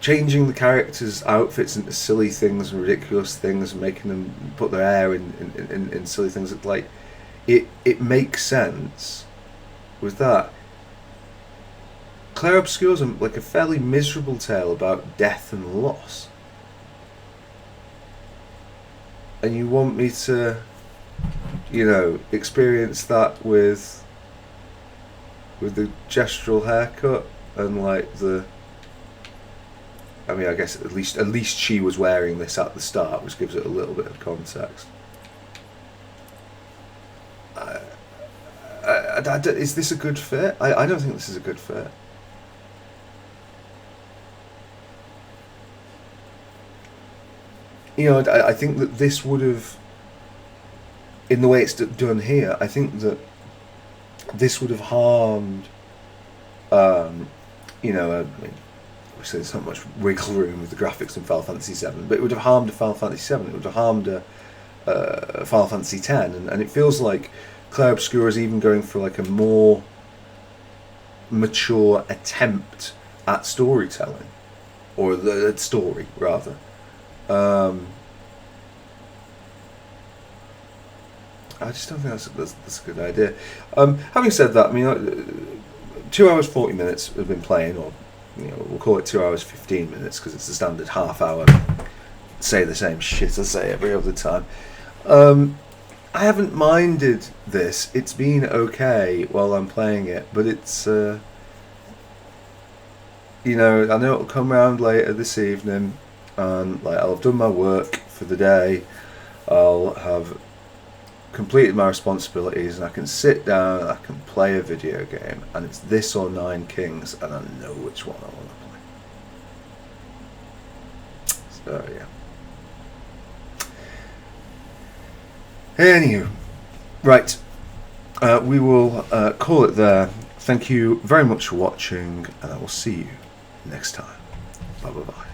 Changing the characters' outfits into silly things and ridiculous things, and making them put their hair in silly things. That like it makes sense with that. Clair Obscur is like a fairly miserable tale about death and loss, and you want me to, you know, experience that with the gestural haircut and like the. I mean, I guess at least she was wearing this at the start, which gives it a little bit of context. Is this a good fit? I don't think this is a good fit. You know, I think that this would have, in the way it's done here, I think that this would have harmed you know, I mean, obviously there's not much wiggle room with the graphics in Final Fantasy VII, but it would have harmed a Final Fantasy VII. It would have harmed a Final Fantasy X, and it feels like Clair Obscur is even going for like a more mature attempt at storytelling, or the story rather. I just don't think that's a good idea. Having said that, I mean, 2 hours 40 minutes have been playing, or we'll call it 2 hours 15 minutes because it's the standard half hour. Say the same shit I say every other time. I haven't minded this. It's been okay while I'm playing it, but it's I know it'll come around later this evening, and like I'll have done my work for the day. I'll have completed my responsibilities, and I can sit down and I can play a video game, and it's this or Nine Kings, and I know which one I want to play. So yeah. Anywho, right, we will call it there. Thank you very much for watching, and I will see you next time. Bye bye bye.